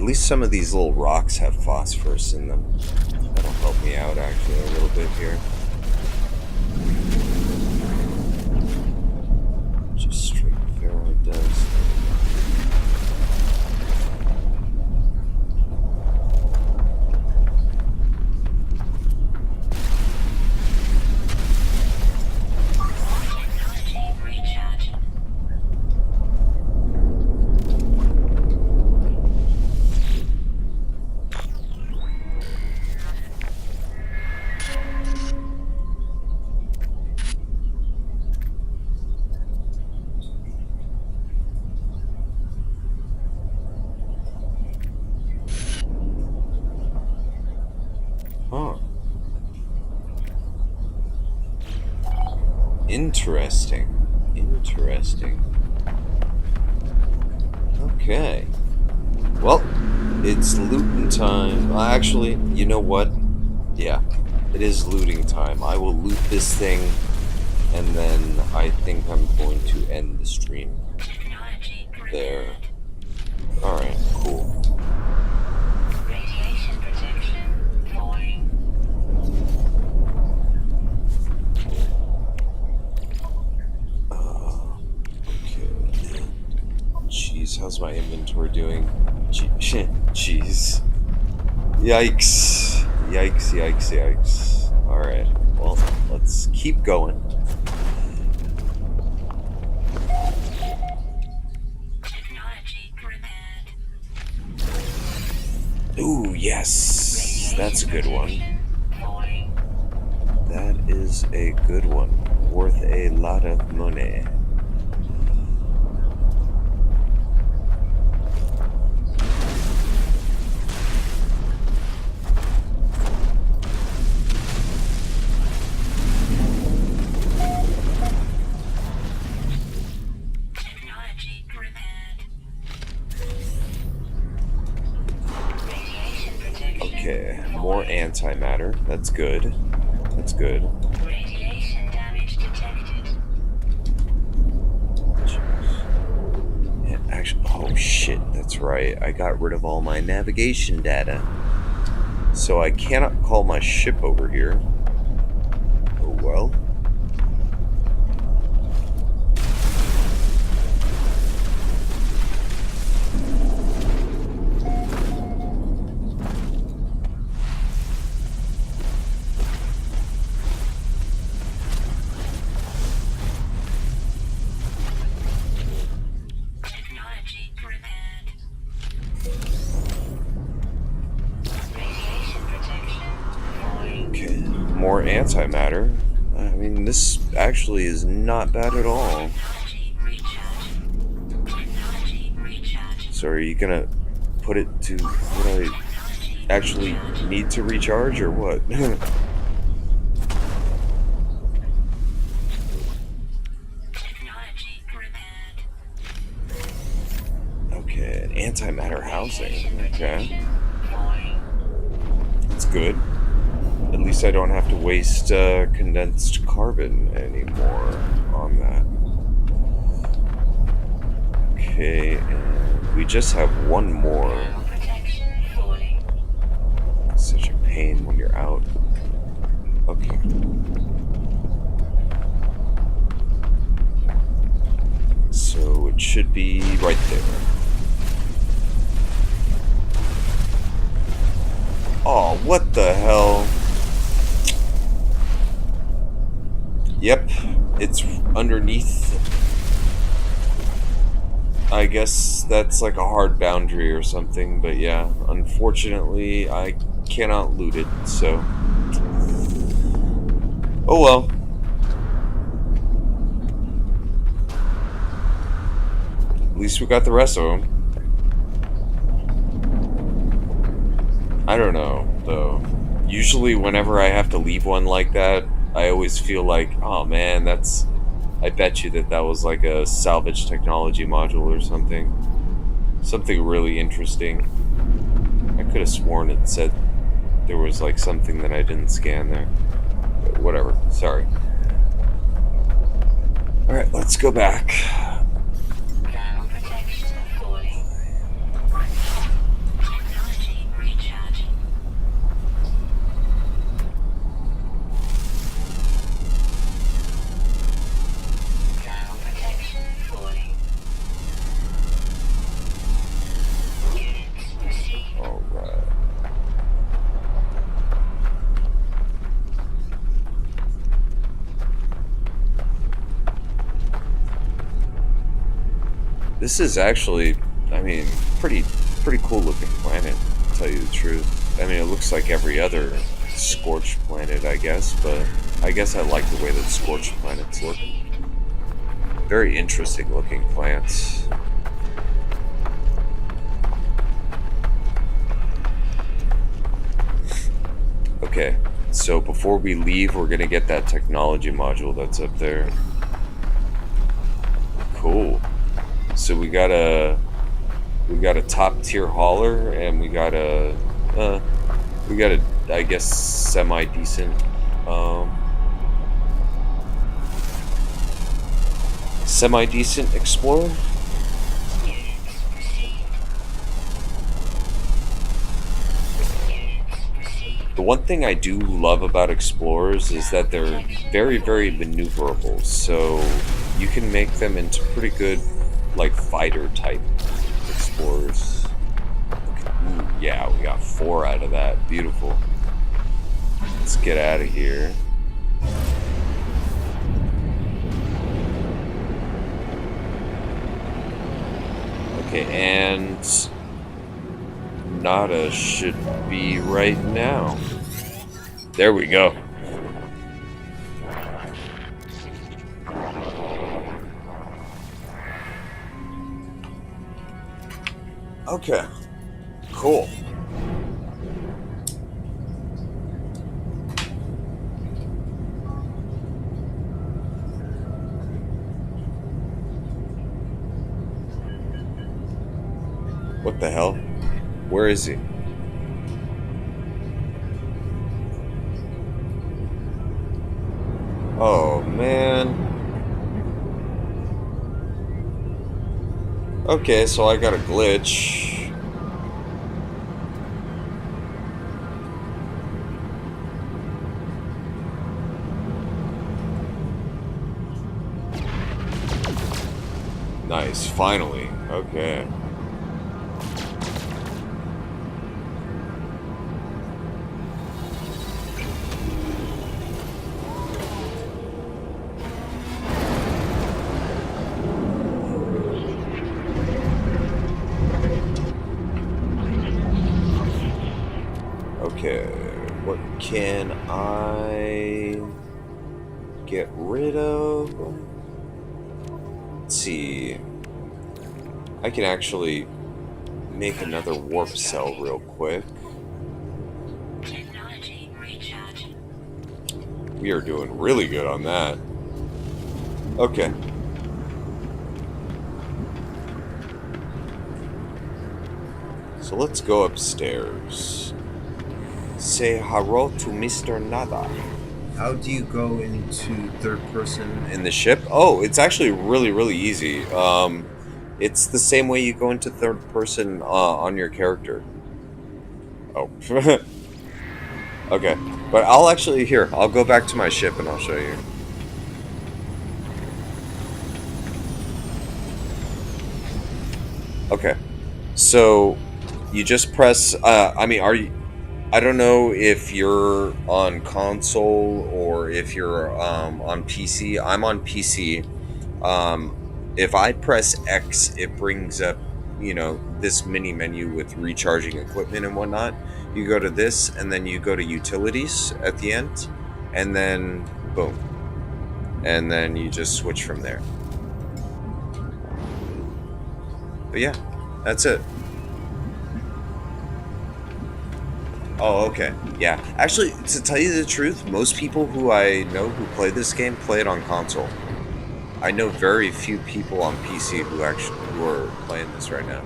S1: least some of these little rocks have phosphorus in them. That'll help me out actually a little bit here. Just straight ferrite does. Huh. Interesting. Interesting. Okay. Well, it's looting time. Actually, you know what? Yeah, it is looting time. I will loot this thing, and then I think I'm going to end the stream there. Alright, cool.
S2: Radiation protection falling.
S1: Okay. Jeez, how's my inventory doing? Jeez. Yikes. Yikes, yikes, yikes. Alright, well, let's keep going.
S2: Technology prepared.
S1: Ooh, yes. That's a good one.
S2: Falling.
S1: That is a good one. Worth a lot of money.
S2: Technology prepared. Radiation protection.
S1: Okay, more antimatter. That's good. That's good.
S2: Radiation damage detected.
S1: Yeah, actually, oh shit, that's right. I got rid of all my navigation data. So I cannot call my ship over here. Oh well.
S2: Technology prepared. Radiation protection falling.
S1: Okay, more antimatter. I mean, this actually is not bad at all.
S2: Technology recharge. Technology recharge.
S1: So are you gonna put it to what I actually need to recharge or what?
S2: Technology prepared.
S1: Okay, an antimatter housing. Okay,
S2: Falling.
S1: that's good. At least I don't have to waste condensed carbon anymore on that. Okay, and we just have one more.
S2: Protection falling.
S1: It's such a pain when you're out. Okay. So it should be right there. Oh, what the hell? Yep, it's underneath. I guess that's like a hard boundary or something, but yeah, unfortunately I cannot loot it, so. Oh well. At least we got the rest of them. I don't know, though. Usually whenever I have to leave one like that, I always feel like, oh man, that's... I bet you that was like a salvage technology module or something. Something really interesting. I could have sworn it said there was like something that I didn't scan there. But whatever, sorry. Alright, let's go back.
S2: Thermal protection falling.
S1: This is actually, I mean, pretty cool looking planet, to tell you the truth. I mean, it looks like every other scorched planet, I guess, but I guess I like the way that scorched planets look. Very interesting looking plants. Okay, so before we leave, we're gonna get that technology module that's up there. Cool. So we got a top tier hauler, and we got a I guess semi decent explorer. The one thing I do love about explorers is that they're very, very maneuverable, so you can make them into pretty good, like, fighter type explorers. Ooh, yeah, we got 4 out of that. Beautiful. Let's get out of here. Okay, and Nada should be right now. There we go. Okay, cool. What the hell? Where is he? Oh, man. Okay, so I got a glitch. Nice, finally. Okay. Okay, what can I get rid of? Let's see. I can actually make another warp cell real quick.
S2: Technology recharge.
S1: We are doing really good on that. Okay. So let's go upstairs. Say hello to Mr. Nada.
S3: How do you go into third person?
S1: In the ship? Oh, it's actually really, really easy. It's the same way you go into third person on your character. Oh. Okay. But I'll actually, here, I'll go back to my ship and I'll show you. Okay. So, you just press, I mean, I don't know if you're on console or if you're on PC. I'm on PC. If I press X, it brings up, you know, this mini menu with recharging equipment and whatnot. You go to this, and then you go to utilities at the end, and then boom. And then you just switch from there. But yeah, that's it. Oh, okay. Yeah. Actually, to tell you the truth, most people who I know who play this game play it on console. I know very few people on PC who are playing this right now.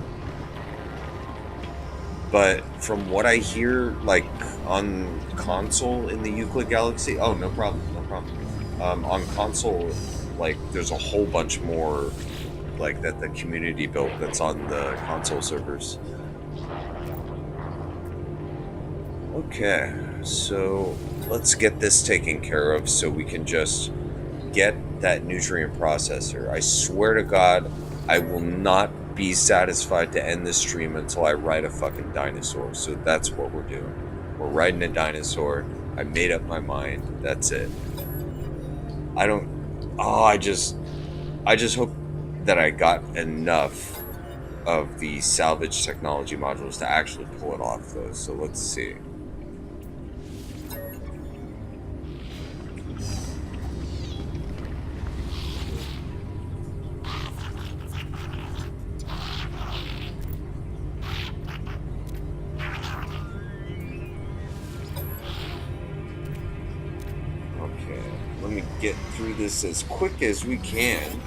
S1: But from what I hear, like on console in the Euclid Galaxy, oh, no problem, no problem. On console, like there's a whole bunch more, like that the community built that's on the console servers. Okay, so let's get this taken care of so we can just get that nutrient processor. I swear to God, I will not be satisfied to end this stream until I ride a fucking dinosaur. So that's what we're doing. We're riding a dinosaur. I made up my mind. That's it. I just hope that I got enough of the salvage technology modules to actually pull it off, though. So let's see. Okay, let me get through this as quick as we can.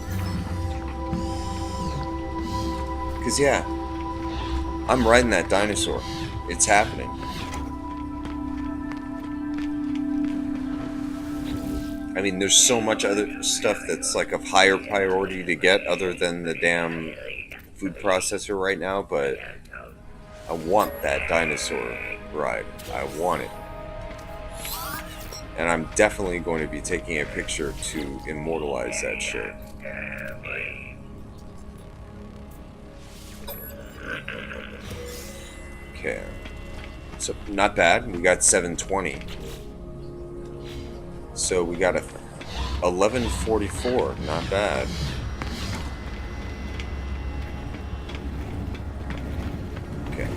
S1: Because, yeah, I'm riding that dinosaur. It's happening. I mean, there's so much other stuff that's like of higher priority to get other than the damn food processor right now, but I want that dinosaur ride. I want it. And I'm definitely going to be taking a picture to immortalize that shit. Okay. So, not bad. We got 720. So, we got a 1144. Not bad. Okay.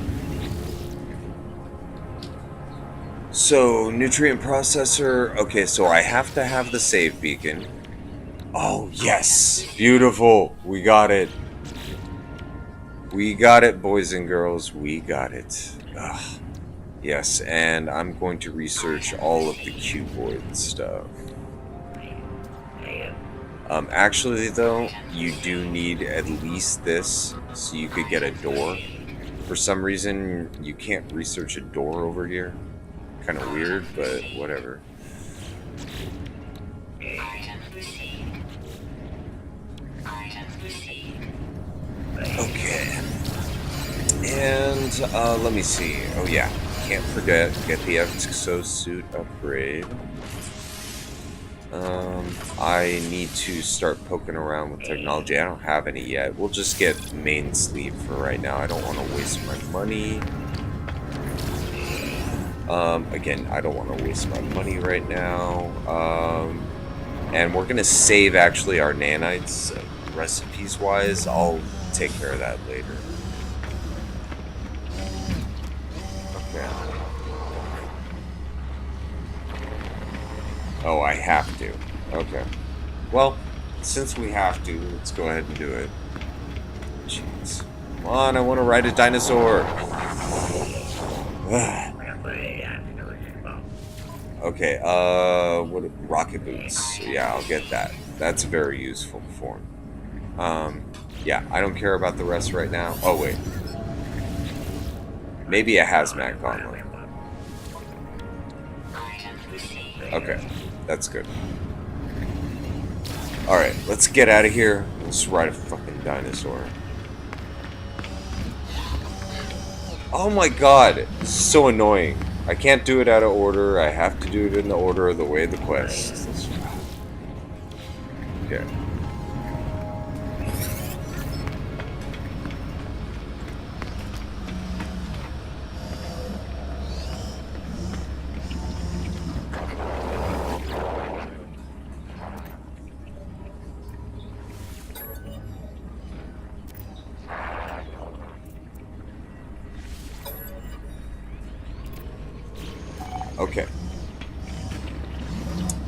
S1: So, nutrient processor. Okay, so I have to have the save beacon. Oh, yes. Beautiful. We got it. We got it, boys and girls. We got it. Ugh. Yes, and I'm going to research all of the cuboid stuff. Actually, though, you do need at least this so you could get a door. For some reason, you can't research a door over here. Kind of weird, but whatever. Okay. And, let me see. Oh, yeah. Can't forget, get the exosuit upgrade. I need to start poking around with technology. I don't have any yet. We'll just get main sleep for right now. I don't want to waste my money. Again, I don't want to waste my money right now. And we're going to save, actually, our nanites, recipes-wise. I'll take care of that later. Okay. Oh, I have to. Okay. Well, since we have to, let's go ahead and do it. Jeez. Come on, I want to ride a dinosaur. Okay, what rocket boots? Yeah, I'll get that. That's very useful form. Yeah, I don't care about the rest right now. Oh, wait. Maybe a hazmat gauntlet. Okay, that's good. Alright, let's get out of here. Let's ride a fucking dinosaur. Oh my god, this is so annoying. I can't do it out of order. I have to do it in the order of the way of the quest. Okay. Okay.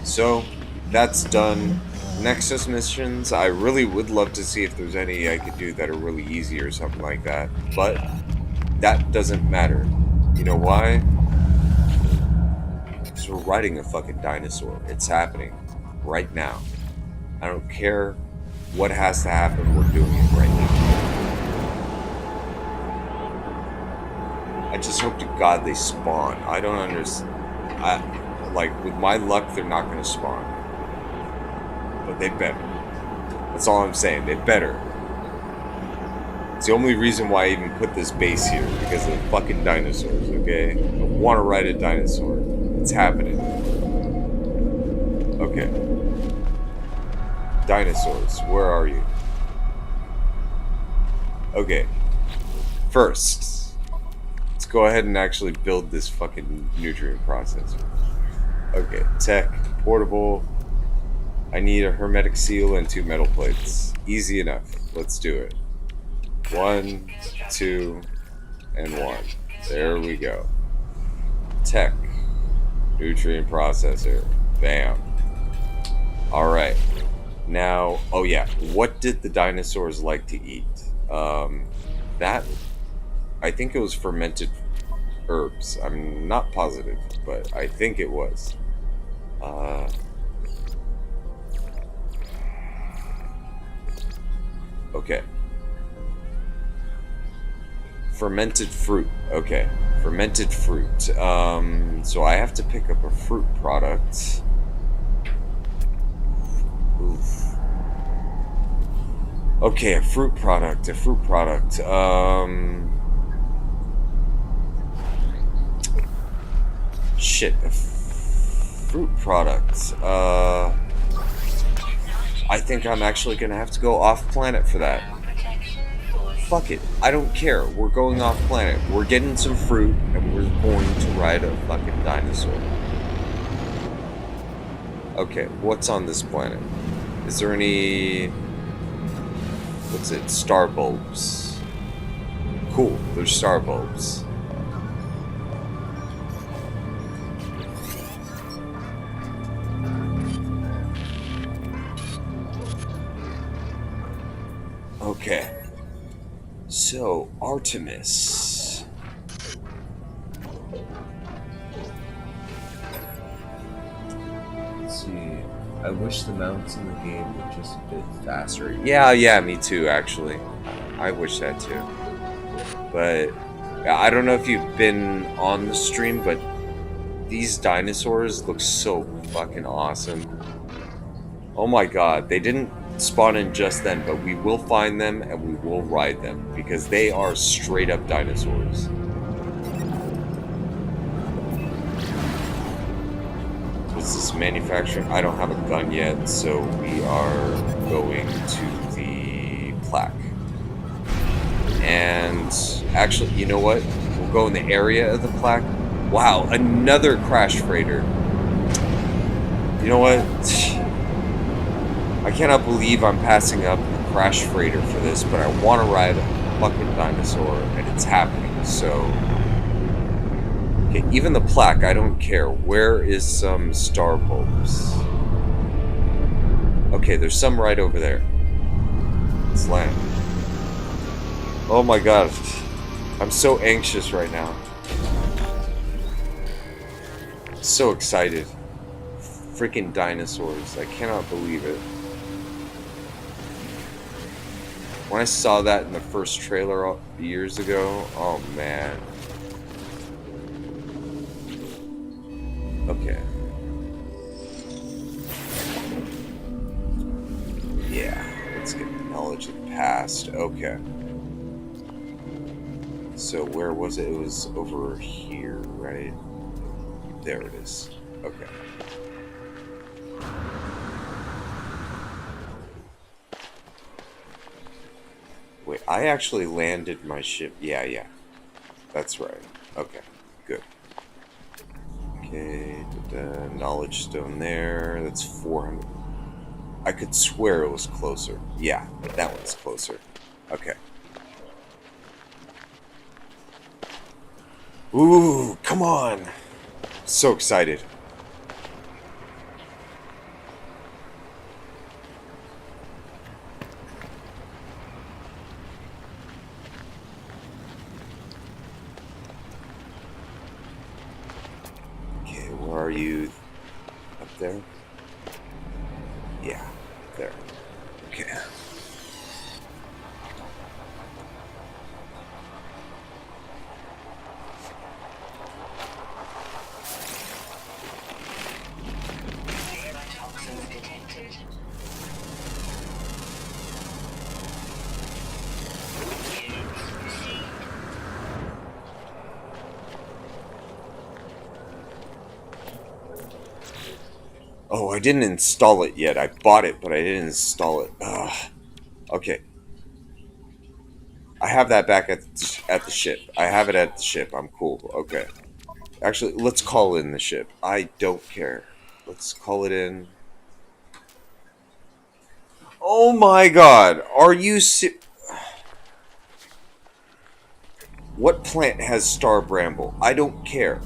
S1: So, that's done. Nexus missions, I really would love to see if there's any I could do that are really easy or something like that. But, that doesn't matter. You know why? Because we're riding a fucking dinosaur. It's happening. Right now. I don't care what has to happen, we're doing it right now. I just hope to God they spawn. I don't understand. Like, with my luck, they're not going to spawn. But they better. That's all I'm saying. They better. It's the only reason why I even put this base here. Because of the fucking dinosaurs, okay? I want to ride a dinosaur. It's happening. Okay. Dinosaurs, where are you? Okay. First, let's go ahead and actually build this fucking nutrient processor. Okay, tech, portable. I need a hermetic seal and 2 metal plates. Easy enough. Let's do it. 1, 2, and 1. There we go. Tech. Nutrient processor. Bam. Alright. Now, oh yeah, what did the dinosaurs like to eat? That, I think it was fermented herbs. I'm not positive, but I think it was. Okay. Fermented fruit. Okay. Fermented fruit. So I have to pick up a fruit product. Oof. Okay, a fruit product. Shit, a fruit product. I think I'm actually gonna have to go off planet for that. Fuck it, I don't care. We're going off planet. We're getting some fruit, and we're going to ride a fucking dinosaur. Okay, what's on this planet? Is there any... What's it? Star bulbs. Cool, there's star bulbs. Okay. So, Artemis.
S3: Let's see. I wish the mounts in the game were just a bit faster.
S1: Yeah, me too, actually. I wish that too. But I don't know if you've been on the stream, but these dinosaurs look so fucking awesome. Oh my god, they didn't spawn in just then, but we will find them and we will ride them because they are straight up dinosaurs. What's this manufacturing? I don't have a gun yet, so we are going to the plaque. And actually, you know what? We'll go in the area of the plaque. Wow, another crash freighter. You know what? I cannot believe I'm passing up a crash freighter for this, but I want to ride a fucking dinosaur, and it's happening, so... Okay, even the plaque, I don't care. Where is some star bulbs? Okay, there's some right over there. Let's land. Oh my god. I'm so anxious right now. So excited. Freaking dinosaurs. I cannot believe it. When I saw that in the first trailer years ago, oh man. Okay. Yeah, let's get the knowledge of the past. Okay. So where was it? It was over here, right? There it is. Okay. Wait, I actually landed my ship. Yeah. That's right. Okay, good. Okay, the knowledge stone there. That's 400. I could swear it was closer. Yeah, that one's closer. Okay. Ooh, come on! So excited. Okay, where are you? Up there? Yeah, there. Okay.
S2: Toxins detected.
S1: Oh, I didn't install it yet. I bought it, but I didn't install it. Ugh. Okay. I have that back at the ship. I have it at the ship. I'm cool. Okay. Actually, let's call in the ship. I don't care. Let's call it in. Oh my god, are you What plant has star bramble? I don't care.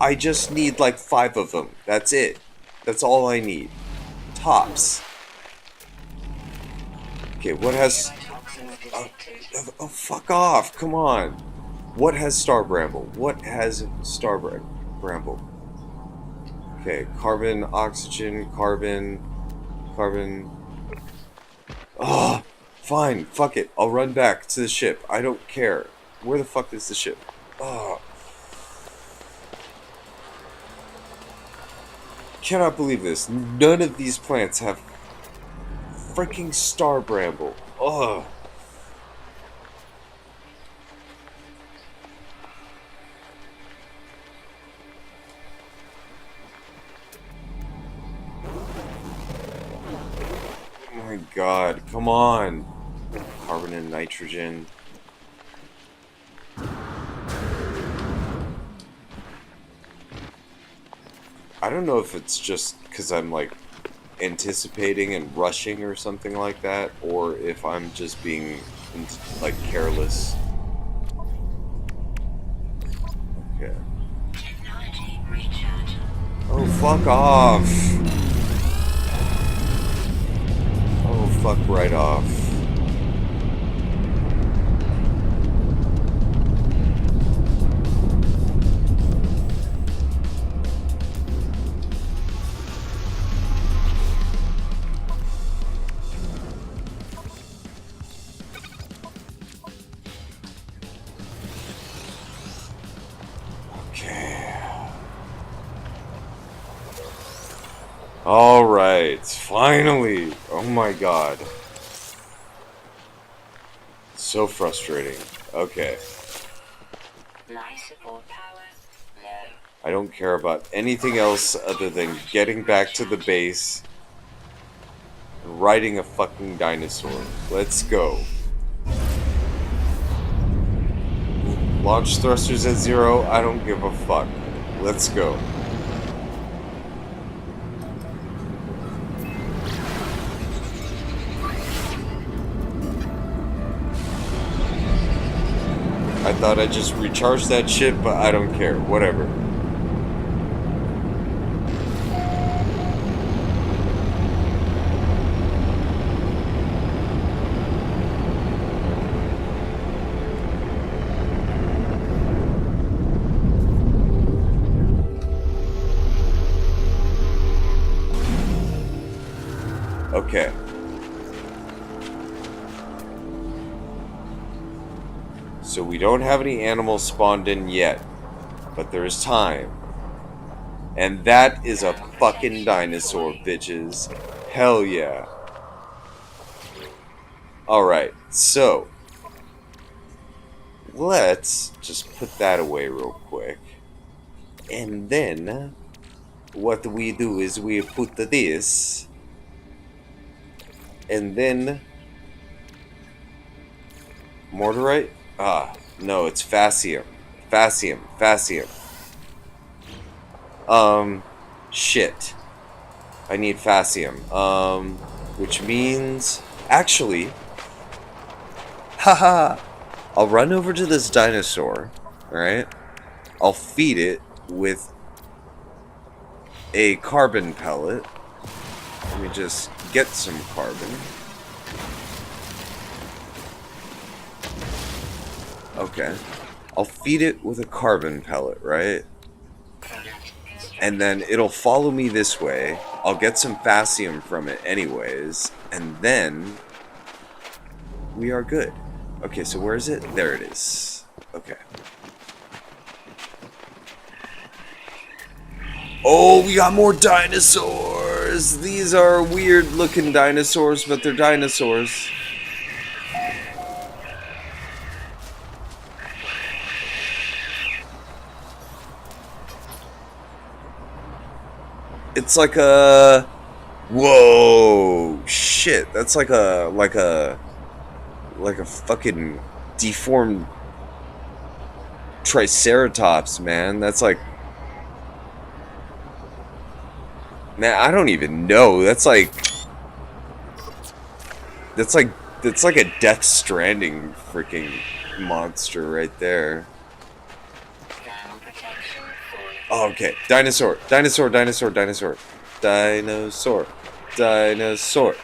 S1: I just need like 5 of them. That's it. That's all I need. Tops. Okay, what has... Oh, fuck off. Come on. What has star bramble? What has star bramble? Okay, carbon, oxygen, carbon, carbon... Oh, fine. Fuck it. I'll run back to the ship. I don't care. Where the fuck is the ship? Oh. Cannot believe this. None of these plants have freaking star bramble. Ugh. Oh my god, come on. Carbon and nitrogen. I don't know if it's just because I'm like anticipating and rushing or something like that, or if I'm just being like careless. Okay.
S2: Technology recharge.
S1: Oh, fuck off. Oh, fuck right off. Alright, finally! Oh my god. So frustrating. Okay.
S2: Life support power low.
S1: I don't care about anything else other than getting back to the base and riding a fucking dinosaur. Let's go. Launch thrusters at 0, I don't give a fuck. Let's go. I thought I'd just recharge that ship, but I don't care. Whatever. Okay. So we don't have any animals spawned in yet, but there is time. And that is a fucking dinosaur, bitches. Hell yeah. Alright, so let's just put that away real quick. And then what we do is we put this, and then mortarite? Ah, no, it's fascium. Fascium. Shit. I need fascium. Which means... Actually... Haha! I'll run over to this dinosaur, alright? I'll feed it with a carbon pellet. Let me just get some carbon. Okay. I'll feed it with a carbon pellet, right? And then it'll follow me this way. I'll get some fascium from it anyways. And then we are good. Okay, so where is it? There it is. Okay. Oh, we got more dinosaurs! These are weird looking dinosaurs, but they're dinosaurs. It's like a... Whoa! Shit, that's like a fucking deformed Triceratops, man. That's like... Man, I don't even know. That's like... That's like a Death Stranding freaking monster right there.
S2: Thermal protection fully.
S1: Oh, okay. Dinosaur. Dinosaur. Dinosaur. Dinosaur. Dinosaur. Dinosaur.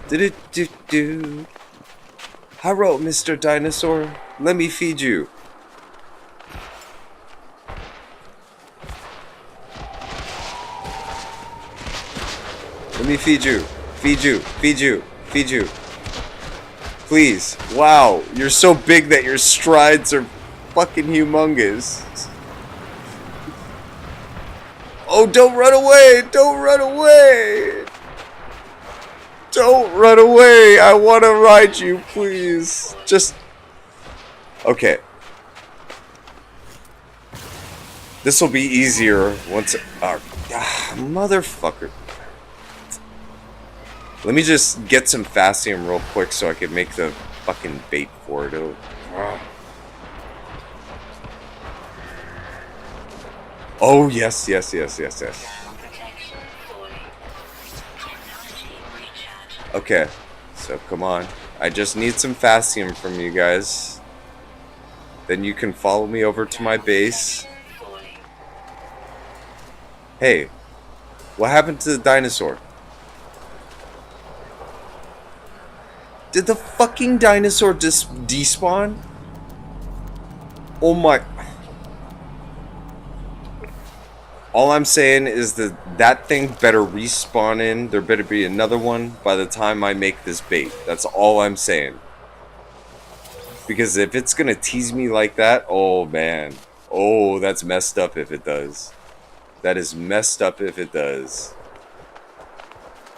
S1: Do-do-do-do. Hello, Mr. Dinosaur. Let me feed you. Let me feed you. Feed you. Feed you. Feed you. Please. Wow. You're so big that your strides are fucking humongous. Oh, don't run away! Don't run away! Don't run away! I want to ride you, please. Just... Okay. This will be easier once... motherfucker. Let me just get some Fastium real quick so I can make the fucking bait for it. Oh, yes, yes, yes, yes, yes.
S2: Thermal protection fully. Technology recharge.
S1: Okay, so come on. I just need some Fastium from you guys. Then you can follow me over to my base.
S2: Fully.
S1: Hey, what happened to the dinosaur? Did the fucking dinosaur just despawn? Oh my... All I'm saying is that thing better respawn in. There better be another one by the time I make this bait. That's all I'm saying. Because if it's gonna tease me like that, oh man. Oh, that's messed up if it does. That is messed up if it does.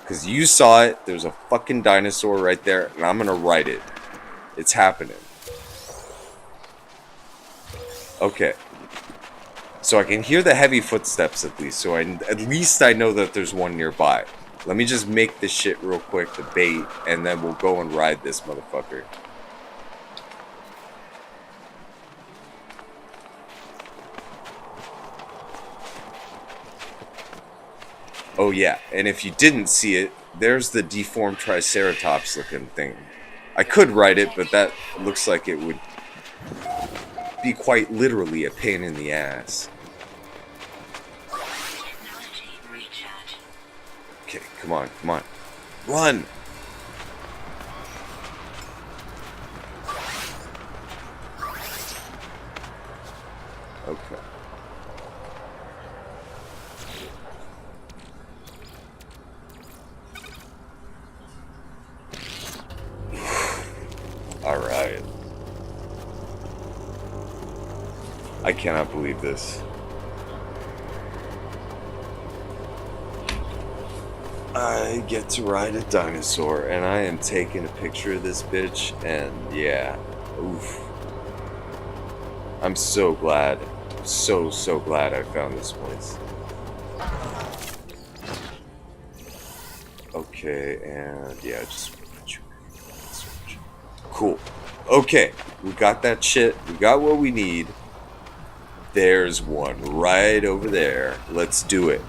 S1: Because you saw it, there's a fucking dinosaur right there, and I'm gonna ride it. It's happening. Okay. So I can hear the heavy footsteps at least, so at least I know that there's one nearby. Let me just make this shit real quick, the bait, and then we'll go and ride this motherfucker. Oh yeah, and if you didn't see it, there's the deformed Triceratops looking thing. I could ride it, but that looks like it would be quite literally a pain in the ass.
S2: Technology recharge.
S1: Okay, come on, come on. Run! Okay. Alright. I cannot believe this. I get to ride a dinosaur, and I am taking a picture of this bitch, and yeah. Oof. I'm so glad. So glad I found this place. Okay, and yeah, just... Cool. Okay, we got that shit. We got what we need. There's one right over there. Let's do it.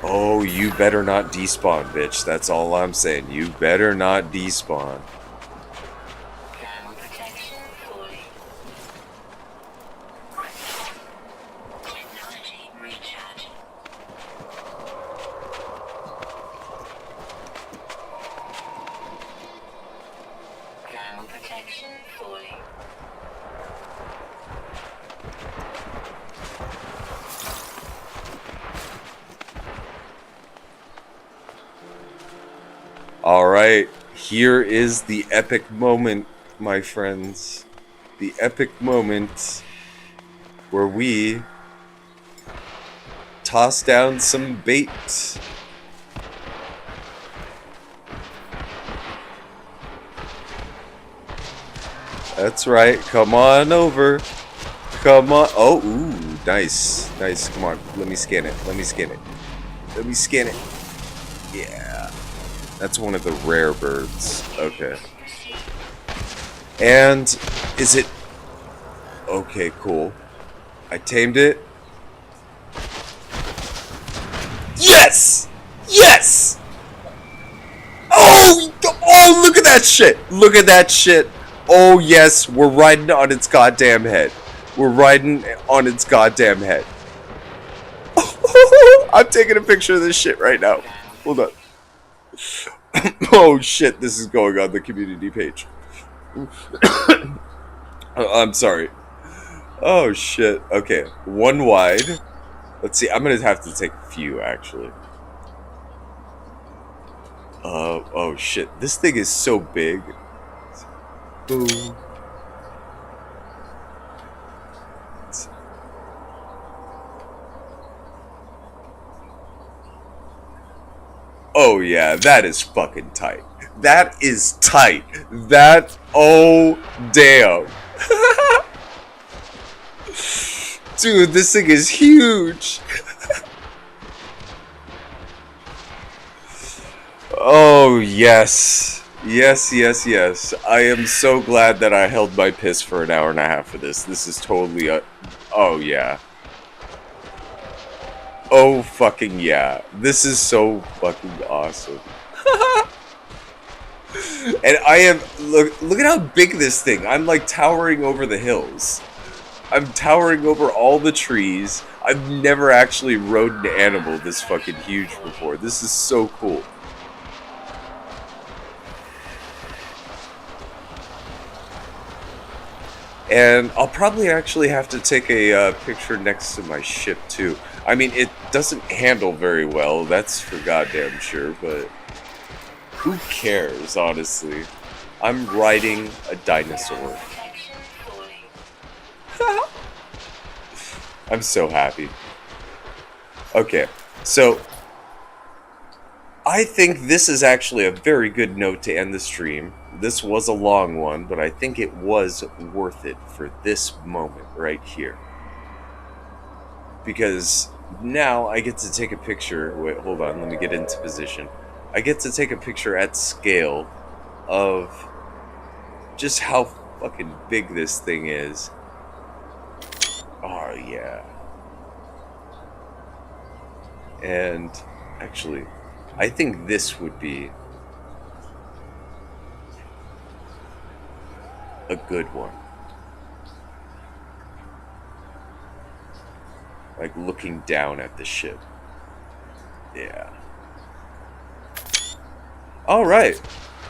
S1: Oh, you better not despawn, bitch. That's all I'm saying. You better not despawn.
S2: Thermal protection fully. Technology recharge. Thermal protection fully.
S1: Alright, here is the epic moment, my friends. The epic moment where we toss down some bait. That's right, come on over. Come on. Oh, ooh, nice. Nice, come on. Let me scan it. Let me scan it. Let me scan it. Yeah. That's one of the rare birds. Okay. And is it... Okay, cool. I tamed it. Yes! Yes! Oh, look at that shit! Look at that shit! Oh yes, we're riding on its goddamn head. We're riding on its goddamn head. I'm taking a picture of this shit right now. Hold on. Oh shit, this is going on the community page. I'm sorry. Oh shit. Okay, one wide. Let's see. I'm gonna have to take a few actually. Oh shit. This thing is so big. Boom. Oh yeah, that is fucking tight. That is tight. That, oh damn. Dude, this thing is huge. Oh yes. Yes, yes, yes. I am so glad that I held my piss for an hour and a half for this. This is totally oh yeah. Oh fucking yeah. This is so fucking awesome. And I am look at how big this thing. I'm like towering over the hills. I'm towering over all the trees. I've never actually rode an animal this fucking huge before. This is so cool. And I'll probably actually have to take a picture next to my ship too. I mean, it doesn't handle very well, that's for goddamn sure, but who cares, honestly? I'm riding a dinosaur. I'm so happy. Okay, so I think this is actually a very good note to end the stream. This was a long one, but I think it was worth it for this moment right here. Because now I get to take a picture. Wait, hold on, let me get into position. I get to take a picture at scale of just how fucking big this thing is. Oh, yeah. And actually, I think this would be a good one. Like looking down at the ship. Yeah. Alright.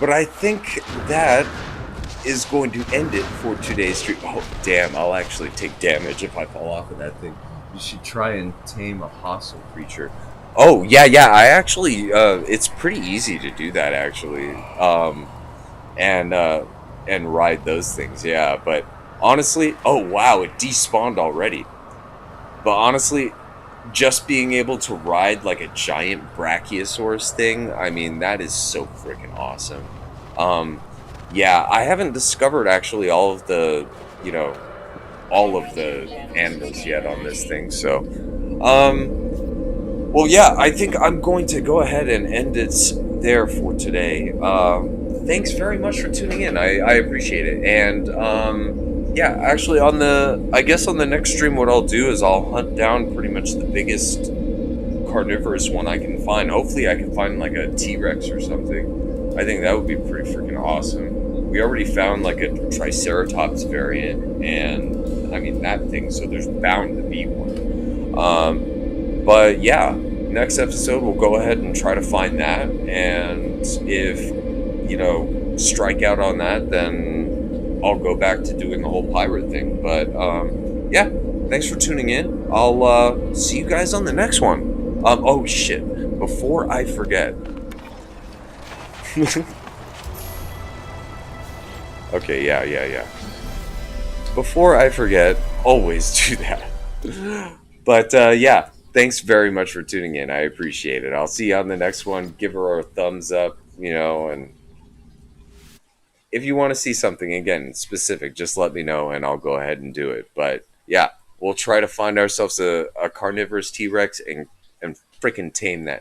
S1: But I think that is going to end it for today's stream. Oh, damn. I'll actually take damage if I fall off of that thing.
S3: You should try and tame a hostile
S1: Creature. Oh, yeah, yeah. I actually, it's pretty easy to do that, actually. And ride those things, yeah. But honestly, oh, wow. It despawned already. But honestly, just being able to ride like a giant brachiosaurus thing, I mean, that is so freaking awesome. Yeah, I haven't discovered actually all of the, all of the animals yet on this thing, so, well, yeah, I think I'm going to go ahead and end it there for today. Thanks very much for tuning in. I appreciate it. And, yeah, actually I guess on the next stream what I'll do is I'll hunt down pretty much the biggest carnivorous one I can find. Hopefully I can find like a T-Rex or something. I think that would be pretty freaking awesome. We already found like a Triceratops variant, and I mean that thing, so there's bound to be one. But yeah, next episode we'll go ahead and try to find that, and if, strike out on that, then I'll go back to doing the whole pirate thing. But yeah, thanks for tuning in. I'll see you guys on the next one. Oh shit, before I forget. Okay, yeah. Before I forget, always do that. But yeah, thanks very much for tuning in. I appreciate it. I'll see you on the next one. Give her a thumbs up, and if you want to see something, again, specific, just let me know and I'll go ahead and do it. But yeah, we'll try to find ourselves a carnivorous T-Rex and freaking tame that